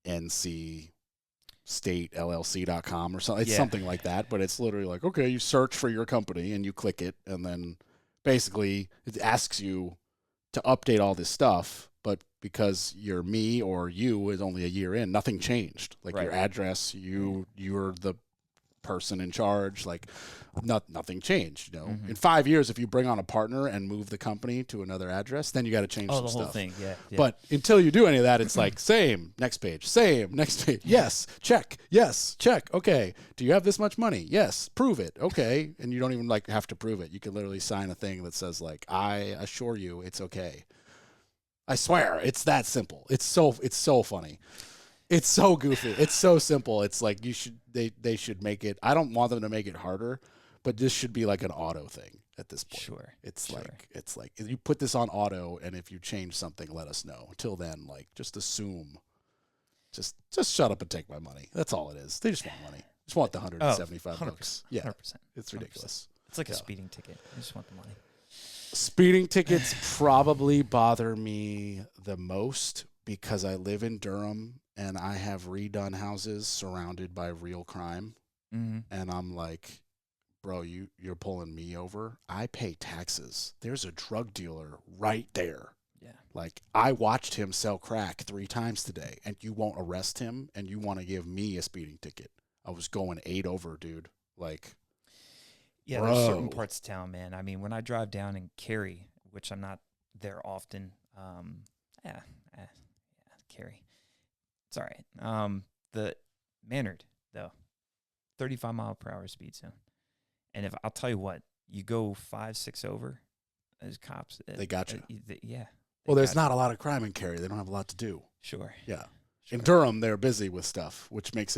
NCStateLLC.com or something. It's something like that, but it's literally like, okay, you search for your company and you click it, and then basically it asks you to update all this stuff, but because you're me or you is only a year in, nothing changed. Like your address, you're the person in charge, like nothing changed. In 5 years, if you bring on a partner and move the company to another address, then you got to change some the stuff. Whole thing. Yeah. But until you do any of that, it's like same next page, yes, check, okay, do you have this much money? Yes, prove it. Okay. And you don't even like have to prove it. You can literally sign a thing that says like, I assure you it's okay. I swear, it's that simple. It's so funny. It's so goofy. It's so simple. It's like they should make it. I don't want them to make it harder, but this should be like an auto thing at this point. Sure. It's like you put this on auto, and if you change something, let us know. Until then, like just assume. Just shut up and take my money. That's all it is. They just want money. Just want the $175. Yeah, 100%. It's ridiculous. 100%. It's like a speeding ticket. I just want the money. Speeding tickets probably bother me the most because I live in Durham and I have redone houses surrounded by real crime, and I'm like, bro, you're pulling me over. I pay taxes. There's a drug dealer right there. Yeah. Like, I watched him sell crack 3 times today, and you won't arrest him, and you want to give me a speeding ticket. I was going 8 over, dude. Like, yeah, bro. there's certain parts of town, man. I mean, when I drive down in Cary, which I'm not there often, Cary, it's all right. The Maynard, though, 35 mile per hour speed zone. And if I'll tell you what, you go 5, 6 over, those cops, They got you. Yeah. Well, there's not a lot of crime in Cary. They don't have a lot to do. Sure. Yeah. Sure. In Durham, they're busy with stuff, which makes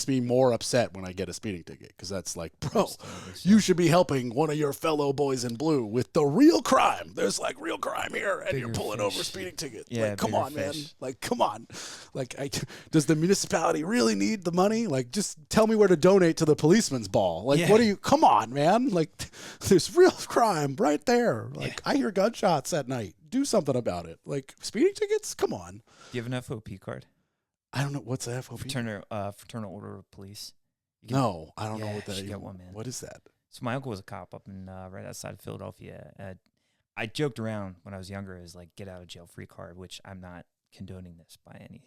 me more upset when I get a speeding ticket, because that's like, bro, you should be helping one of your fellow boys in blue with the real crime. There's like real crime here, and you're pulling over speeding ticket. Yeah, like, come on, man. fish. Like, come on. Like, does the municipality really need the money? Like, just tell me where to donate to the policeman's ball. Like, Yeah. what are you? Come on, man. Like, there's real crime right there. Like, Yeah. I hear gunshots at night. Do something about it. Like, speeding tickets? Come on. Do you have an FOP card? I don't know. What's the FOP? Fraternal Order of Police. No, I don't know Yeah, what that you is. get one, man. What is that? So my uncle was a cop up in right outside of Philadelphia. I joked around when I was younger as like get out of jail free card, which I'm not condoning this by any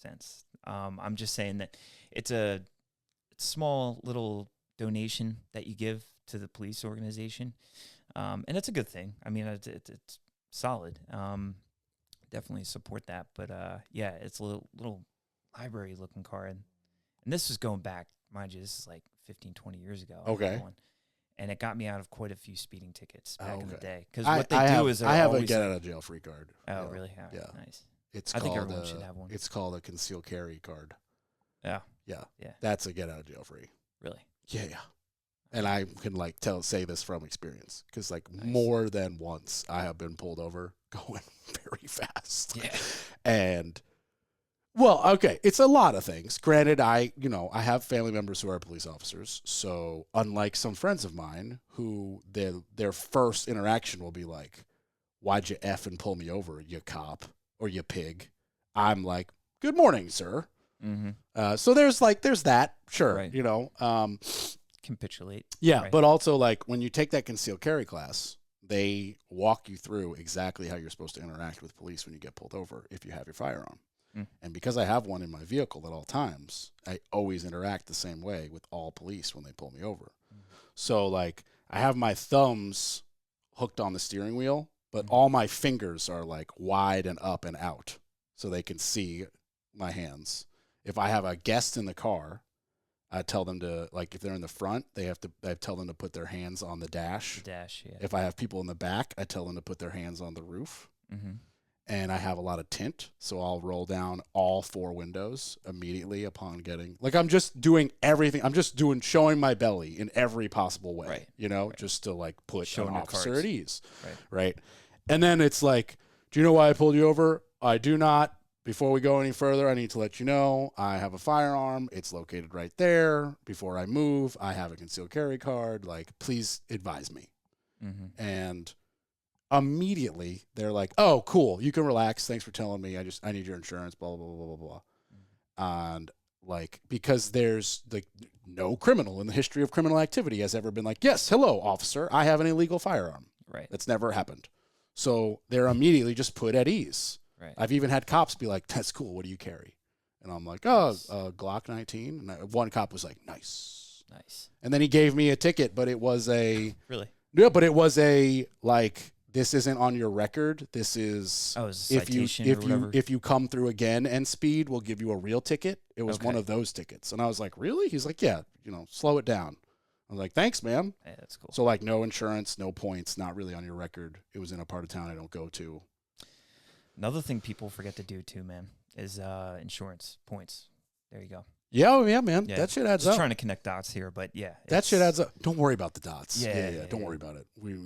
sense. I'm just saying that it's a small little donation that you give to the police organization, and it's a good thing. I mean, it's solid. Definitely support that. But yeah, it's a little library looking card, and this was going back, mind you, this is like 15, 20 years ago. Okay. And it got me out of quite a few speeding tickets back in the day. Because I what they do is I have a always get out of jail free card. Oh, Yeah. really? Oh, Yeah. Nice. It's I think called everyone should have one. It's called a concealed carry card. Yeah. Yeah. Yeah. That's a get out of jail free. Really? Yeah, yeah. And I can like say this from experience, because like Nice. more than once I have been pulled over going very fast. Yeah. And well, okay, it's a lot of things. Granted, I have family members who are police officers, so unlike some friends of mine who their first interaction will be like, "Why'd you F and pull me over, you cop or you pig?" I'm like, "Good morning, sir." Mm-hmm. So there's that, sure, Right. Capitulate. yeah, Right. but also like when you take that concealed carry class, they walk you through exactly how you're supposed to interact with police when you get pulled over if you have your firearm. Mm. And because I have one in my vehicle at all times, I always interact the same way with all police when they pull me over. So like I have my thumbs hooked on the steering wheel, but all my fingers are like wide and up and out so they can see my hands. If I have a guest in the car, I tell them to, like, if they're in the front, I tell them to put their hands on the dash. The dash, yeah. If I have people in the back, I tell them to put their hands on the roof. Mm-hmm. And I have a lot of tint, so I'll roll down all 4 windows immediately upon getting, like, I'm just doing everything. I'm just showing my belly in every possible way, Right. just to like put Showing an your officer cards. at ease. Right. And then it's like, do you know why I pulled you over? I do not. Before we go any further, I need to let you know I have a firearm. It's located right there. Before I move, I have a concealed carry card. Like, please advise me. Mm-hmm. And immediately they're like, "Oh, cool. You can relax. Thanks for telling me. I need your insurance, blah, blah, blah, blah, blah." And like, because there's like no criminal in the history of criminal activity has ever been like, "Yes, hello, officer. I have an illegal firearm." Right. That's never happened. So they're immediately just put at ease. Right. I've even had cops be like, "That's cool. What do you carry?" And I'm like, "Oh, Glock 19." And one cop was like, "Nice." And then he gave me a ticket, but it was a Really? Yeah, but it was a like, this isn't on your record. This is Oh, it's a citation or whatever. if you come through again and speed, we'll give you a real ticket. It was one Okay. of those tickets, and I was like, "Really?" He's like, "Yeah, slow it down." I was like, "Thanks, man." Yeah, that's cool. So like, no insurance, no points, not really on your record. It was in a part of town I don't go to. Another thing people forget to do too, man, is insurance points. There you go. Yeah, man. Yeah. That shit adds Just up. trying to connect dots here, but yeah. That shit adds up. Don't worry about the dots. Yeah, Don't yeah. worry about it. You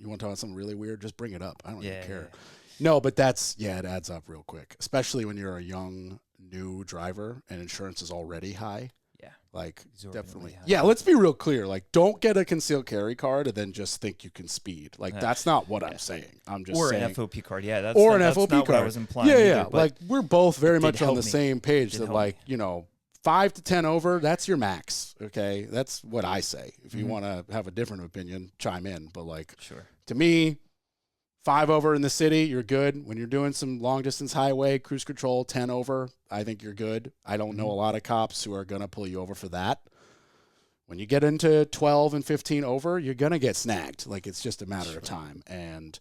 want to talk about something really weird? Just bring it up. I don't even care. Yeah. No, but it adds up real quick, especially when you're a young, new driver and insurance is already high. Yeah. Like, Exorbitantly definitely. high. Yeah, let's be real clear. Like, don't get a concealed carry card and then just think you can speed. Like, that's not what I'm saying. I'm just saying. Or an FOP card. Yeah, that's Or an that's FOP not card. what I was implying. Yeah, either, yeah. but Like, we're both very much on help the me. same page Did that, help like, me. you know, 5 to 10 over, that's your max. Okay. That's what I say. If you Mhm. want to have a different opinion, chime in. But, like, Sure. to me, 5 over in the city, you're good. When you're doing some long distance highway, cruise control, 10 over, I think you're good. I don't know a lot of cops who are going to pull you over for that. When you get into 12 and 15 over, you're going to get snagged. Like, it's just a matter of time. And,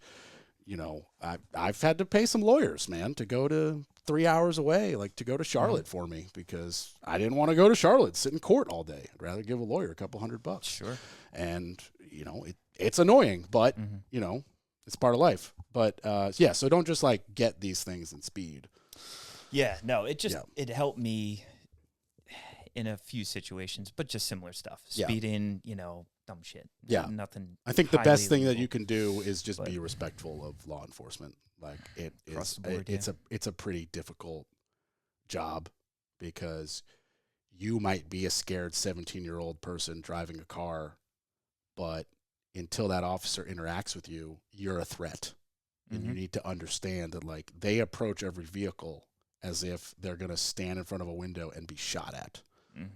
you know, I've had to pay some lawyers, man, to go to 3 hours away, like to go to Charlotte for me, because I didn't want to go to Charlotte, sit in court all day. I'd rather give a lawyer a couple $100. Sure. And, you know, it's annoying, but, you know, it's part of life. But, yeah, so don't just, like, get these things in speed. Yeah, no, it just it helped me in a few situations, but just similar stuff. Yeah. Speeding, you know, dumb shit. Yeah. Nothing. I think the highly best thing that illegal. you can do is just be respectful of law enforcement. Like, it Across is, the board, it's a pretty difficult job, because you might be a scared 17-year-old person driving a car, but until that officer interacts with you, you're a threat. And you need to understand that, like, they approach every vehicle as if they're going to stand in front of a window and be shot at.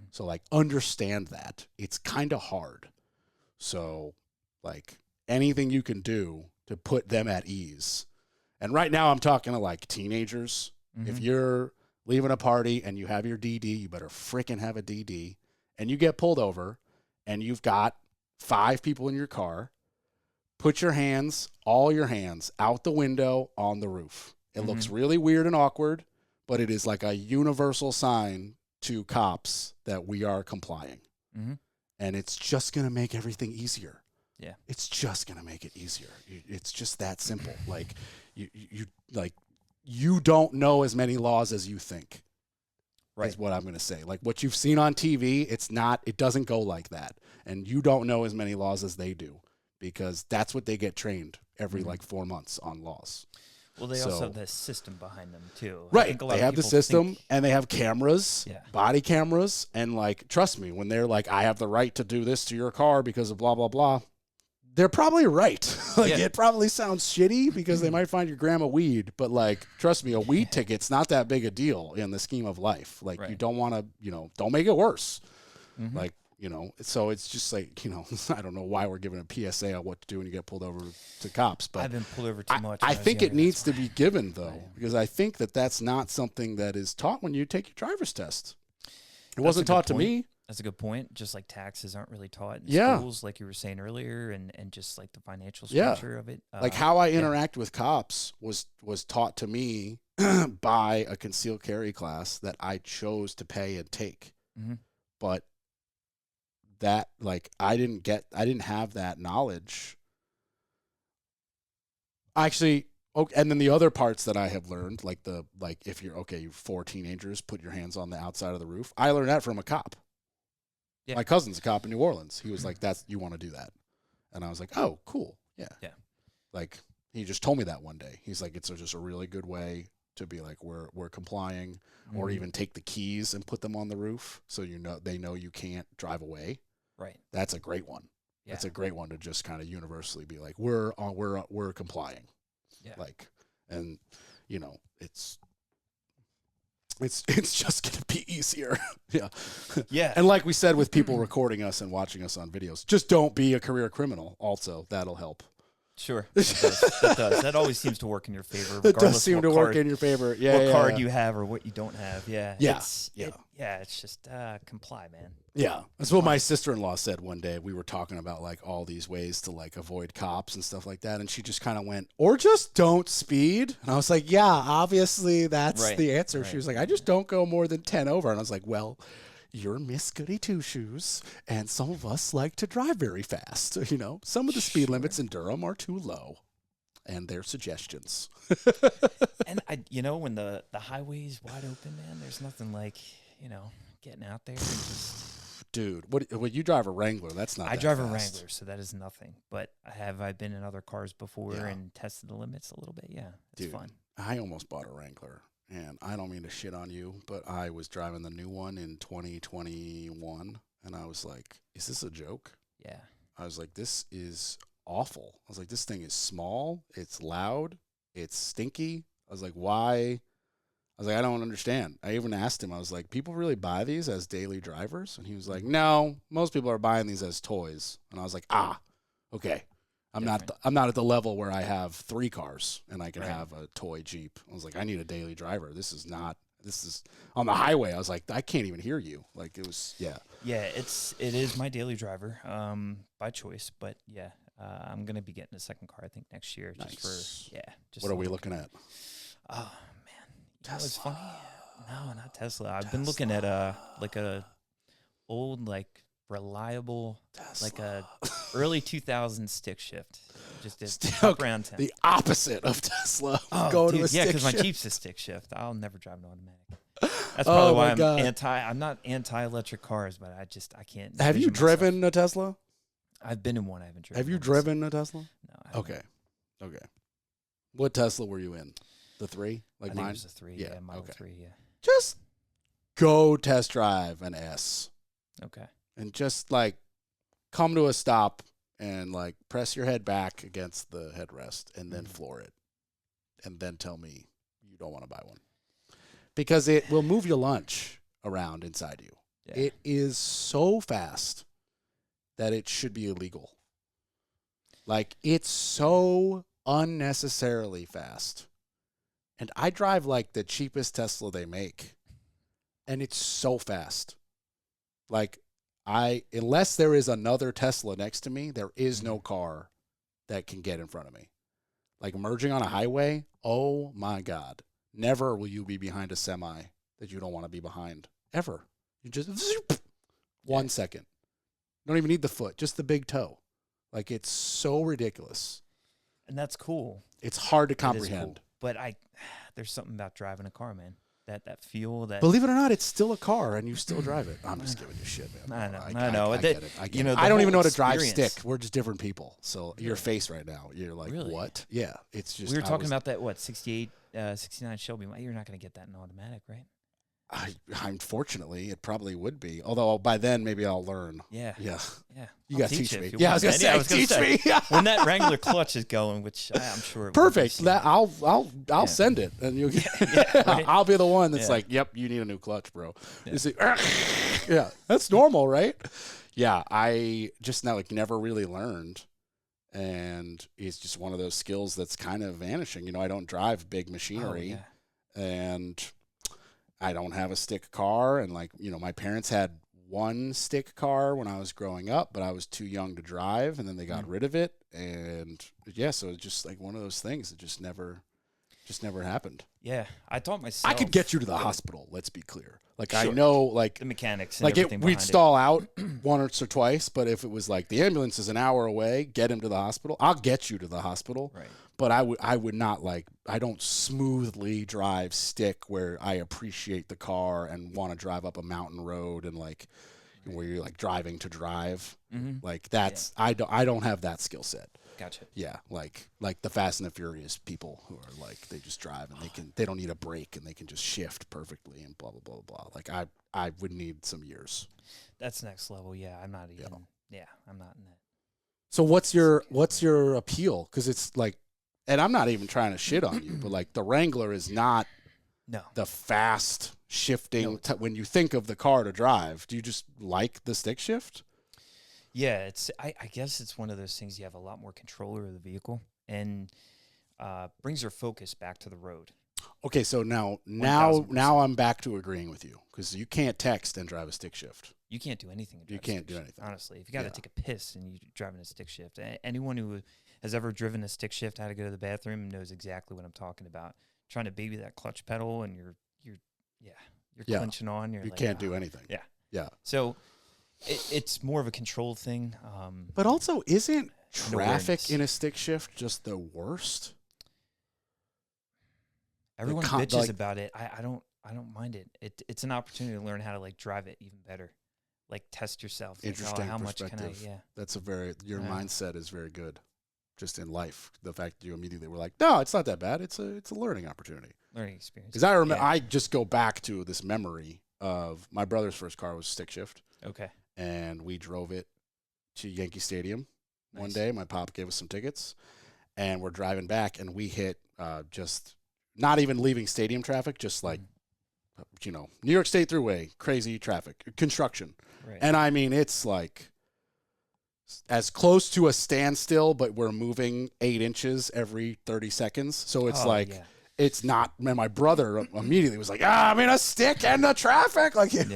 So, like, understand that. It's kind of hard. So, like, anything you can do to put them at ease. And right now I'm talking to, like, teenagers. If you're leaving a party and you have your DD, you better freaking have a DD. And you get pulled over and you've got 5 people in your car, put your hands, all your hands, out the window on the roof. It looks really weird and awkward, but it is like a universal sign to cops that we are complying. And it's just going to make everything easier. Yeah. It's just going to make it easier. It's just that simple. Like, you don't know as many laws as you think. Right. Is what I'm going to say. Like, what you've seen on TV, it doesn't go like that. And you don't know as many laws as they do, because that's what they get trained every like 4 months on laws. Well, they also have the system behind them too. Right. They have the system and they have cameras, body cameras. And, like, trust me, when they're like, I have the right to do this to your car because of blah, blah, blah, they're probably right. It probably sounds shitty because they might find your grandma weed. But, like, trust me, a weed ticket's not that big a deal in the scheme of life. Like, you don't want to, you know, don't make it worse. Like, you know, so it's just like, you know, I don't know why we're giving a PSA on what to do when you get pulled over to cops. But I've been pulled over too much. I think it needs to be given, though, because I think that that's not something that is taught when you take your driver's test. It wasn't taught to me. That's a good point. Just like taxes aren't really taught in schools, like you were saying earlier, and just like the financial structure of it. Like, how I interact with cops was taught to me by a concealed carry class that I chose to pay and take. But that, like, I didn't have that knowledge. Actually, and then the other parts that I have learned, like if you're 4 teenagers, put your hands on the outside of the roof. I learned that from a cop. Yeah. My cousin's a cop in New Orleans. He was like, you want to do that. And I was like, oh, cool. Yeah. Yeah. Like, he just told me that one day. He's like, it's just a really good way to be like, we're complying, or even take the keys and put them on the roof. So, you know, they know you can't drive away. Right. That's a great one. Yeah. That's a great one to just kind of universally be like, we're complying. Yeah. Like, and, you know, it's just going to be easier. Yeah. Yeah. And like we said, with people recording us and watching us on videos, just don't be a career criminal. Also, that'll help. Sure. That does. That always seems to work in your favor. It does seem to work in your favor. Yeah. What card you have or what you don't have. Yeah. Yeah. It's just comply, man. Yeah. That's what my sister-in-law said one day. We were talking about, like, all these ways to, like, avoid cops and stuff like that. And she just kind of went, or just don't speed. And I was like, yeah, obviously that's the answer. She was like, I just don't go more than 10 over. And I was like, well, you're Miss Goody Two-Shoes, and some of us like to drive very fast. You know, some of the speed limits in Durham are too low, and they're suggestions. And when the highway is wide open, man, there's nothing like, you know, getting out there and just. Dude, what you drive a Wrangler? That's not. I drive a Wrangler, so that is nothing. But I've been in other cars before and tested the limits a little bit. Yeah, it's fun. I almost bought a Wrangler. and I don't mean to shit on you, but I was driving the new one in 2021, and I was like, is this a joke? Yeah. I was like, this is awful. I was like, this thing is small, it's loud, it's stinky. I was like, why? I was like, I don't understand. I even asked him, I was like, people really buy these as daily drivers? And he was like, no, most people are buying these as toys. And I was like, okay. I'm not at the level where I have 3 cars and I can have a toy Jeep. I was like, I need a daily driver. This is on the highway. I was like, I can't even hear you. Like, it was, yeah. Yeah, it is my daily driver, by choice, but yeah, I'm gonna be getting a second car, I think, next year. Nice. Just What are we looking at? Oh man, Tesla. It's funny. No, not Tesla. I've been looking at like a old, like, reliable, Tesla. like a early 2000s stick shift. Just Okay, up around 10. the opposite of Tesla. Oh, Go dude, to a stick because my shift. Jeep's a stick shift. I'll never drive an automatic. That's probably why I'm not anti-electric cars, but I can't. Have you driven a Tesla? I've been in one. I haven't driven. Have you one. driven a Tesla? No. I haven't. Okay. What Tesla were you in? The 3? Like I think mine? it was a 3. Yeah, Model 3. Yeah. Just go test drive an S Okay. and just like come to a stop and like press your head back against the headrest and then floor it. And then tell me you don't want to buy one. Because it will move your lunch around inside you. Yeah. It is so fast that it should be illegal. Like, it's so unnecessarily fast. And I drive like the cheapest Tesla they make. And it's so fast. Like, unless there is another Tesla next to me, there is no car that can get in front of me. Like, merging on a highway, oh my God. Never will you be behind a semi that you don't want to be behind. Ever. You just 1 second. You don't even need the foot, just the big toe. Like, it's so ridiculous. And that's cool. It's hard to It is cool. comprehend. But there's something about driving a car, man. That feel, that. Believe it or not, it's still a car, and you still drive it. I'm just giving you shit, man. I know. I get it. You know, I don't the even know whole how to drive experience. stick. We're just different people. So your face right now, you're like, Really? what? Yeah, it's just. We were talking about that, 68, 69 Shelby. You're not going to get that in automatic, right? Unfortunately, it probably would be. Although by then, maybe I'll learn. Yeah. Yeah. You got to teach me. Yeah, I was going to say, teach me. When that Wrangler clutch is going, which I'm sure. Perfect. That I'll send it, and you'll get. Right? I'll be the one that's like, yep, you need a new clutch, bro. Yeah. You see, yeah, that's normal, right? Yeah, I just never really learned, and it's just one of those skills that's kind of vanishing. You know, I don't drive big machinery, and I don't have a stick car, and my parents had one stick car when I was growing up, but I was too young to drive, and then they got rid of it, and so it's just like one of those things that just never happened. Yeah, I taught myself. I could get you to the hospital. Let's be clear. Like, sure. I know, like the mechanics, and like everything we'd behind stall out once or twice, but if it was like the ambulance is an hour away, get him to the hospital. I'll get you to the hospital. Right. But I would not I don't smoothly drive stick where I appreciate the car and want to drive up a mountain road and where you're like driving to drive. Mm-hmm. Like that's I don't have that skill set. Gotcha. Yeah, like the Fast and the Furious people who are like they just drive and they don't need a brake and they can just shift perfectly and blah blah blah blah. Like I would need some years. That's next level. Yeah, I'm not even. Yeah, I'm not in that. So what's your appeal? Because it's like, and I'm not even trying to shit on you, but like the Wrangler is not the fast shifting. When you think of the car to drive, do you just like the stick shift? Yeah, I guess it's one of those things you have a lot more control over the vehicle and brings your focus back to the road. Okay, so now 1000%. I'm back to agreeing with you because you can't text and drive a stick shift. You can't do anything. You can't do anything. Honestly, if you got to take a piss and you're driving a stick shift, anyone who has ever driven a stick shift, how to go to the bathroom, knows exactly what I'm talking about. Trying to baby that clutch pedal and you're clenching on. You can't do anything. Yeah. So it's more of a control thing. But also, isn't traffic in a stick shift just the worst? Everyone bitches about it. I don't mind it. It's an opportunity to learn how to drive it even better. Test yourself. Interesting how much perspective. can I? Yeah. That's your mindset is very good. just in life. The fact that you immediately were like, no, it's not that bad. It's a learning opportunity. Learning experience. Because I remember, I just go back to this memory of my brother's first car was stick shift. Okay. And we drove it to Yankee Stadium one day. My pop gave us some tickets, and we're driving back, and we hit just not even leaving stadium traffic, just like, New York State Thruway, crazy traffic, construction. Right. And I mean, it's like as close to a standstill, but we're moving 8 inches every 30 seconds. So it's it's not, man, my brother immediately was like, I'm in a stick and the traffic. Like, and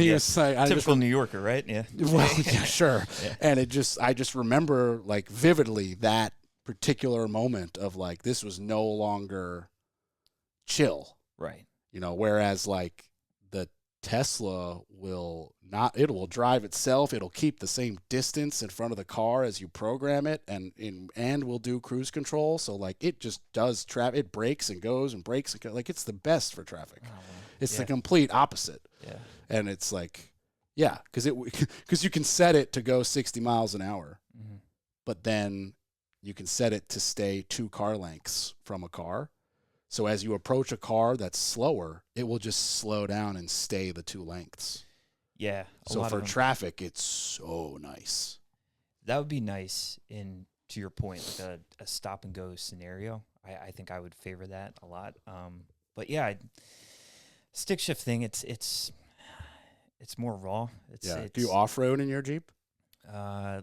he was like, typical New Yorker, right? Yeah. Well, yeah, sure. Yeah. And I just remember like vividly that particular moment of like, this was no longer chill. Right. Whereas like the Tesla it will drive itself. It'll keep the same distance in front of the car as you program it, and will do cruise control. So like it just does traffic. It brakes and goes and brakes and like it's the best for traffic. Oh, it's the complete opposite. Yeah. And it's like, because you can set it to go 60 miles an hour, but then you can set it to stay 2 car lengths from a car. So as you approach a car that's slower, it will just slow down and stay the 2 lengths. Yeah. So for traffic, it's so nice. That would be nice to your point, like a stop and go scenario. I think I would favor that a lot. But yeah, stick shift thing, it's more raw. Do you off-road in your Jeep? No,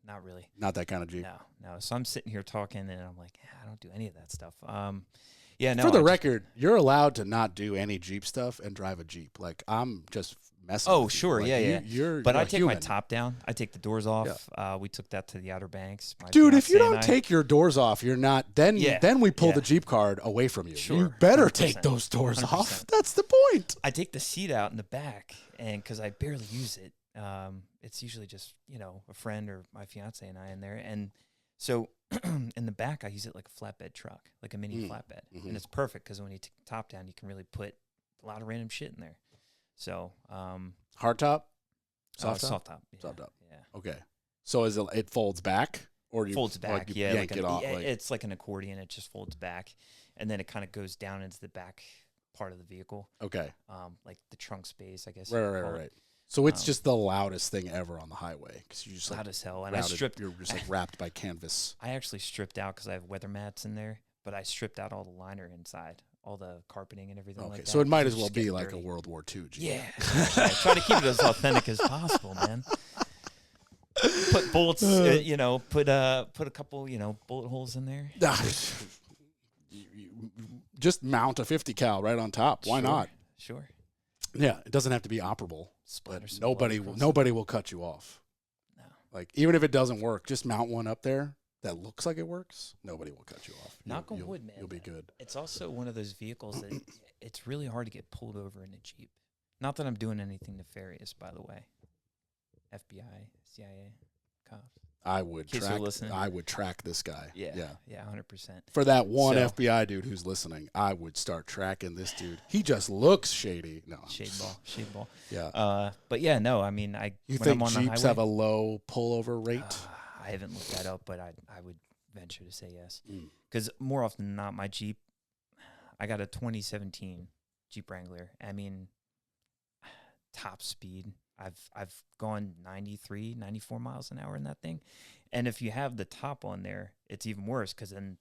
not really. Not that kind of Jeep? No. So I'm sitting here talking, and I'm like, I don't do any of that stuff. For the record, you're allowed to not do any Jeep stuff and drive a Jeep. Like, I'm just messing with you. Sure, like, yeah. But I take my top down. I take the doors off. Yeah. We took that to the Outer Banks. Dude, if you don't take your doors off, you're not. Then we pull the Jeep card away from you. Sure, you better 100%. Take those doors 100%. Off. That's the point. I take the seat out in the back, and because I barely use it, it's usually just a friend or my fiance and I in there, and so in the back I use it like a flatbed truck, like a mini flatbed, and it's perfect because when you take the top down, you can really put a lot of random shit in there. So hard top, soft top, yeah. Soft top. Yeah. Okay. So it folds back, or folds back? Like yank it off. It's like an accordion. It just folds back, and then it kind of goes down into the back part of the vehicle. Okay. Like the trunk space, I guess. Right. So it's just the loudest thing ever on the highway because you just loud as hell. And you're just like wrapped by canvas. I actually stripped out because I have weather mats in there, but I stripped out all the liner inside, all the carpeting and everything like that. So it might as well be like a World War II Jeep. Yeah. Try to keep it as authentic as possible, man. Put bullets, put a couple, bullet holes in there. Just mount a 50 cal right on top. Why not? Sure. Yeah, it doesn't have to be operable. Nobody will cut you off. No. Like, even if it doesn't work, just mount one up there that looks like it works. Nobody will cut you off. Knock on wood, man. You'll be good. It's also one of those vehicles that it's really hard to get pulled over in a Jeep. Not that I'm doing anything nefarious, by the way. FBI, CIA, cops. I would track this guy. Yeah, 100%. For that one FBI dude who's listening, I would start tracking this dude. He just looks shady. No, shade ball. Yeah. But yeah, no. I mean, You think Jeeps have a low pullover rate? I haven't looked that up, but I would venture to say yes. Because more often than not, my Jeep, I got a 2017 Jeep Wrangler. I mean, top speed. I've gone 93, 94 miles an hour in that thing. And if you have the top on there, it's even worse because then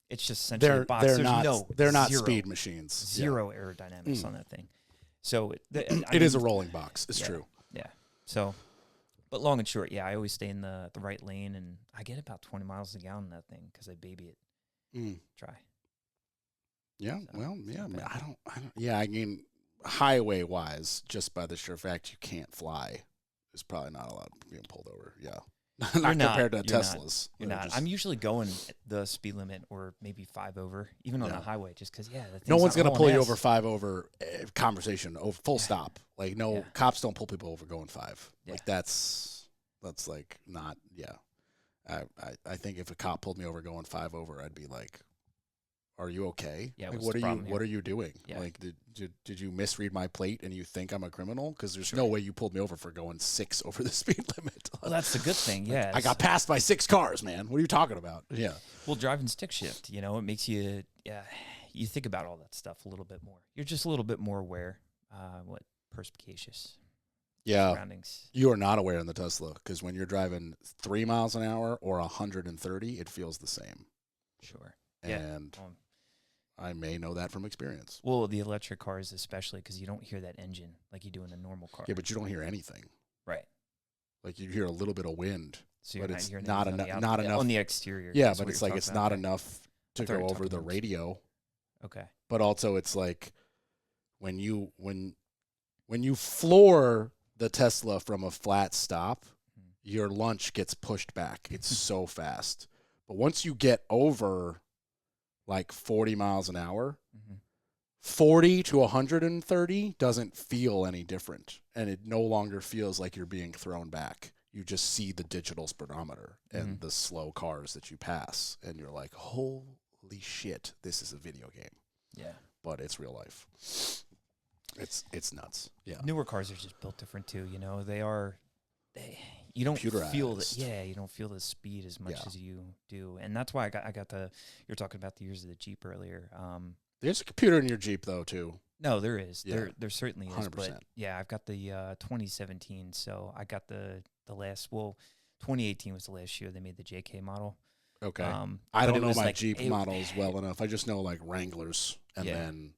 it's just essentially a box. They're not speed machines. Zero aerodynamics on that thing. So it is a rolling box. It's true. Yeah. So, but long and short, I always stay in the right lane, and I get about 20 miles a gallon in that thing because I baby it. Try. Yeah. So, well, yeah. I don't. Yeah. I mean, highway wise, just by the sheer fact you can't fly, is probably not a lot being pulled over. Yeah. not compared to Teslas. You're not. I'm usually going the speed limit or maybe 5 over, even on the highway, just because, no one's going to pull you over 5 over conversation, full stop. Like, cops don't pull people over going 5. Like, that's like not, I think if a cop pulled me over going 5 over, I'd be like, are you okay? Yeah, Like, what's what the are you problem what here? are you doing? Yeah. Like, did you misread my plate and you think I'm a criminal? Because there's Sure. no way you pulled me over for going 6 over the speed limit. Well, that's the good thing. Like, Yeah, I got passed by 6 cars, man. What are you talking about? Yeah. well, driving stick shift, you know, it makes you, you think about all that stuff a little bit more. You're just a little bit more aware, perspicacious Yeah. surroundings. You are not aware in the Tesla because when you're driving 3 miles an hour or 130, it feels the same. Sure. Yeah. And I may know that from experience. Well, the electric cars especially, because you don't hear that engine like you do in a normal car. Yeah, but you don't hear anything. Right. Like you hear a little bit of wind, So you're but not it's hearing not anything enough. on Not the enough. on the exterior. Yeah, is but what it's you're like it's talking not about. Okay. enough to I thought you go were over the talking radio. Okay. But also, it's like when you floor the Tesla from a flat stop, your lunch gets pushed back. It's so fast. But once you get over like 40 miles an hour, 40 to 130 doesn't feel any different. And it no longer feels like you're being thrown back. You just see the digital speedometer and the slow cars that you pass. And you're like, holy shit, this is a video game. Yeah. But it's real life. It's nuts. Yeah. Newer cars are just built different too. You know, you don't feel Computerized. you don't feel the speed as much Yeah. as you do, and that's why I got the. You're talking about the years of the Jeep earlier. There's a computer in your Jeep though too. No, there is. Yeah. There certainly is. 100%. But yeah, I've got the 2017. So I got the last. Well, 2018 was the last year they made the JK model. Okay. I I don't know was my like, Jeep models well enough. I just know like Wranglers and then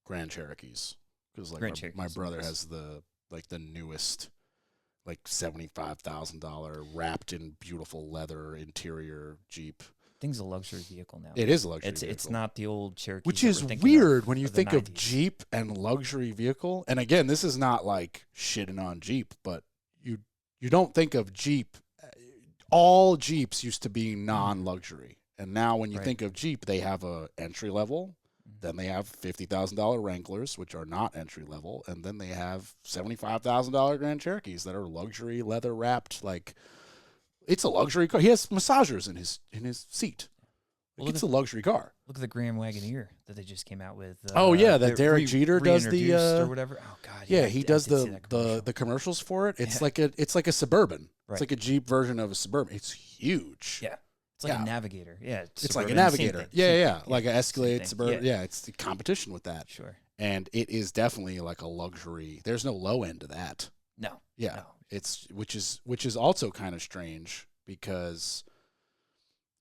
Grand Cherokees. Because like Grand my Cherokees, brother nice. has the newest like $75,000 wrapped in beautiful leather interior Jeep. Thing's a luxury vehicle now. It is a luxury It's vehicle. not the old Cherokee. Which that is we're thinking weird when you of the think of 90s. Jeep and luxury vehicle. And again, this is not like shitting on Jeep, but you don't think of Jeep. All Jeeps used to be non-luxury. And now when you Right. think of Jeep, they have a entry level. Then they have $50,000 Wranglers, which are not entry level. And then they have $75,000 Grand Cherokees that are luxury leather wrapped. Like, it's a luxury car. He has massagers in his seat. Well, It's a luxury car. Look at the Grand Wagoneer that they just came out with. Oh, yeah, that the Derek Jeter does the, reintroduced or whatever. Oh God, Yeah, I he did does see the that commercial. the commercials for it. It's Yeah. like a Suburban. Right. It's like a Jeep version of a Suburban. It's huge. Yeah, it's like Yeah. a Navigator. Yeah, It's like a Suburban, same Navigator. thing, Yeah, same yeah, thing. like an same Escalade thing. Suburban. Yeah, it's the competition with that. Sure. And it is definitely like a luxury. There's no low end to that. No. Yeah. No. It's which is also kind of strange because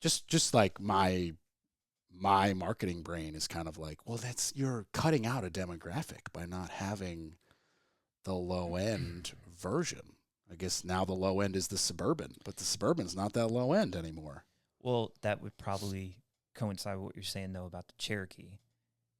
just like my marketing brain is kind of like, well, you're cutting out a demographic by not having the low end version. I guess now the low end is the Suburban, but the Suburban's not that low end anymore. Well, that would probably coincide with what you're saying though about the Cherokee.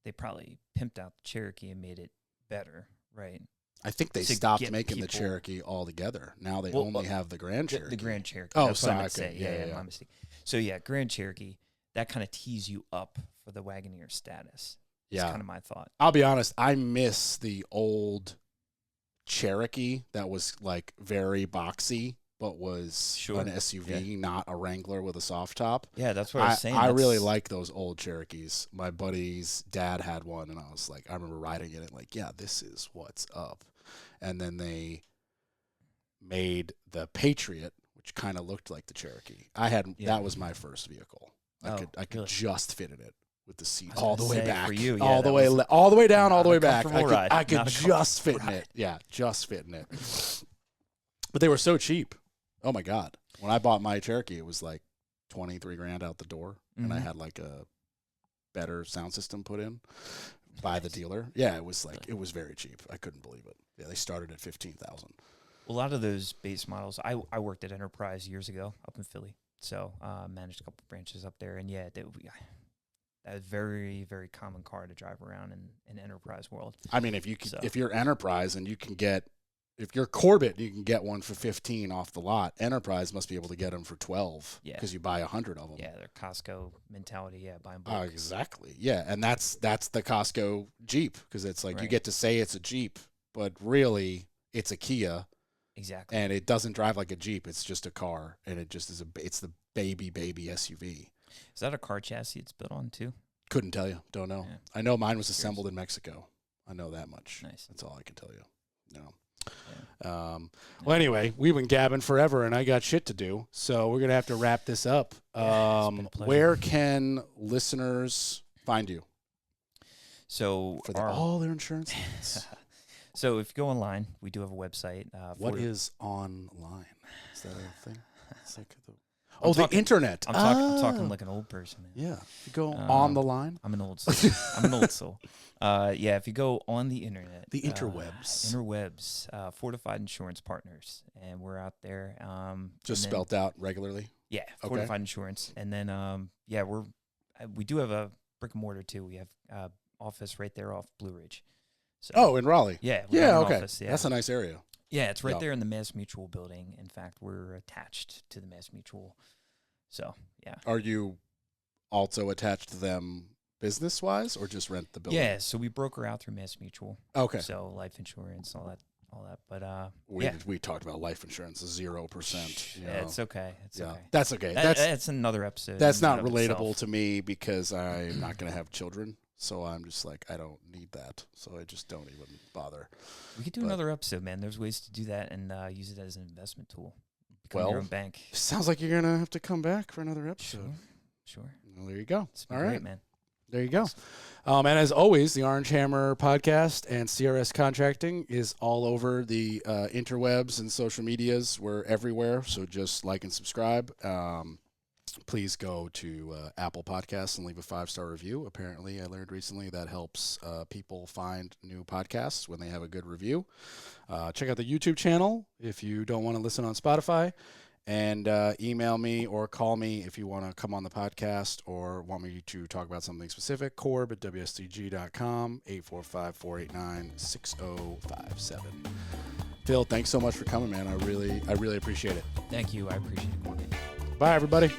They probably pimped out the Cherokee and made it better, right? I think they To stopped get making the people- Cherokee altogether. Now they Well, only have the Grand Cherokee. The Grand Cherokee. Oh, That's what I sorry, meant to okay. say. Yeah, yeah. My mistake. So yeah, Grand Cherokee. That kind of tees you up for the Wagoneer status. That's Yeah. kind of my thought. I'll be honest, I miss the old Cherokee that was like very boxy, but was Sure. an SUV, not a Wrangler with a soft top. Yeah, that's what I was saying. I really That's- like those old Cherokees. My buddy's dad had one, and I was like, I remember riding it and like, yeah, this is what's up. And then they made the Patriot, which kind of looked like the Cherokee. That was my first vehicle. I could really? just fit in it with the seat I was all the gonna way say, back, for you, yeah, all the that way was all the way down, all not the a way back. comfortable ride. I could Not a just fit comfortable in it. Yeah, just fit in it. But they were so cheap. Oh my God! When I bought my Cherokee, it was like $23,000 out the door, and I Mhm. had like a better sound system put in by the dealer. Yeah, it was like it was very cheap. I couldn't believe it. Yeah, they started at $15,000. A lot of those base models. I worked at Enterprise years ago up in Philly, so managed a couple branches up there, and yeah, that was a very, very common car to drive around in Enterprise world. I mean, if So- you're Enterprise and you can get, if you're Corbett, you can get one for 15 off the lot. Enterprise must be able to get them for 12 Yeah. because you buy 100 of them. Yeah, their Costco mentality. Yeah, buying bulk. Exactly. Yeah, and that's the Costco Jeep because it's like you Right. get to say it's a Jeep, but really it's a Kia, Exactly. and it doesn't drive like a Jeep. It's just a car, and it just is it's the baby SUV. Is that a car chassis it's built on too? Couldn't tell you. Don't know. Yeah. I know mine was assembled in Mexico. I know that much. Nice. That's all I can tell you. No. Yeah. Well, anyway, we've been gabbing forever, and I got shit to do, so we're gonna have to wrap this up. Yeah, it's been a pleasure. Where can listeners find you So for all their insurance needs? So if you go online, we do have a website. What is online? Is that a thing? It's like I'm the talking- internet. I'm talking like an old person, man. Yeah. If you go on the line, I'm an old soul. I'm an old soul. Yeah, if you go on the internet. the interwebs. Fortified Insurance Partners. And we're out there. Just and then- spelt out regularly. Yeah, Okay. Fortified Insurance. And then, yeah, we do have a brick and mortar, too. We have office right there off Blue Ridge. So, Oh, in Raleigh. yeah. we have Yeah, an okay. office, yeah. That's a nice area. Yeah, it's right Yeah. there in the Mass Mutual building. In fact, we're attached to the Mass Mutual. So, yeah. Are you also attached to them business-wise, or just rent the building? Yeah, so we broker out through Mass Mutual. Okay. So life insurance, all that. But We talked about life insurance, 0%. You know. it's okay. It's Yeah, okay. that's okay. That's another episode. That's in and not of relatable itself. to me because I'm not going to have children. So I'm just like, I don't need that. So I just don't even bother. We could do but- another episode, man. There's ways to do that and use it as an investment tool. Become Well, your own bank. Sounds like you're going to have to come back for another episode. Sure. Well, there you go. It's been All great, right. man. There you go. And as always, the Orange Hammer podcast and CRS Contracting is all over the interwebs and social medias. We're everywhere. So just like and subscribe. Please go to Apple Podcasts and leave a 5-star review. Apparently, I learned recently that helps people find new podcasts when they have a good review. Check out the YouTube channel if you don't want to listen on Spotify. And email me or call me if you want to come on the podcast or want me to talk about something specific. Corb@wstg.com, 845-489-6057. Phil, thanks so much for coming, man. I really appreciate it. Thank you. I appreciate it, Corbin. Bye, everybody.